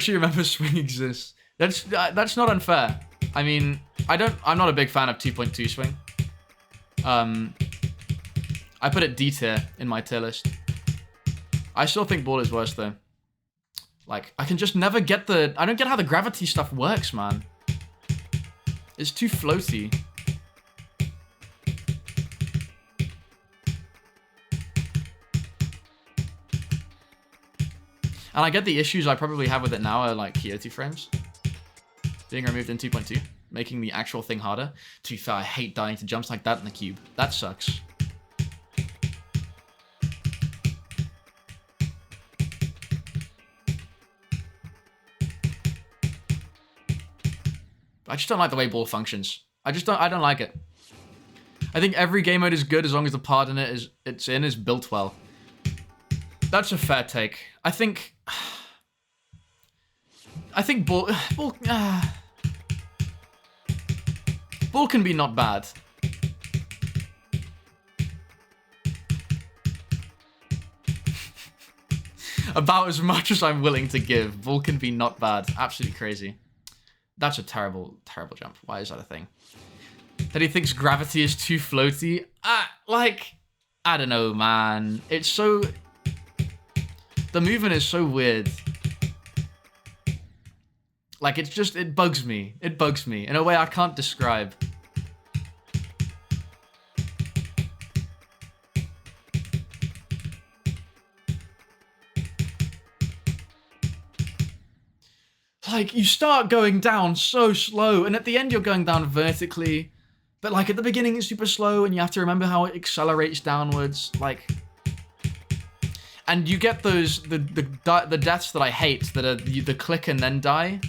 remembers Swing exists? That's not unfair. I mean, I'm not a big fan of 2.2 Swing. I put it D tier in my tier list. I still think ball is worse though. Like, I can just never get I don't get how the gravity stuff works, man. It's too floaty. And I get the issues I probably have with it now are like Kyoto frames being removed in 2.2, making the actual thing harder. To be fair, I hate dying to jumps like that in the cube. That sucks. I just don't like the way ball functions. I don't like it. I think every game mode is good as long as the part in it is built well. That's a fair take. I think ball can be not bad. About as much as I'm willing to give. Ball can be not bad. Absolutely crazy. That's a terrible, terrible jump. Why is that a thing? That he thinks gravity is too floaty? Like, I don't know, man. It's so... The movement is so weird. Like, it's just, it bugs me. It bugs me in a way I can't describe. Like, you start going down so slow, and at the end you're going down vertically. But, like, at the beginning it's super slow, and you have to remember how it accelerates downwards. Like... And you get those, the deaths that I hate, that are the click and then die.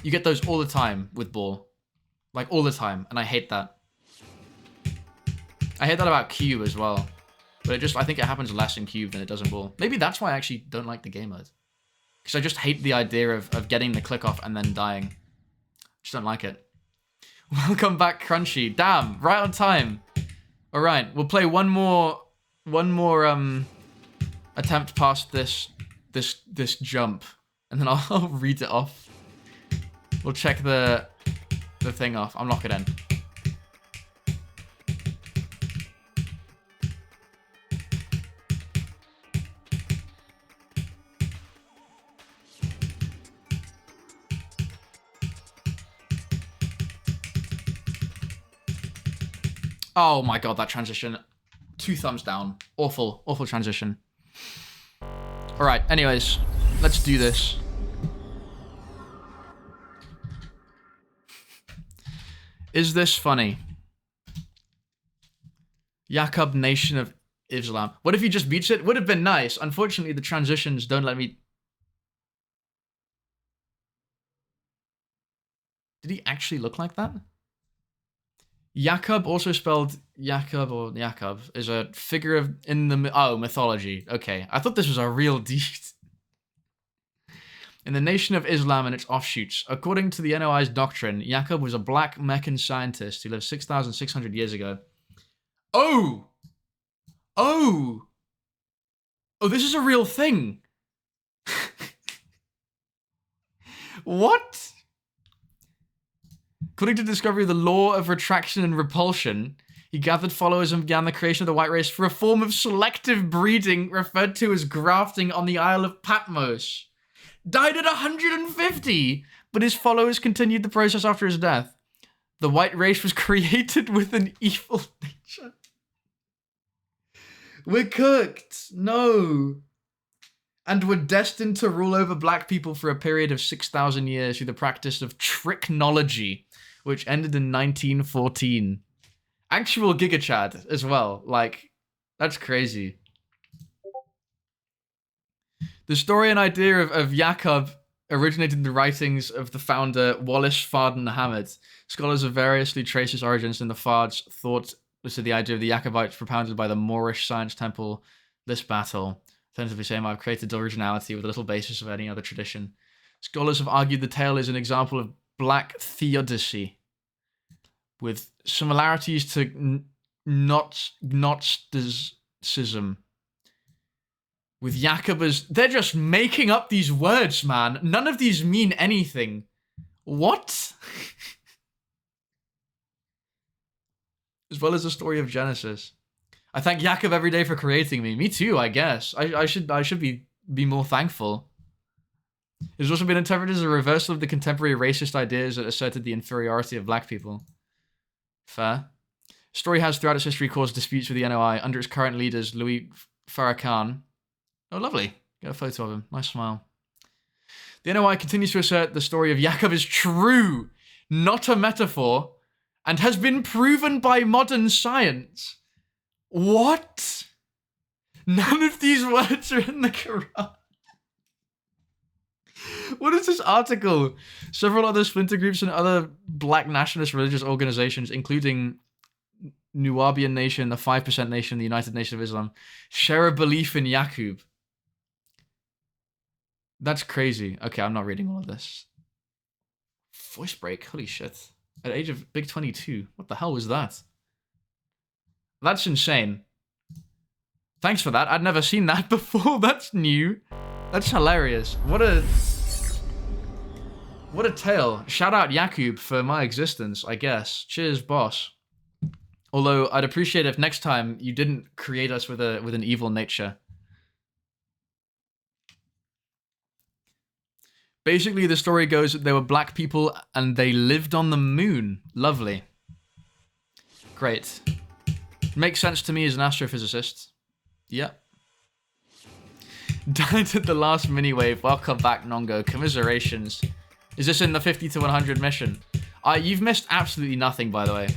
You get those all the time with ball. Like, all the time, and I hate that. I hate that about cube as well. But I think it happens less in cube than it does in ball. Maybe that's why I actually don't like the game mode. Because I just hate the idea of getting the click off and then dying. Just don't like it. Welcome back, Crunchy. Damn, right on time. All right, we'll play one more attempt past this jump, and then I'll read it off. We'll check the thing off. I'll lock it in. Oh my god, that transition. 2 thumbs down. Awful, awful transition. Alright, anyways, let's do this. Is this funny? Yaqub Nation of Islam. What if you just beats it? Would have been nice. Unfortunately, the transitions don't let me Did he actually look like that? Jakob, also spelled Jakob or Jakob, is a figure of in the mythology. Okay, I thought this was a real dude. In the Nation of Islam and its offshoots, according to the NOI's doctrine, Jakob was a black Meccan scientist who lived 6,600 years ago. Oh! Oh! Oh, this is a real thing. What? According to the discovery of the law of retraction and repulsion, he gathered followers and began the creation of the white race for a form of selective breeding referred to as grafting on the Isle of Patmos. Died at 150, but his followers continued the process after his death. The white race was created with an evil nature. We're cooked. No. And were destined to rule over black people for a period of 6,000 years through the practice of tricknology, which ended in 1914. Actual Giga Chad as well. Like, that's crazy. The story and idea of Jakob originated in the writings of the founder Wallace Farden Muhammad. Scholars have variously traced his origins, and the Fards thought this is the idea of the Jacobites propounded by the Moorish science temple. This battle, alternatively saying, I've created originality with little basis of any other tradition. Scholars have argued the tale is an example of black theodicy, with similarities to Gnosticism. With Jakob as... They're just making up these words, man. None of these mean anything. What? As well as the story of Genesis. I thank Jakob every day for creating me. Me too, I guess. I should be more thankful. It has also been interpreted as a reversal of the contemporary racist ideas that asserted the inferiority of black people. Fair. Story has throughout its history caused disputes with the NOI under its current leaders, Louis Farrakhan. Oh, lovely. Get a photo of him. Nice smile. The NOI continues to assert the story of Jakob is true, not a metaphor, and has been proven by modern science. What? None of these words are in the Quran. What is this article? Several other splinter groups and other black nationalist religious organizations, including Nubian Nation, the 5% Nation, the United Nation of Islam, share a belief in Jakob. That's crazy. Okay, I'm not reading all of this. Voice break? Holy shit. At the age of big 22. What the hell was that? That's insane. Thanks for that. I'd never seen that before. That's new. That's hilarious. What a tale. Shout out Jakob for my existence, I guess. Cheers, boss. Although I'd appreciate if next time you didn't create us with an evil nature. Basically, the story goes that there were black people and they lived on the moon. Lovely. Great. Makes sense to me as an astrophysicist. Yep. Died at the last mini-wave. Welcome back, Nongo. Commiserations. Is this in the 50 to 100 mission? You've missed absolutely nothing, by the way.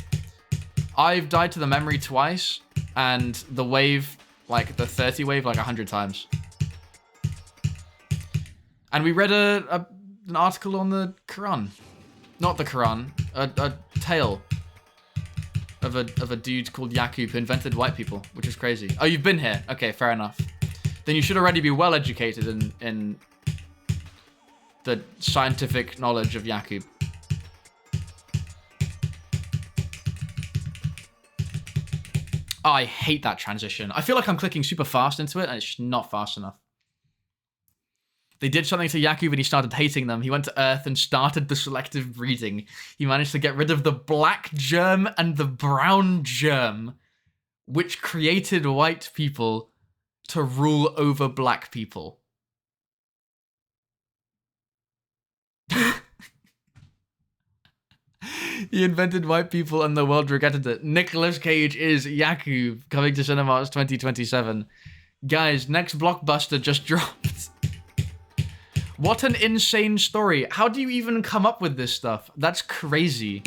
I've died to the memory twice, and the wave, like the 30 wave, like 100 times. And we read an article on the Quran. Not the Quran. A tale of a dude called Jakob who invented white people, which is crazy. Oh, you've been here. Okay, fair enough. Then you should already be well educated in the scientific knowledge of Jakob. Oh, I hate that transition. I feel like I'm clicking super fast into it, and it's just not fast enough. They did something to Jakob and he started hating them. He went to Earth and started the selective breeding. He managed to get rid of the black germ and the brown germ, which created white people to rule over black people. He invented white people and the world regretted it. Nicolas Cage is Jakob, coming to cinemas 2027. Guys, next blockbuster just dropped. What an insane story. How do you even come up with this stuff? That's crazy.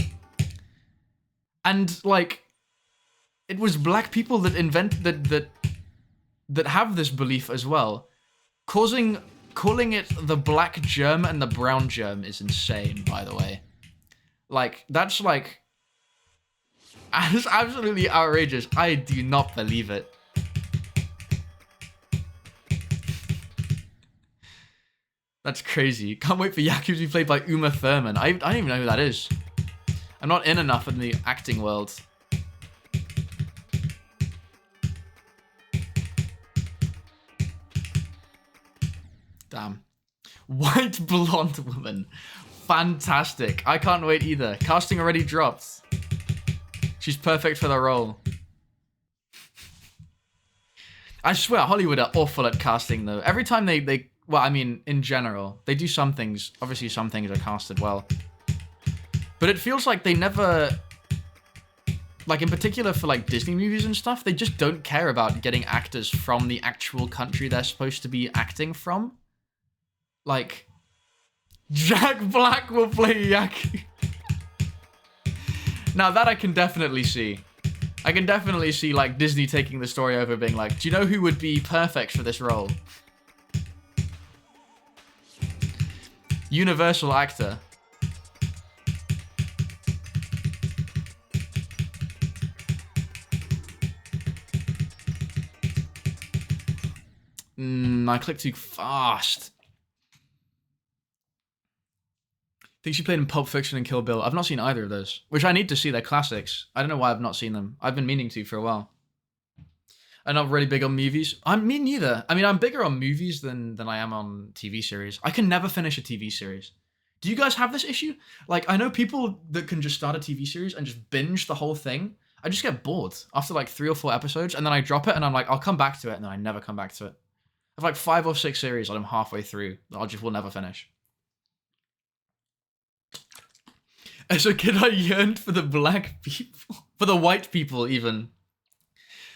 And, like, it was black people that that have this belief as well. Calling it the black germ and the brown germ is insane, by the way. Like, that's like... That's absolutely outrageous. I do not believe it. That's crazy. Can't wait for Yaku to be played by Uma Thurman. I don't even know who that is. I'm not in enough in the acting world. Damn. White blonde woman. Fantastic. I can't wait either. Casting already dropped. She's perfect for the role. I swear, Hollywood are awful at casting, though. Every time they well, I mean, in general, they do some things. Obviously, some things are casted well. But it feels like they never... Like, in particular for, like, Disney movies and stuff, they just don't care about getting actors from the actual country they're supposed to be acting from. Like, Jack Black will play Yaku. Now, that I can definitely see. I can definitely see, like, Disney taking the story over, being like, do you know who would be perfect for this role? Universal actor. I clicked too fast. I think she played in Pulp Fiction and Kill Bill. I've not seen either of those, which I need to see. They're classics. I don't know why I've not seen them. I've been meaning to for a while. I'm not really big on movies. Me neither. I mean, I'm bigger on movies than I am on TV series. I can never finish a TV series. Do you guys have this issue? Like, I know people that can just start a TV series and just binge the whole thing. I just get bored after like 3 or 4 episodes, and then I drop it, and I'm like, I'll come back to it, and then I never come back to it. I have like 5 or 6 series that I'm halfway through that will never finish. As a kid, I yearned for the black people. For the white people, even.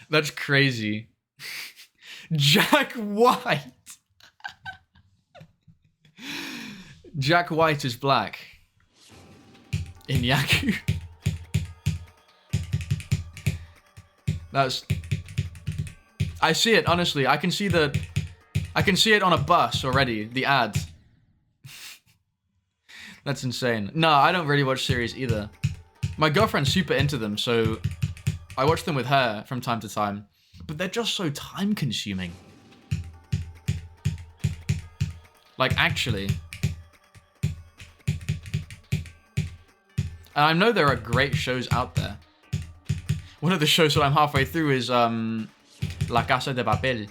That's crazy. Jack White. Jack White is black. In Yaku. That's... I see it, honestly. I can see it on a bus already, the ad. That's insane. No, I don't really watch series either. My girlfriend's super into them, so I watch them with her from time to time. But they're just so time-consuming. Like, actually. And I know there are great shows out there. One of the shows that I'm halfway through is La Casa de Papel.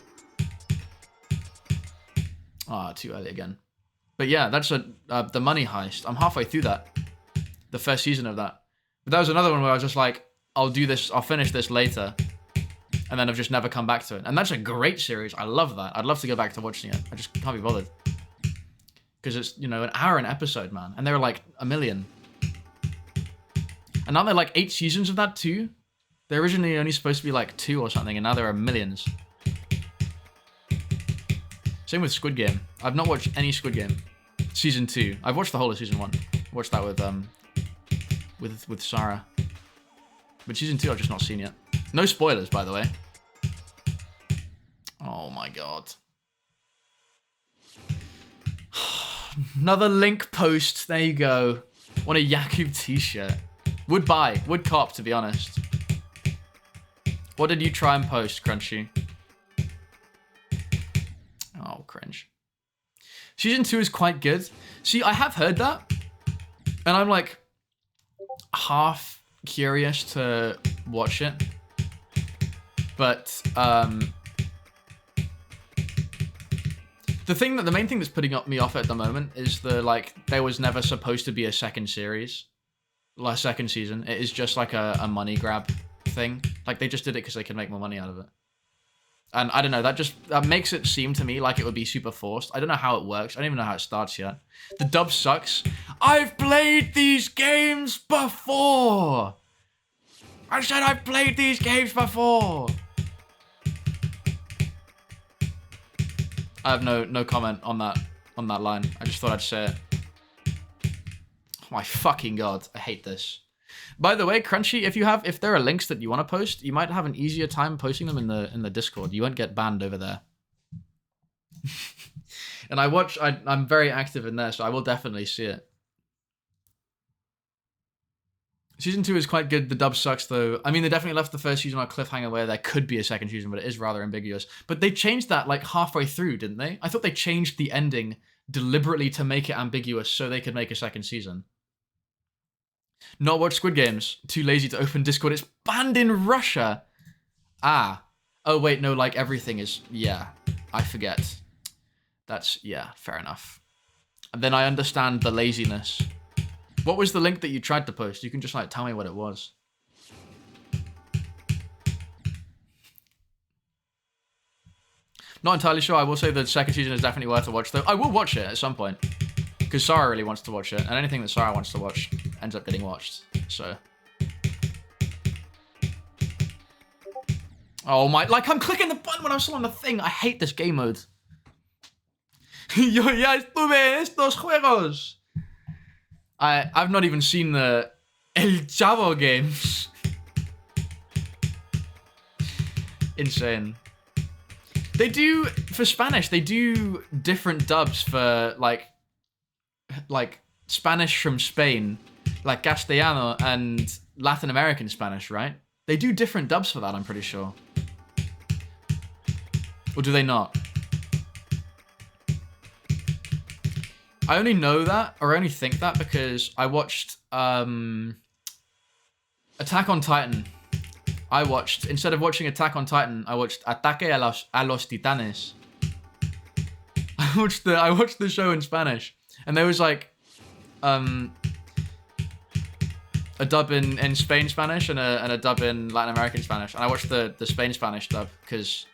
Ah, too early again. But yeah, that's the Money Heist. I'm halfway through that. The first season of that. But that was another one where I was just like, I'll finish this later. And then I've just never come back to it. And that's a great series. I love that. I'd love to go back to watching it. I just can't be bothered. Because it's, you know, an hour an episode, man. And there were like 1 million. And now there are like 8 seasons of that too. They're originally only supposed to be like 2 or something, and now there are millions. Same with Squid Game. I've not watched any Squid Game. Season 2. I've watched the whole of season 1. Watched that with Sarah. But season 2 I've just not seen yet. No spoilers, by the way. Oh my god. Another link post. There you go. Want a Yaku t-shirt. Would buy. Would cop, to be honest. What did you try and post, Crunchy? Oh, cringe. Season 2 is quite good. See, I have heard that. And I'm like half curious to watch it. But the main thing that's putting me off at the moment is there was never supposed to be a second series. Like second season. It is just like a money grab thing. Like they just did it because they could make more money out of it. And I don't know, that makes it seem to me like it would be super forced. I don't know how it works. I don't even know how it starts yet. The dub sucks. I've played these games before. I said I've played these games before. I have no comment on that line. I just thought I'd say it. Oh my fucking god, I hate this. By the way, Crunchy, if there are links that you want to post, you might have an easier time posting them in the Discord. You won't get banned over there. And I'm very active in there, so I will definitely see it. Season 2 is quite good. The dub sucks, though. I mean, they definitely left the first season on a cliffhanger where there could be a second season, but it is rather ambiguous. But they changed that, like, halfway through, didn't they? I thought they changed the ending deliberately to make it ambiguous so they could make a second season. Not watch Squid Games. Too lazy to open Discord. It's banned in Russia. Ah. Oh, wait, no, like, everything is... Yeah, I forget. That's... Yeah, fair enough. And then I understand the laziness. What was the link that you tried to post? You can just, like, tell me what it was. Not entirely sure. I will say the second season is definitely worth a watch, though. I will watch it at some point. Because Sarah really wants to watch it. And anything that Sarah wants to watch ends up getting watched. So... Oh my... Like, I'm clicking the button when I'm still on the thing. I hate this game mode. Yo ya estuve en estos juegos. I've not even seen the El Chavo games. Insane. They do, for Spanish, they do different dubs for, like Spanish from Spain, like Castellano and Latin American Spanish, right? They do different dubs for that, I'm pretty sure. Or do they not? I only know that, or I only think that, because I watched Attack on Titan. Instead of watching Attack on Titan, I watched Ataque a los Titanes. I watched the show in Spanish, and there was like a dub in Spain Spanish and a dub in Latin American Spanish, and I watched the Spain Spanish dub because,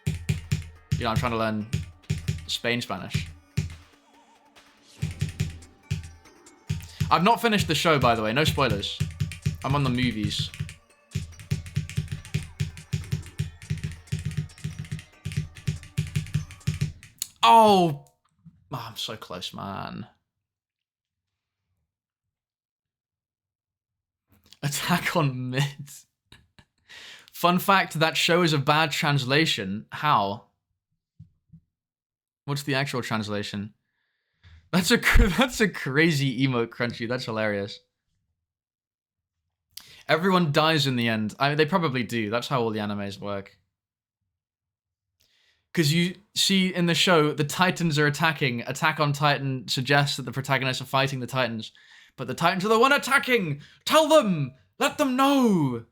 you know, I'm trying to learn Spain Spanish. I've not finished the show, by the way. No spoilers. I'm on the movies. Oh, I'm so close, man. Attack on Mid. Fun fact, that show is a bad translation. How? What's the actual translation? That's a crazy emote, Crunchy. That's hilarious. Everyone dies in the end. I mean, they probably do. That's how all the animes work. Because you see in the show, the Titans are attacking. Attack on Titan suggests that the protagonists are fighting the Titans. But the Titans are the one attacking! Tell them! Let them know!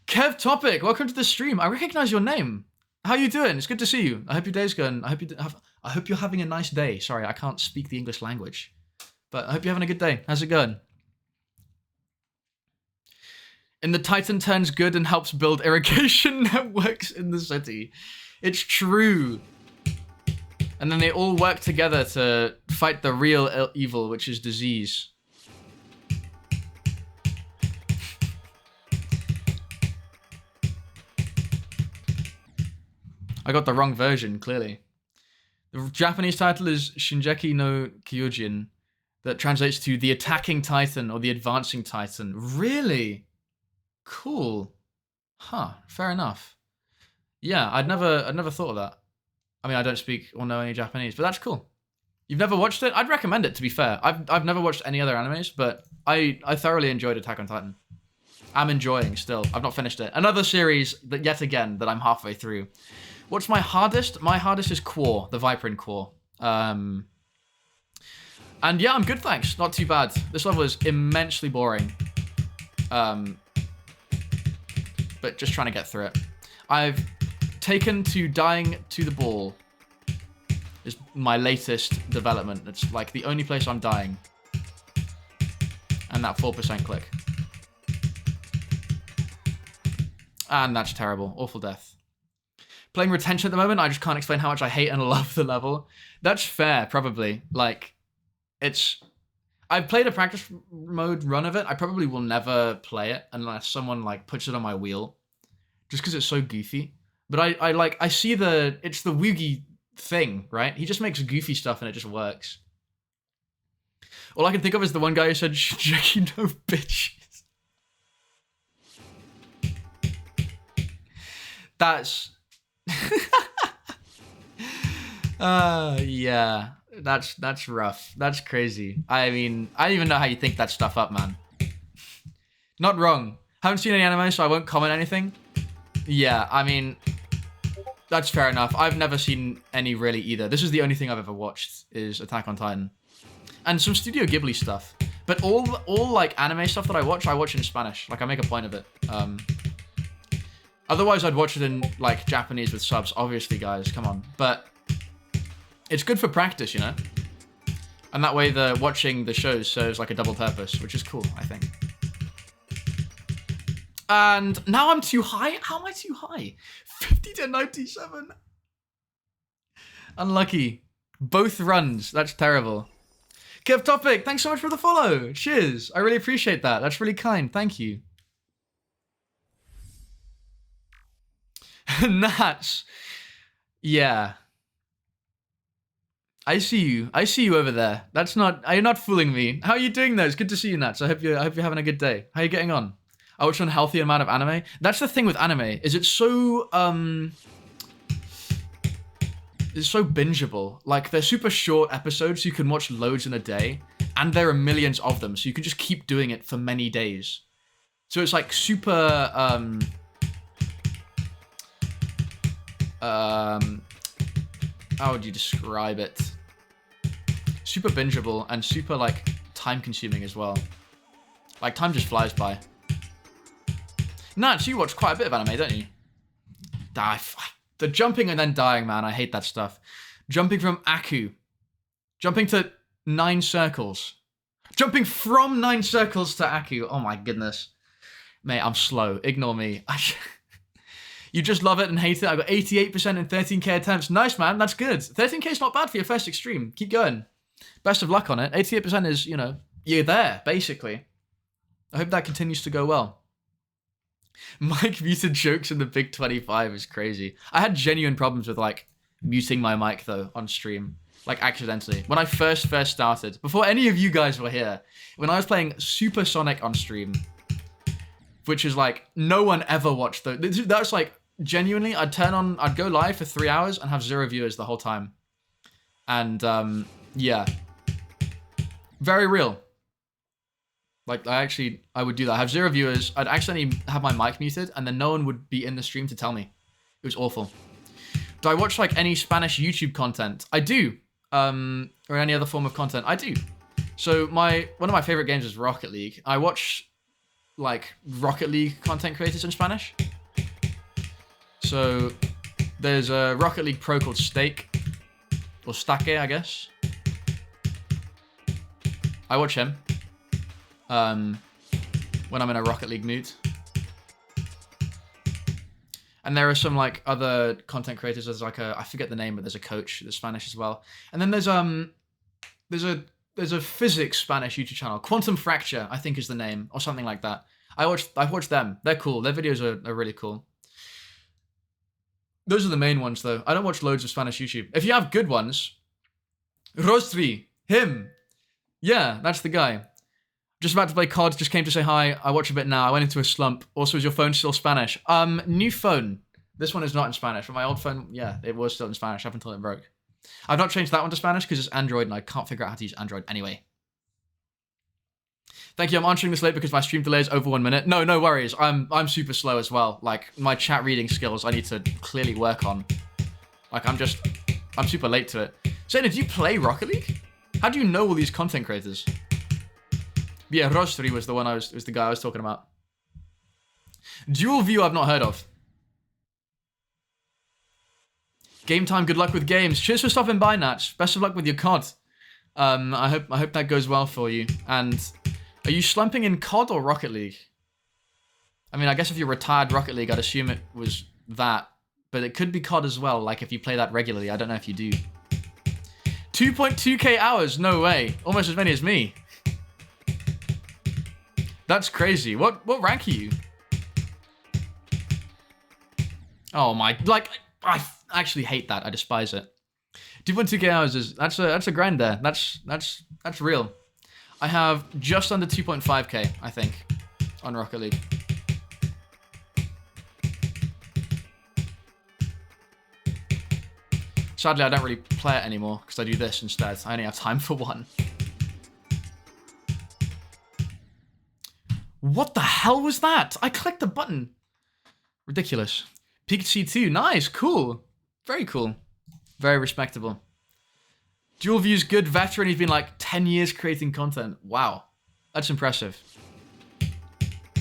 Kev Topic, welcome to the stream. I recognize your name. How you doing? It's good to see you. I hope your day's going. I hope you're having a nice day. Sorry, I can't speak the English language. But I hope you're having a good day. How's it going? And the Titan turns good and helps build irrigation networks in the city. It's true. And then they all work together to fight the real evil, which is disease. I got the wrong version, clearly. The Japanese title is Shinjeki no Kyojin, that translates to the attacking Titan or the advancing Titan. Really? Cool. Huh, fair enough. Yeah, I'd never thought of that. I mean, I don't speak or know any Japanese, but that's cool. You've never watched it? I'd recommend it, to be fair. I've never watched any other animes, but I thoroughly enjoyed Attack on Titan. I'm enjoying still. I've not finished it. Another series that, yet again, that I'm halfway through. What's my hardest? My hardest is Core, the Viperine Core. And yeah, I'm good, thanks. Not too bad. This level is immensely boring. But just trying to get through it. I've taken to dying to the ball. Is my latest development. It's like the only place I'm dying. And that 4% click. And that's terrible. Awful death. Playing retention at the moment, I just can't explain how much I hate and love the level. That's fair, probably. Like, it's... I've played a practice mode run of it. I probably will never play it unless someone, like, puts it on my wheel. Just because it's so goofy. But I see it's the Woogie thing, right? He just makes goofy stuff and it just works. All I can think of is the one guy who said, Jackie, no bitches. That's... yeah, that's rough. That's crazy. I mean, I don't even know how you think that stuff up, man. Not wrong. Haven't seen any anime, so I won't comment anything. Yeah, I mean, that's fair enough. I've never seen any really either. This is the only thing I've ever watched is Attack on Titan. And some Studio Ghibli stuff. But all like anime stuff that I watch in Spanish. Like I make a point of it. Otherwise I'd watch it in like Japanese with subs, obviously guys, come on. But it's good for practice, you know? And that way the watching the shows serves like a double purpose, which is cool, I think. And now I'm too high? How am I too high? 50 to 97. Unlucky. Both runs. That's terrible. Kev Topic, thanks so much for the follow. Cheers. I really appreciate that. That's really kind. Thank you. Nats. Yeah. I see you. I see you over there. That's not... You're not fooling me. How are you doing though? It's good to see you, Nats. I hope you're having a good day. How are you getting on? I watch an unhealthy amount of anime. That's the thing with anime, is it's so... It's so bingeable. Like, they're super short episodes, so you can watch loads in a day, and there are millions of them, so you can just keep doing it for many days. So it's like super, how would you describe it? Super bingeable and super, like, time-consuming as well. Like, time just flies by. Nats, you watch quite a bit of anime, don't you? The jumping and then dying, man. I hate that stuff. Jumping from Aku. Jumping to 9 circles. Jumping from 9 circles to Aku. Oh my goodness. Mate, I'm slow. Ignore me. You just love it and hate it. I got 88% in 13k attempts. Nice, man. That's good. 13k is not bad for your first extreme. Keep going. Best of luck on it. 88% is, you know, you're there, basically. I hope that continues to go well. Mike muted jokes in the Big 25 is crazy. I had genuine problems with, like, muting my mic, though, on stream. Like, accidentally. When I first started, before any of you guys were here, when I was playing Supersonic on stream, which is, like, no one ever watched those. That was, like, genuinely, I'd go live for 3 hours and have 0 viewers the whole time. And, yeah. Very real. Like, I would do that. I have 0 viewers. I'd accidentally have my mic muted, and then no one would be in the stream to tell me. It was awful. Do I watch, like, any Spanish YouTube content? I do. Or any other form of content. I do. So, one of my favorite games is Rocket League. I watch, like, Rocket League content creators in Spanish. So, there's a Rocket League pro called Stake. Or Stake, I guess. I watch him. When I'm in a Rocket League mood. And there are some, like, other content creators. There's, like, I forget the name, but there's a coach that's Spanish as well. And then there's a physics Spanish YouTube channel. Quantum Fracture, I think is the name, or something like that. I've watched them. They're cool. Their videos are really cool. Those are the main ones, though. I don't watch loads of Spanish YouTube. If you have good ones, Rostri, him. Yeah, that's the guy. Just about to play COD, just came to say hi. I watch a bit now. I went into a slump. Also, is your phone still Spanish? New phone. This one is not in Spanish. But my old phone, yeah, it was still in Spanish up until it broke. I've not changed that one to Spanish because it's Android and I can't figure out how to use Android anyway. Thank you. I'm answering this late because my stream delay is over 1 minute. No worries. I'm super slow as well. Like, my chat reading skills I need to clearly work on. Like, I'm super late to it. Zayna, do you play Rocket League? How do you know all these content creators? Yeah, Rostri was the guy I was talking about. Dual View I've not heard of. Game time, good luck with games. Cheers for stopping by, Natch. Best of luck with your COD. I hope that goes well for you. And are you slumping in COD or Rocket League? I mean, I guess if you're retired Rocket League, I'd assume it was that. But it could be COD as well, like if you play that regularly. I don't know if you do. 2.2k hours? No way. Almost as many as me. That's crazy. What rank are you? Oh my, like, I actually hate that. I despise it. 2.2k hours that's a grind there. That's real. I have just under 2.5k, I think, on Rocket League. Sadly, I don't really play it anymore because I do this instead. I only have time for one. What the hell was that? I clicked the button. Ridiculous. Peaked C2. Nice. Cool. Very cool. Very respectable. Dual views, good veteran. He's been like 10 years creating content. Wow. That's impressive.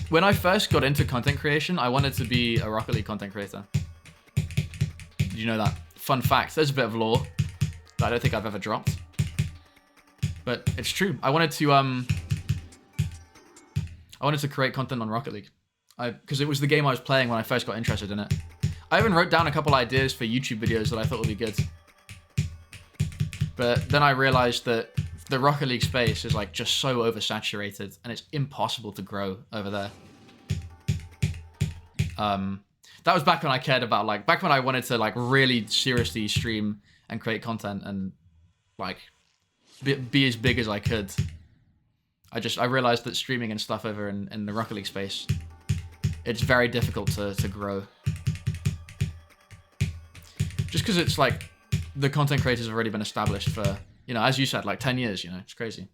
When I first got into content creation, I wanted to be a Rocket League content creator. Did you know that? Fun fact. There's a bit of lore that I don't think I've ever dropped. But it's true. I wanted to create content on Rocket League. Because it was the game I was playing when I first got interested in it. I even wrote down a couple ideas for YouTube videos that I thought would be good. But then I realized that the Rocket League space is like just so oversaturated and it's impossible to grow over there. That was back when I cared about back when I wanted to really seriously stream and create content and be as big as I could. I realized that streaming and stuff over in the Rocket League space, it's very difficult to grow. Just because it's the content creators have already been established for, as you said, 10 years, it's crazy.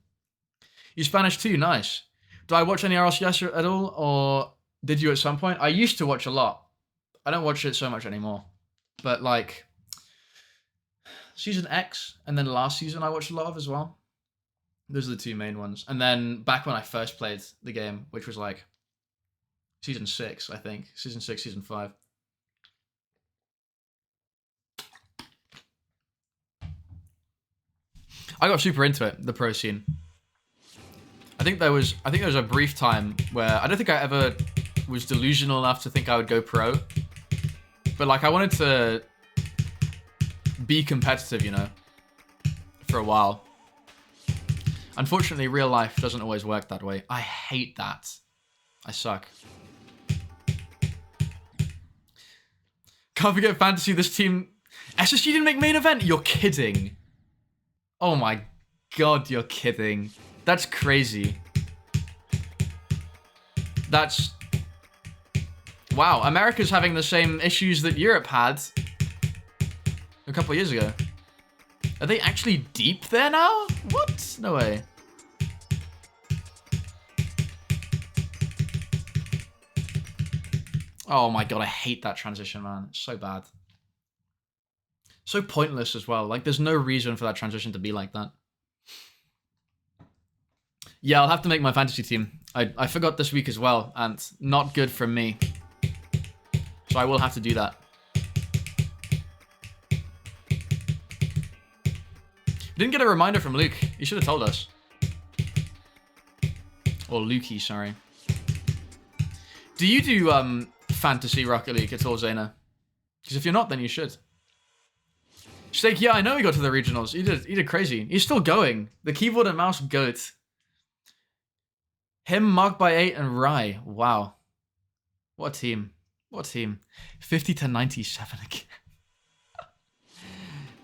You Spanish too, nice. Do I watch any RLCS at all, or did you at some point? I used to watch a lot. I don't watch it so much anymore. But Season X, and then last season I watched a lot of as well. Those are the two main ones. And then back when I first played the game, which was Season 6, I think. Season 6, Season 5. I got super into it, the pro scene. I think there was a brief time where I don't think I ever was delusional enough to think I would go pro. But I wanted to be competitive, for a while. Unfortunately, real life doesn't always work that way. I hate that. I suck. Can't forget fantasy, this team... SSG didn't make main event? You're kidding. Oh my god, you're kidding. That's crazy. That's... Wow, America's having the same issues that Europe had a couple of years ago. Are they actually deep there now? What? No way. Oh my god, I hate that transition, man. It's so bad. So pointless as well. There's no reason for that transition to be like that. Yeah, I'll have to make my fantasy team. I forgot this week as well, and not good from me. So I will have to do that. Didn't get a reminder from Luke. He should have told us. Or Lukey, sorry. Do you do fantasy Rocket League at all, Zaina? Because if you're not, then you should. Steak, yeah, I know he got to the regionals. He did crazy. He's still going. The keyboard and mouse goat. Him, Marked by 8, and Rye. Wow. What a team. What a team. 50 to 97 again.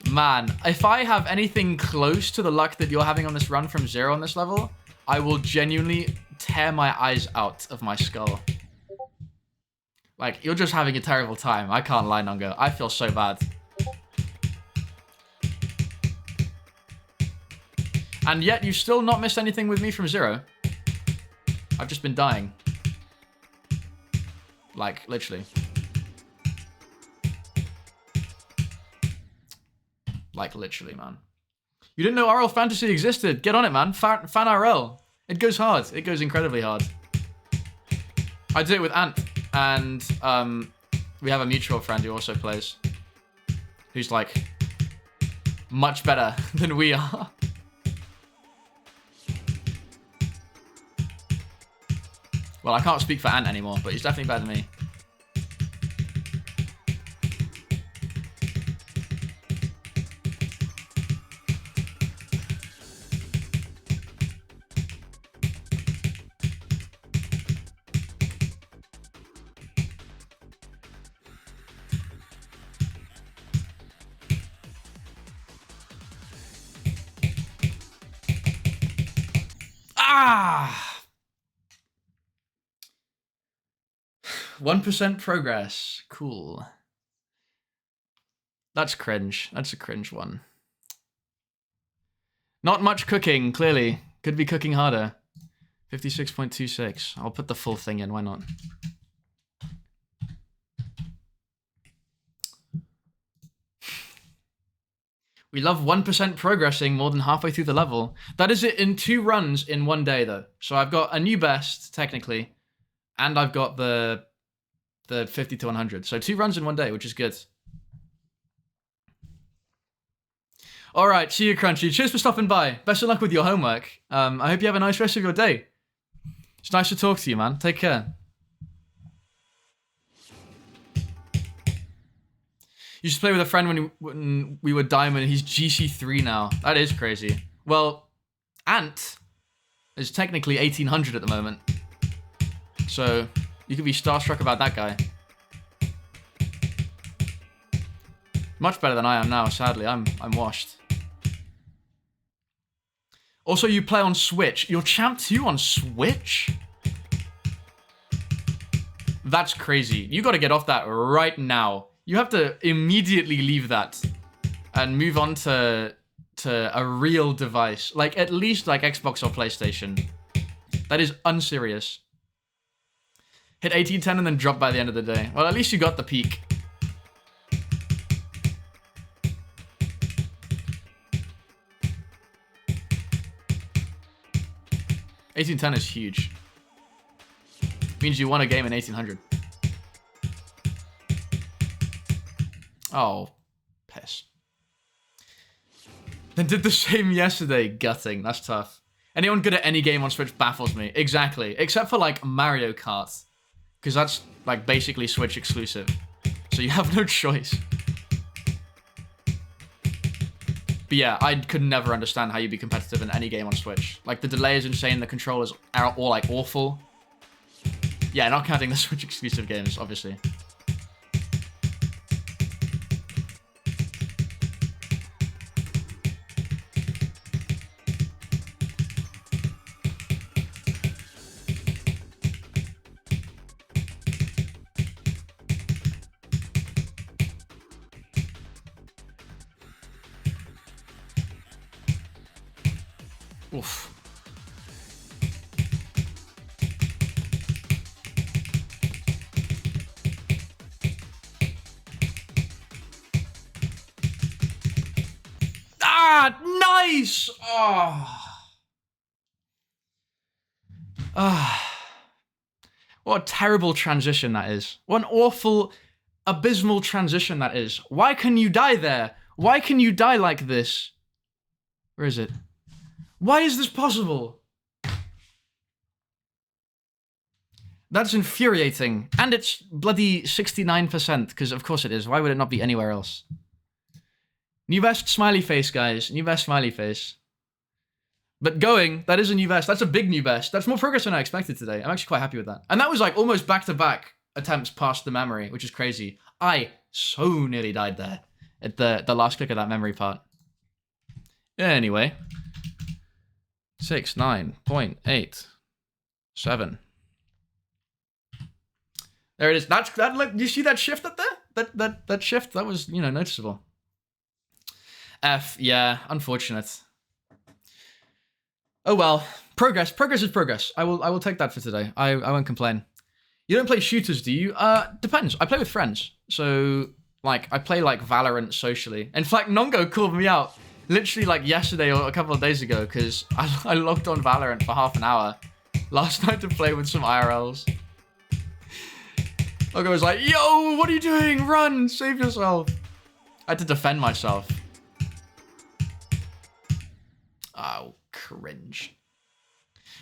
Man, if I have anything close to the luck that you're having on this run from 0 on this level, I will genuinely tear my eyes out of my skull. You're just having a terrible time. I can't lie, Nungo. I feel so bad. And yet, you've still not missed anything with me from 0. I've just been dying. Literally. Literally, man. You didn't know RL Fantasy existed. Get on it, man. Fan RL. It goes hard. It goes incredibly hard. I did it with Ant. And we have a mutual friend who also plays. Who's, much better than we are. Well, I can't speak for Ant anymore, but he's definitely better than me. Ah! 1% progress. Cool. That's cringe. That's a cringe one. Not much cooking, clearly. Could be cooking harder. 56.26. I'll put the full thing in, why not? We love 1% progressing more than halfway through the level. That is it in 2 runs in 1 day, though. So I've got a new best, technically, and I've got the 50 to 100. So 2 runs in 1 day, which is good. All right, see you, Crunchy. Cheers for stopping by. Best of luck with your homework. I hope you have a nice rest of your day. It's nice to talk to you, man. Take care. You used to play with a friend when we were Diamond. He's GC3 now. That is crazy. Well, Ant is technically 1800 at the moment. So you could be starstruck about that guy. Much better than I am now, sadly. I'm washed. Also, you play on Switch. You're Champ 2 on Switch? That's crazy. You gotta get off that right now. You have to immediately leave that and move on to a real device. Like, at least like Xbox or PlayStation. That is unserious. Hit 1810 and then drop by the end of the day. Well, at least you got the peak. $1810 is huge. Means you won a game in 1800. Oh, piss. Then did the same yesterday. Gutting. That's tough. Anyone good at any game on Switch baffles me. Exactly. Except for, like, Mario Kart. Because that's, like, basically Switch exclusive. So you have no choice. But yeah, I could never understand how you'd be competitive in any game on Switch. Like, the delay is insane. The controllers are all, like, awful. Yeah, not counting the Switch exclusive games, obviously. Oof. Ah, nice! Oh. Ah. What a terrible transition that is. What an awful, abysmal transition that is. Why can you die there? Why can you die like this? Where is it? Why is this possible? That's infuriating. And it's bloody 69%, because of course it is. Why would it not be anywhere else? New vest, smiley face, guys. New vest, smiley face. But going, that is a new vest. That's a big new vest. That's more progress than I expected today. I'm actually quite happy with that. And that was like almost back-to-back attempts past the memory, which is crazy. I so nearly died there at the last click of that memory part. Anyway. 6, 9.87. There it is. That. You see that shift up there? That shift, that was, you know, noticeable. F, yeah, unfortunate. Oh well, progress is progress. I will take that for today. I won't complain. You don't play shooters, do you? Depends. I play with friends. So, like, I play, like, Valorant socially. In fact, Nongo called me out literally, like, yesterday or a couple of days ago because I logged on Valorant for half an hour last night to play with some IRLs. Nongo was like, yo, what are you doing? Run, save yourself. I had to defend myself. Oh, cringe.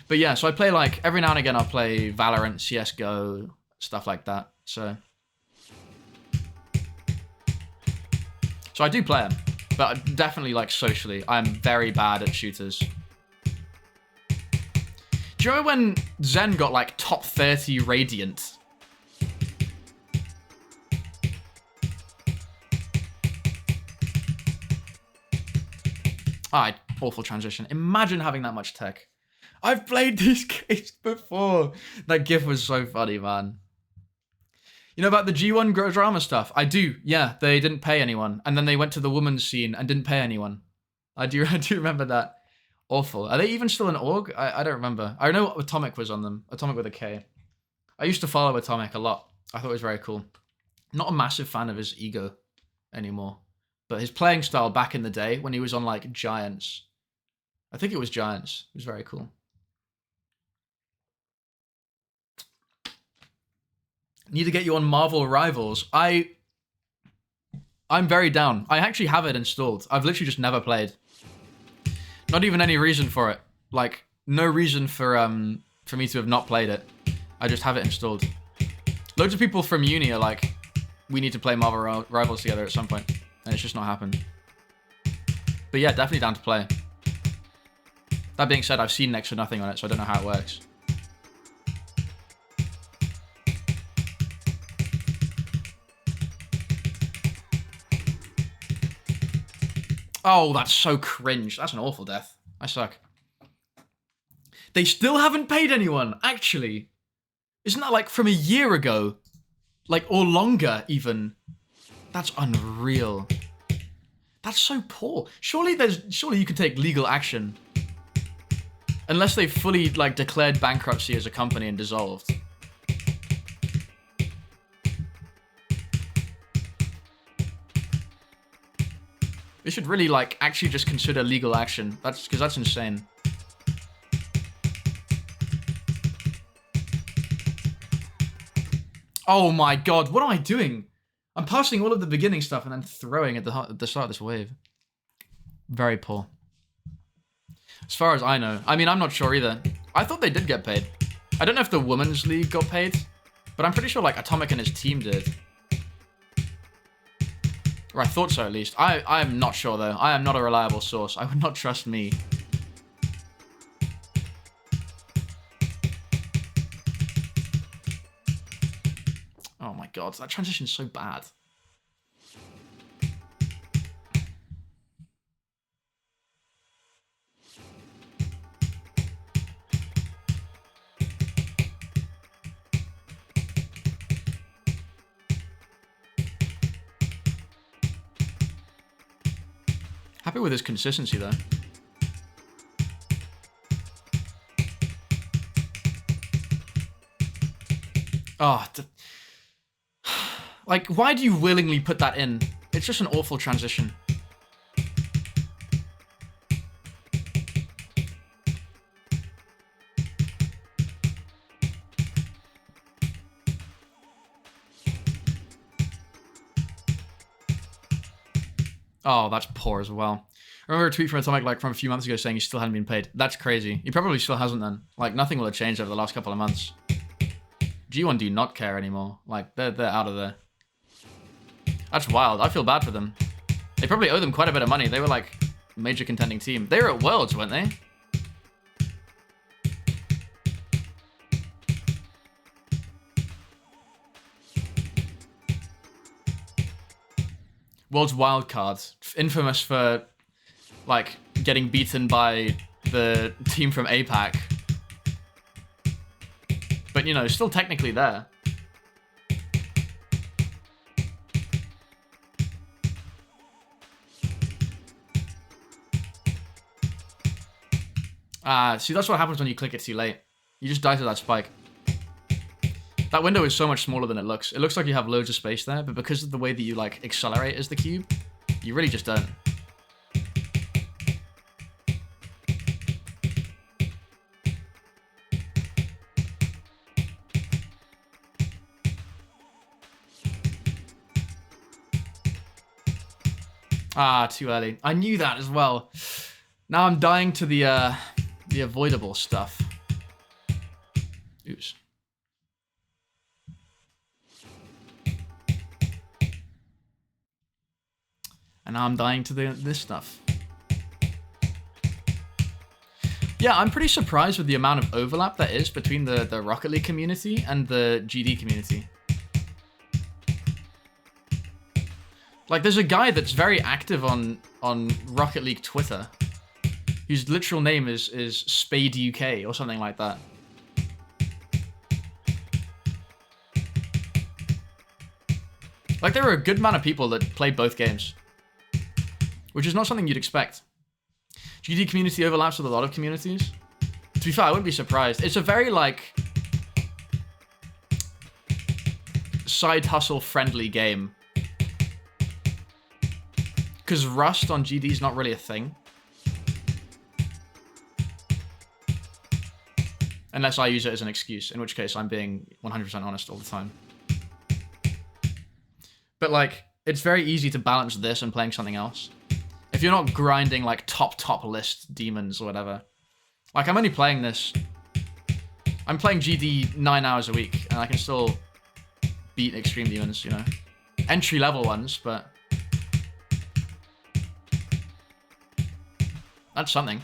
But yeah, so I play, like, every now and again I'll play Valorant, CSGO, stuff like that, so I do play them, but definitely, like, socially, I'm very bad at shooters. Do you remember when Zen got, like, top 30 Radiant? Ah, awful transition. Imagine having that much tech. I've played these games before. That gif was so funny, man. You know about the G1 drama stuff? I do, yeah. They didn't pay anyone. And then they went to the women's scene and didn't pay anyone. I do remember that. Awful. Are they even still an org? I don't remember. I know Atomic was on them. Atomic with a K. I used to follow Atomic a lot. I thought it was very cool. Not a massive fan of his ego anymore. But his playing style back in the day when he was on like Giants. I think it was Giants. It was very cool. Need to get you on Marvel Rivals. I'm very down. I actually have it installed. I've literally just never played. Not even any reason for it. Like, no reason for me to have not played it. I just have it installed. Loads of people from uni are like, we need to play Marvel Rivals together at some point. And it's just not happened. But yeah, definitely down to play. That being said, I've seen next to nothing on it, so I don't know how it works. Oh, that's so cringe. That's an awful death. I suck. They still haven't paid anyone, actually. Isn't that like from a year ago? Like, or longer, even. That's unreal. That's so poor. Surely you can take legal action. Unless they've fully, like, declared bankruptcy as a company and dissolved. They should really, like, actually just consider legal action. Because that's insane. Oh my god, what am I doing? I'm passing all of the beginning stuff and then throwing at the start of this wave. Very poor. As far as I know. I mean, I'm not sure either. I thought they did get paid. I don't know if the Women's League got paid, but I'm pretty sure, like, Atomic and his team did. Or I thought so, at least. I'm not sure, though. I am not a reliable source. I would not trust me. Oh my god, that transition's so bad. Happy with his consistency, though. Oh, like, why do you willingly put that in? It's just an awful transition. Oh, that's poor as well. I remember a tweet from Atomic, like, from a few months ago saying he still hadn't been paid. That's crazy. He probably still hasn't then. Like, nothing will have changed over the last couple of months. G1 do not care anymore. Like, they're out of there. That's wild. I feel bad for them. They probably owe them quite a bit of money. They were, like, a major contending team. They were at Worlds, weren't they? World's wildcard. Infamous for, like, getting beaten by the team from APAC. But, you know, still technically there. See, that's what happens when you click it too late. You just die to that spike. That window is so much smaller than it looks. It looks like you have loads of space there, but because of the way that you, like, accelerate as the cube, you really just don't. Ah, too early. I knew that as well. Now I'm dying to the avoidable stuff. Oops. And now I'm dying to this stuff. Yeah, I'm pretty surprised with the amount of overlap that is between the Rocket League community and the GD community. Like, there's a guy that's very active on Rocket League Twitter, whose literal name is Spade UK or something like that. Like, there are a good amount of people that play both games, which is not something you'd expect. GD community overlaps with a lot of communities. To be fair, I wouldn't be surprised. It's a very, like, side hustle friendly game. Because Rust on GD is not really a thing. Unless I use it as an excuse, in which case I'm being 100% honest all the time. But, like, it's very easy to balance this and playing something else. If you're not grinding, like, top list demons or whatever. Like, I'm only playing this... I'm playing GD 9 hours a week, and I can still beat extreme demons, you know. Entry-level ones, but... that's something.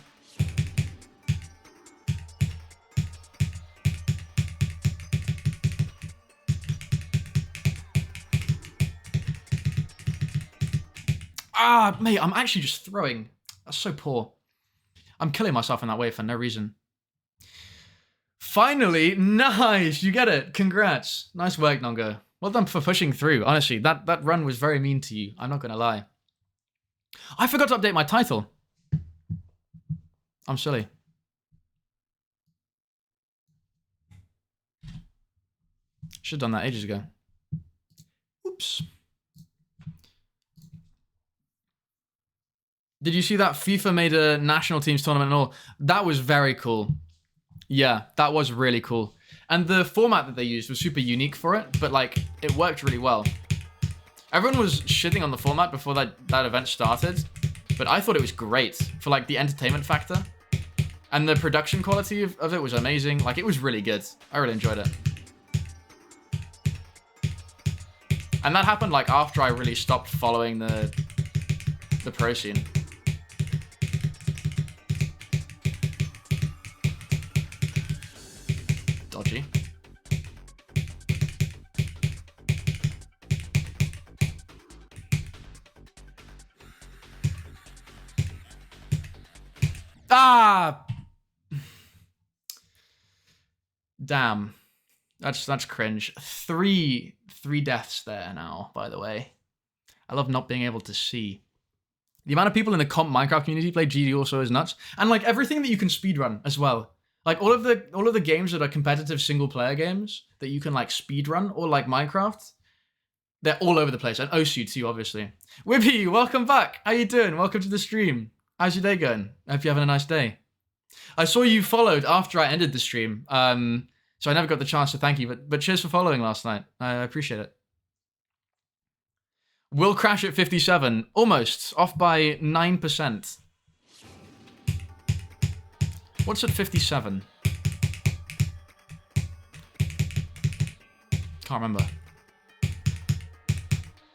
Ah, mate, I'm actually just throwing. That's so poor. I'm killing myself in that way for no reason. Finally, nice, you get it. Congrats. Nice work, Nongo. Well done for pushing through. Honestly, that run was very mean to you. I'm not gonna lie. I forgot to update my title. I'm silly. Should have done that ages ago. Oops. Did you see that FIFA made a national teams tournament and all? That was very cool. Yeah, that was really cool. And the format that they used was super unique for it, but like, it worked really well. Everyone was shitting on the format before that event started, but I thought it was great for like the entertainment factor. And the production quality of it was amazing. Like, it was really good. I really enjoyed it. And that happened like after I really stopped following the pro scene. Dodgy. Ah! Damn. That's cringe. Three deaths there now, by the way. I love not being able to see. The amount of people in the comp Minecraft community play GD also is nuts. And like everything that you can speedrun as well. Like all of the games that are competitive single player games that you can like speedrun, or like Minecraft, they're all over the place. And Osu too, obviously. Whippy, welcome back. How you doing? Welcome to the stream. How's your day going? I hope you're having a nice day. I saw you followed after I ended the stream. So I never got the chance to thank you, but cheers for following last night. I appreciate it. Will crash at 57. Almost. Off by 9%. What's at 57? Can't remember.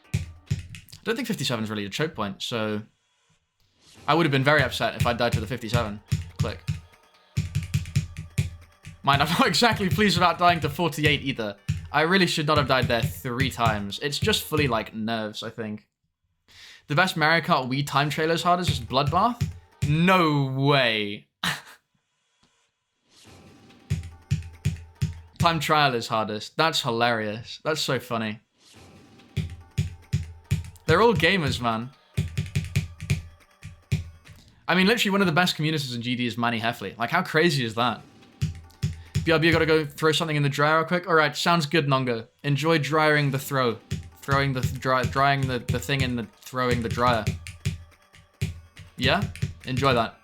I don't think 57 is really a choke point, so... I would have been very upset if I died to the 57. Click. Mind, I'm not exactly pleased about dying to 48 either. I really should not have died there 3 times. It's just fully, like, nerves, I think. The best Mario Kart Wii time trailers hard is just Bloodbath? No way. Time trial is hardest. That's hilarious. That's so funny. They're all gamers, man. I mean, literally one of the best communities in GD is Manny Heffley. Like, how crazy is that? BRB, I gotta go throw something in the dryer real quick. Alright, sounds good, Nongo. Enjoy drying the throw. Drying the thing in the throwing the dryer. Yeah? Enjoy that.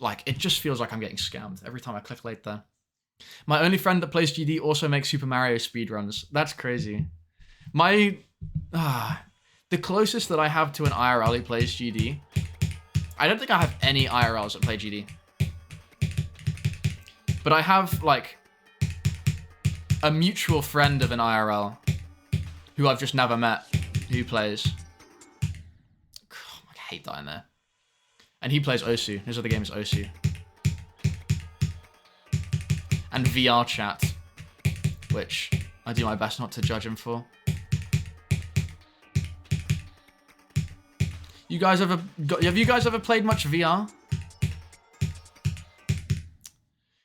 Like, it just feels like I'm getting scammed every time I click late there. My only friend that plays GD also makes Super Mario speedruns. That's crazy. The closest that I have to an IRL who plays GD, I don't think I have any IRLs that play GD. But I have, like, a mutual friend of an IRL who I've just never met who plays. I hate that in there. And he plays Osu. His other game is Osu. And VR chat, which I do my best not to judge him for. You guys have you guys ever played much VR?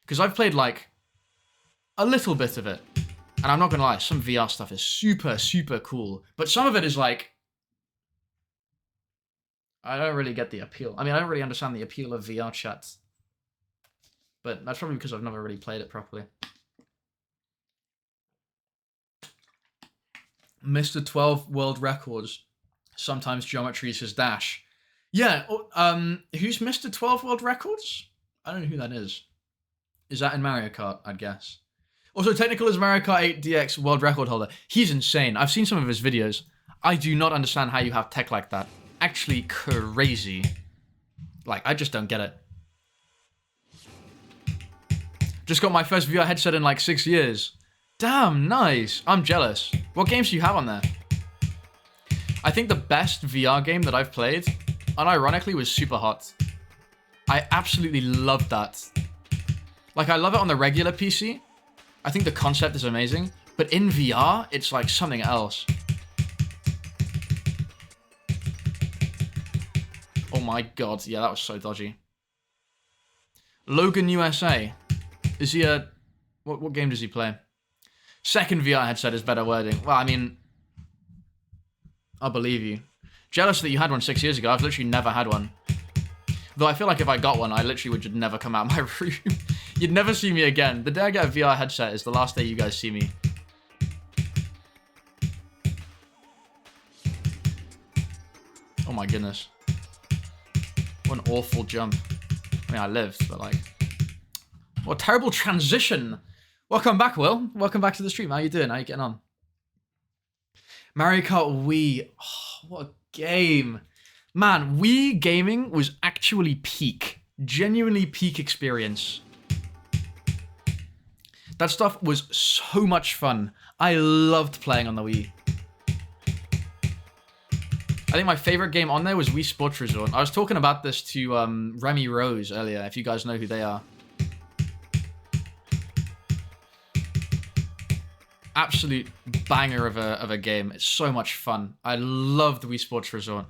Because I've played like a little bit of it. And I'm not gonna lie, some VR stuff is super, super cool. But some of it is like I don't really get the appeal. I mean, I don't really understand the appeal of VR chat. But that's probably because I've never really played it properly. Mr. 12 World Records. Sometimes geometry is his dash. Yeah, who's Mr. 12 World Records? I don't know who that is. Is that in Mario Kart, I'd guess? Also, technical is Mario Kart 8 DX world record holder. He's insane. I've seen some of his videos. I do not understand how you have tech like that. Actually crazy. Like, I just don't get it. Just got my first VR headset in like 6 years. Damn, nice. I'm jealous. What games do you have on there? I think the best VR game that I've played, unironically, was Super Hot. I absolutely loved that. Like, I love it on the regular PC. I think the concept is amazing. But in VR, it's like something else. Oh my god. Yeah, that was so dodgy. Logan USA. Is he a... What game does he play? Second VR headset is better wording. Well, I mean... I believe you. Jealous that you had one 6 years ago. I've literally never had one. Though I feel like if I got one, I literally would just never come out of my room. You'd never see me again. The day I get a VR headset is the last day you guys see me. Oh my goodness. What an awful jump. I mean, I lived, but like... What a terrible transition. Welcome back, Will. Welcome back to the stream. How you doing? How you getting on? Mario Kart Wii. Oh, what a game. Man, Wii gaming was actually peak. Genuinely peak experience. That stuff was so much fun. I loved playing on the Wii. I think my favorite game on there was Wii Sports Resort. I was talking about this to Remy Rose earlier, if you guys know who they are. Absolute banger of a game. It's so much fun. I loved Wii Sports Resort.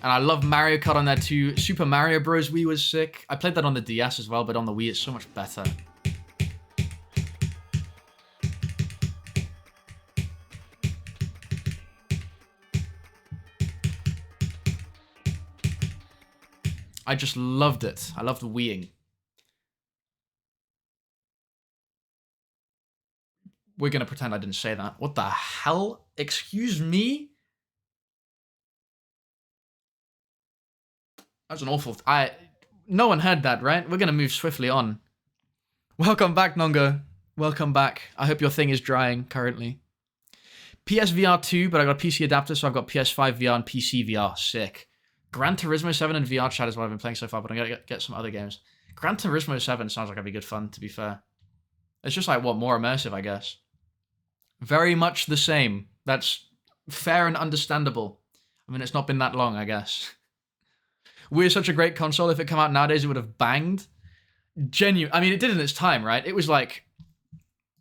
And I love Mario Kart on there too. Super Mario Bros. Wii was sick. I played that on the DS as well, but on the Wii it's so much better. I just loved it. I loved Wiiing. We're gonna pretend I didn't say that. What the hell? Excuse me? That's an awful... No one heard that, right? We're gonna move swiftly on. Welcome back, Nongo. Welcome back. I hope your thing is drying currently. PSVR 2, but I got a PC adapter, so I've got PS5 VR and PC VR. Sick. Gran Turismo 7 and VR chat is what I've been playing so far, but I'm gonna get some other games. Gran Turismo 7 sounds like it'd be good fun, to be fair. It's just like, what, more immersive, I guess. Very much the same. That's fair and understandable. I mean, it's not been that long, I guess. Wii is such a great console. If it came out nowadays, it would have banged. Genuine. I mean, it did in its time, right? It was like...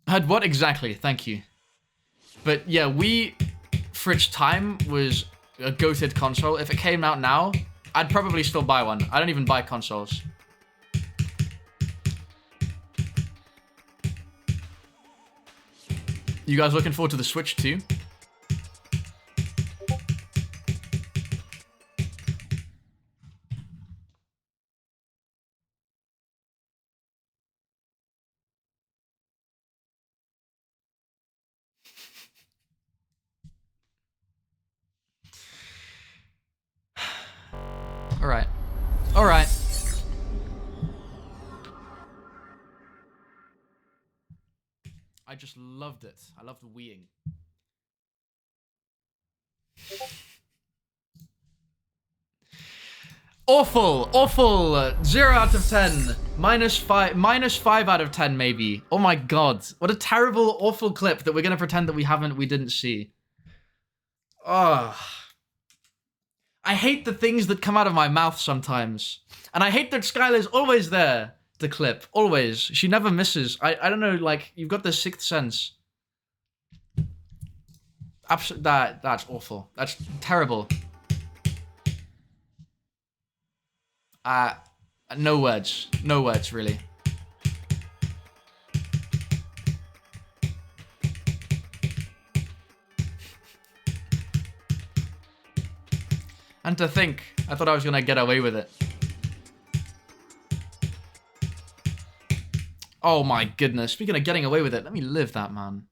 Had what exactly? Thank you. But yeah, Wii, for its time, was a goated console. If it came out now, I'd probably still buy one. I don't even buy consoles. You guys looking forward to the Switch too? Alright. Alright. I just loved it. I loved Wiiing. Awful, awful. 0 out of 10. -5 out of 10 maybe. Oh my god. What a terrible, awful clip that we're gonna pretend that we didn't see. Ugh. I hate the things that come out of my mouth sometimes. And I hate that Skylar's always there to clip. Always. She never misses. I don't know, like, you've got this sixth sense. That's awful. That's terrible. No words. No words, really. And to think, I thought I was gonna get away with it. Oh my goodness. Speaking of getting away with it, let me live that, man.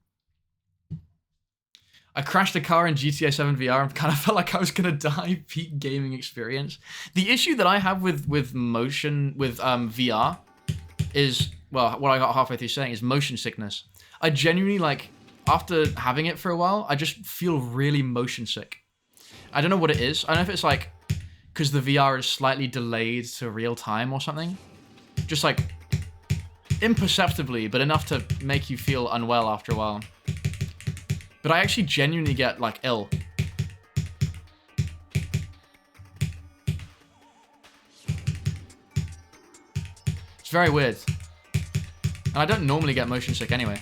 I crashed a car in GTA 7 VR and kind of felt like I was gonna die. Peak gaming experience. The issue that I have with VR is, well, what I got halfway through saying is motion sickness. I genuinely, like, after having it for a while, I just feel really motion sick. I don't know what it is. I don't know if it's like because the VR is slightly delayed to real time or something. Just like imperceptibly, but enough to make you feel unwell after a while. But I actually genuinely get like ill. It's very weird. And I don't normally get motion sick anyway.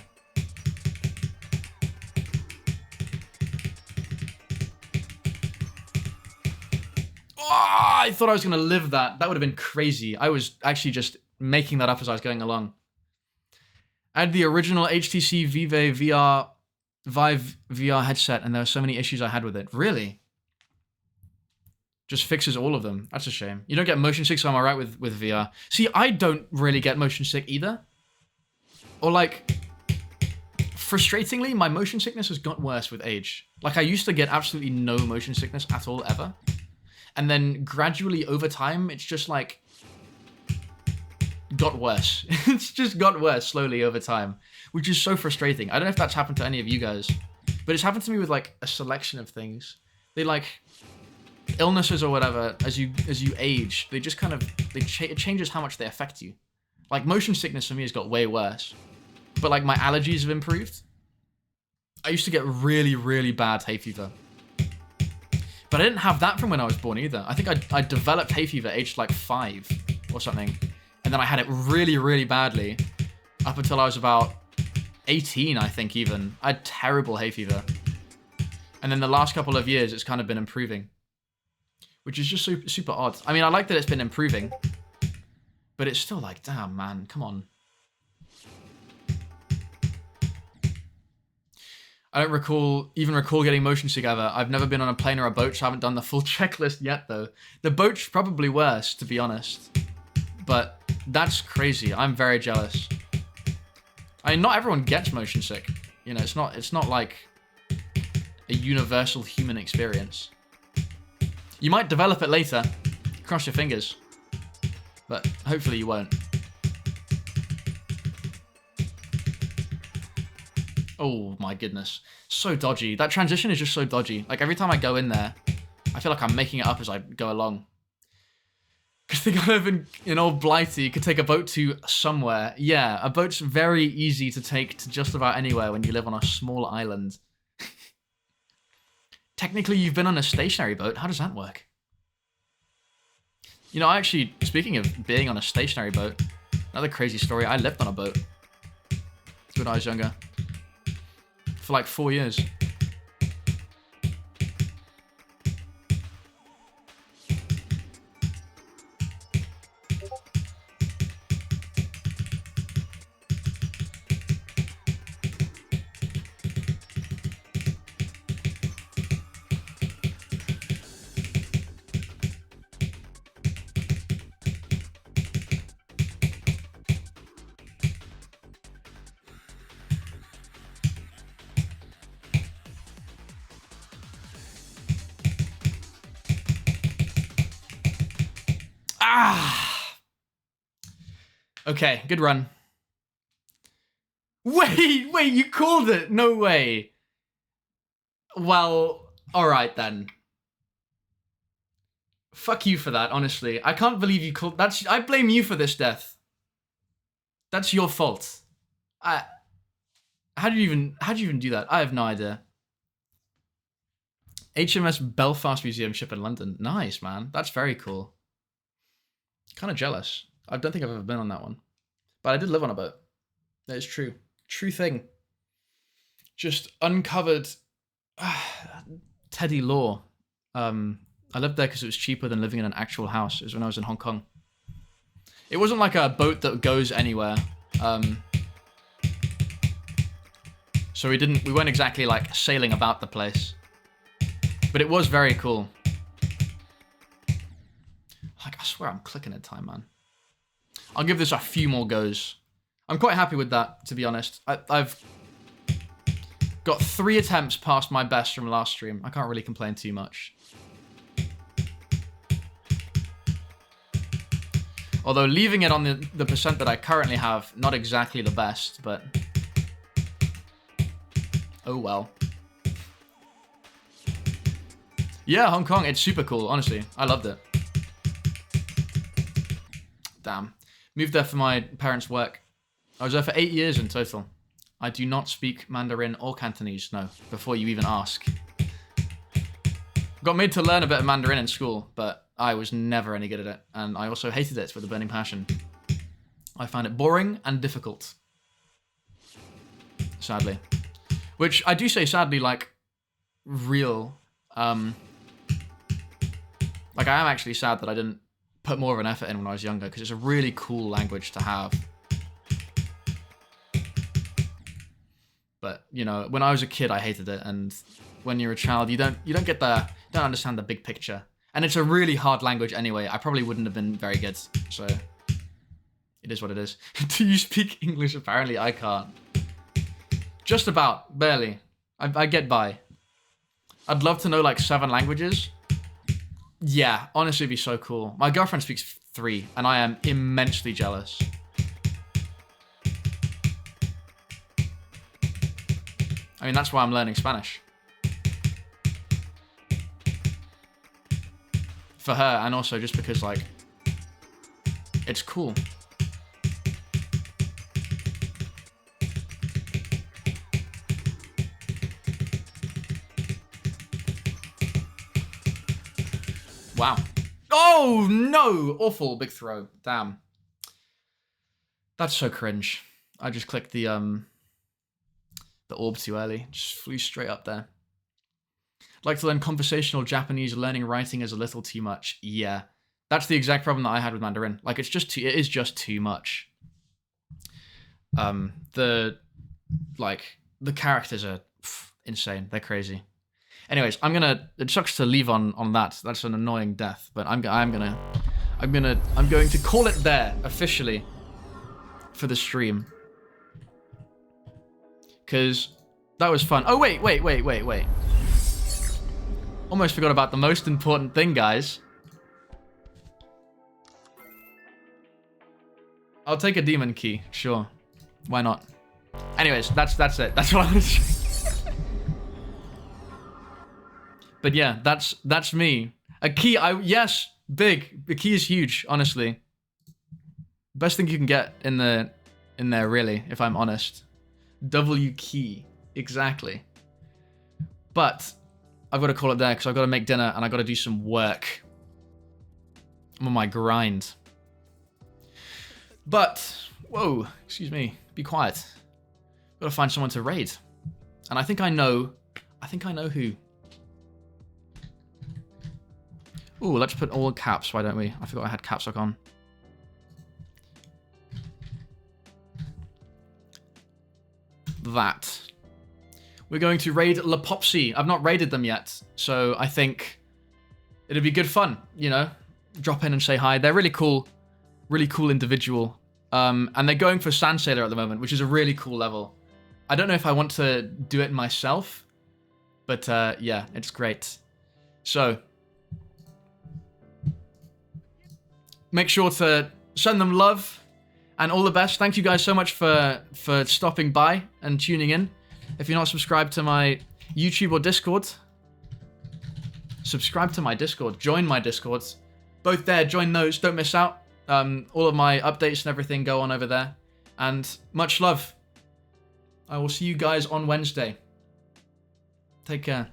I thought I was going to live that. That would have been crazy. I was actually just making that up as I was going along. I had the original HTC Vive VR headset, and there were so many issues I had with it. Really? Just fixes all of them. That's a shame. You don't get motion sick, so I'm alright with VR. See, I don't really get motion sick either. Or like, frustratingly, my motion sickness has got worse with age. Like, I used to get absolutely no motion sickness at all, ever. And then gradually over time, it's just like got worse. It's just got worse slowly over time, which is so frustrating. I don't know if that's happened to any of you guys, but it's happened to me with like a selection of things. They like illnesses or whatever, as you age, they just kind of, it changes how much they affect you. Like motion sickness for me has got way worse, but like my allergies have improved. I used to get really, really bad hay fever. But I didn't have that from when I was born either. I think I developed hay fever aged like 5 or something. And then I had it really, really badly up until I was about 18, I think even. I had terrible hay fever. And then the last couple of years, it's kind of been improving. Which is just super, super odd. I mean, I like that it's been improving. But it's still like, damn, man, come on. I don't even recall getting motion sick ever. I've never been on a plane or a boat, so I haven't done the full checklist yet, though. The boat's probably worse, to be honest. But that's crazy. I'm very jealous. I mean, not everyone gets motion sick. You know, it's not like a universal human experience. You might develop it later. Cross your fingers. But hopefully you won't. Oh my goodness. So dodgy. That transition is just so dodgy. Like every time I go in there, I feel like I'm making it up as I go along. Because think I live in Old Blighty, you could take a boat to somewhere. Yeah, a boat's very easy to take to just about anywhere when you live on a small island. Technically, you've been on a stationary boat. How does that work? You know, actually, speaking of being on a stationary boat, another crazy story. I lived on a boat when I was younger. For like 4 years. Okay, good run. Wait, you called it? No way. Well, alright then. Fuck you for that, honestly. I can't believe you called... I blame you for this death. That's your fault. How do you even do that? I have no idea. HMS Belfast Museum ship in London. Nice, man. That's very cool. Kind of jealous. I don't think I've ever been on that one. But I did live on a boat. That is true. True thing. Just uncovered Teddy Law. I lived there because it was cheaper than living in an actual house. It was when I was in Hong Kong. It wasn't like a boat that goes anywhere. So we weren't exactly like sailing about the place. But it was very cool. swear I'm clicking at time, man. I'll give this a few more goes. I'm quite happy with that, to be honest. I've got 3 attempts past my best from last stream. I can't really complain too much. Although leaving it on the percent that I currently have, not exactly the best, but... oh well. Yeah, Hong Kong, it's super cool, honestly. I loved it. Damn. Moved there for my parents' work. I was there for 8 years in total. I do not speak Mandarin or Cantonese, no, before you even ask. Got made to learn a bit of Mandarin in school, but I was never any good at it, and I also hated it with a burning passion. I found it boring and difficult. Sadly. Which, I do say sadly, like, real, like, I am actually sad that I didn't put more of an effort in when I was younger, because it's a really cool language to have. But, you know, when I was a kid, I hated it, and when you're a child, you don't understand the big picture. And it's a really hard language anyway. I probably wouldn't have been very good, so it is what it is. Do you speak English? Apparently, I can't. Just about, barely. I get by. I'd love to know like 7 languages. Yeah, honestly, it'd be so cool. My girlfriend speaks 3, and I am immensely jealous. I mean, that's why I'm learning Spanish. For her, and also just because, like, it's cool. Wow. Oh, no! Awful. Big throw. Damn. That's so cringe. I just clicked the orb too early. Just flew straight up there. Like to learn conversational Japanese. Learning writing is a little too much. Yeah. That's the exact problem that I had with Mandarin. Like, it is just too much. The characters are insane. They're crazy. Anyways, it sucks to leave on that. That's an annoying death, but I'm going to call it there officially for the stream. Cause that was fun. Oh wait. Almost forgot about the most important thing, guys. I'll take a demon key, sure. Why not? Anyways, that's it. That's what I wanted to say. But yeah, that's me. A key, yes, big. The key is huge, honestly. Best thing you can get in there, really, if I'm honest. W key, exactly. But I've got to call it there because I've got to make dinner and I've got to do some work. I'm on my grind. But, whoa, excuse me, be quiet. Got to find someone to raid. And I think I know who. Ooh, let's put all caps, why don't we? I forgot I had caps lock on. That. We're going to raid Lapopsy. I've not raided them yet, so I think it'd be good fun, you know? Drop in and say hi. They're really cool individual. And they're going for Sand Sailor at the moment, which is a really cool level. I don't know if I want to do it myself, but yeah, it's great. So, make sure to send them love and all the best. Thank you guys so much for stopping by and tuning in. If you're not subscribed to my YouTube or Discord, subscribe to my Discord. Join my Discords. Both there. Join those. Don't miss out. All of my updates and everything go on over there. And much love. I will see you guys on Wednesday. Take care.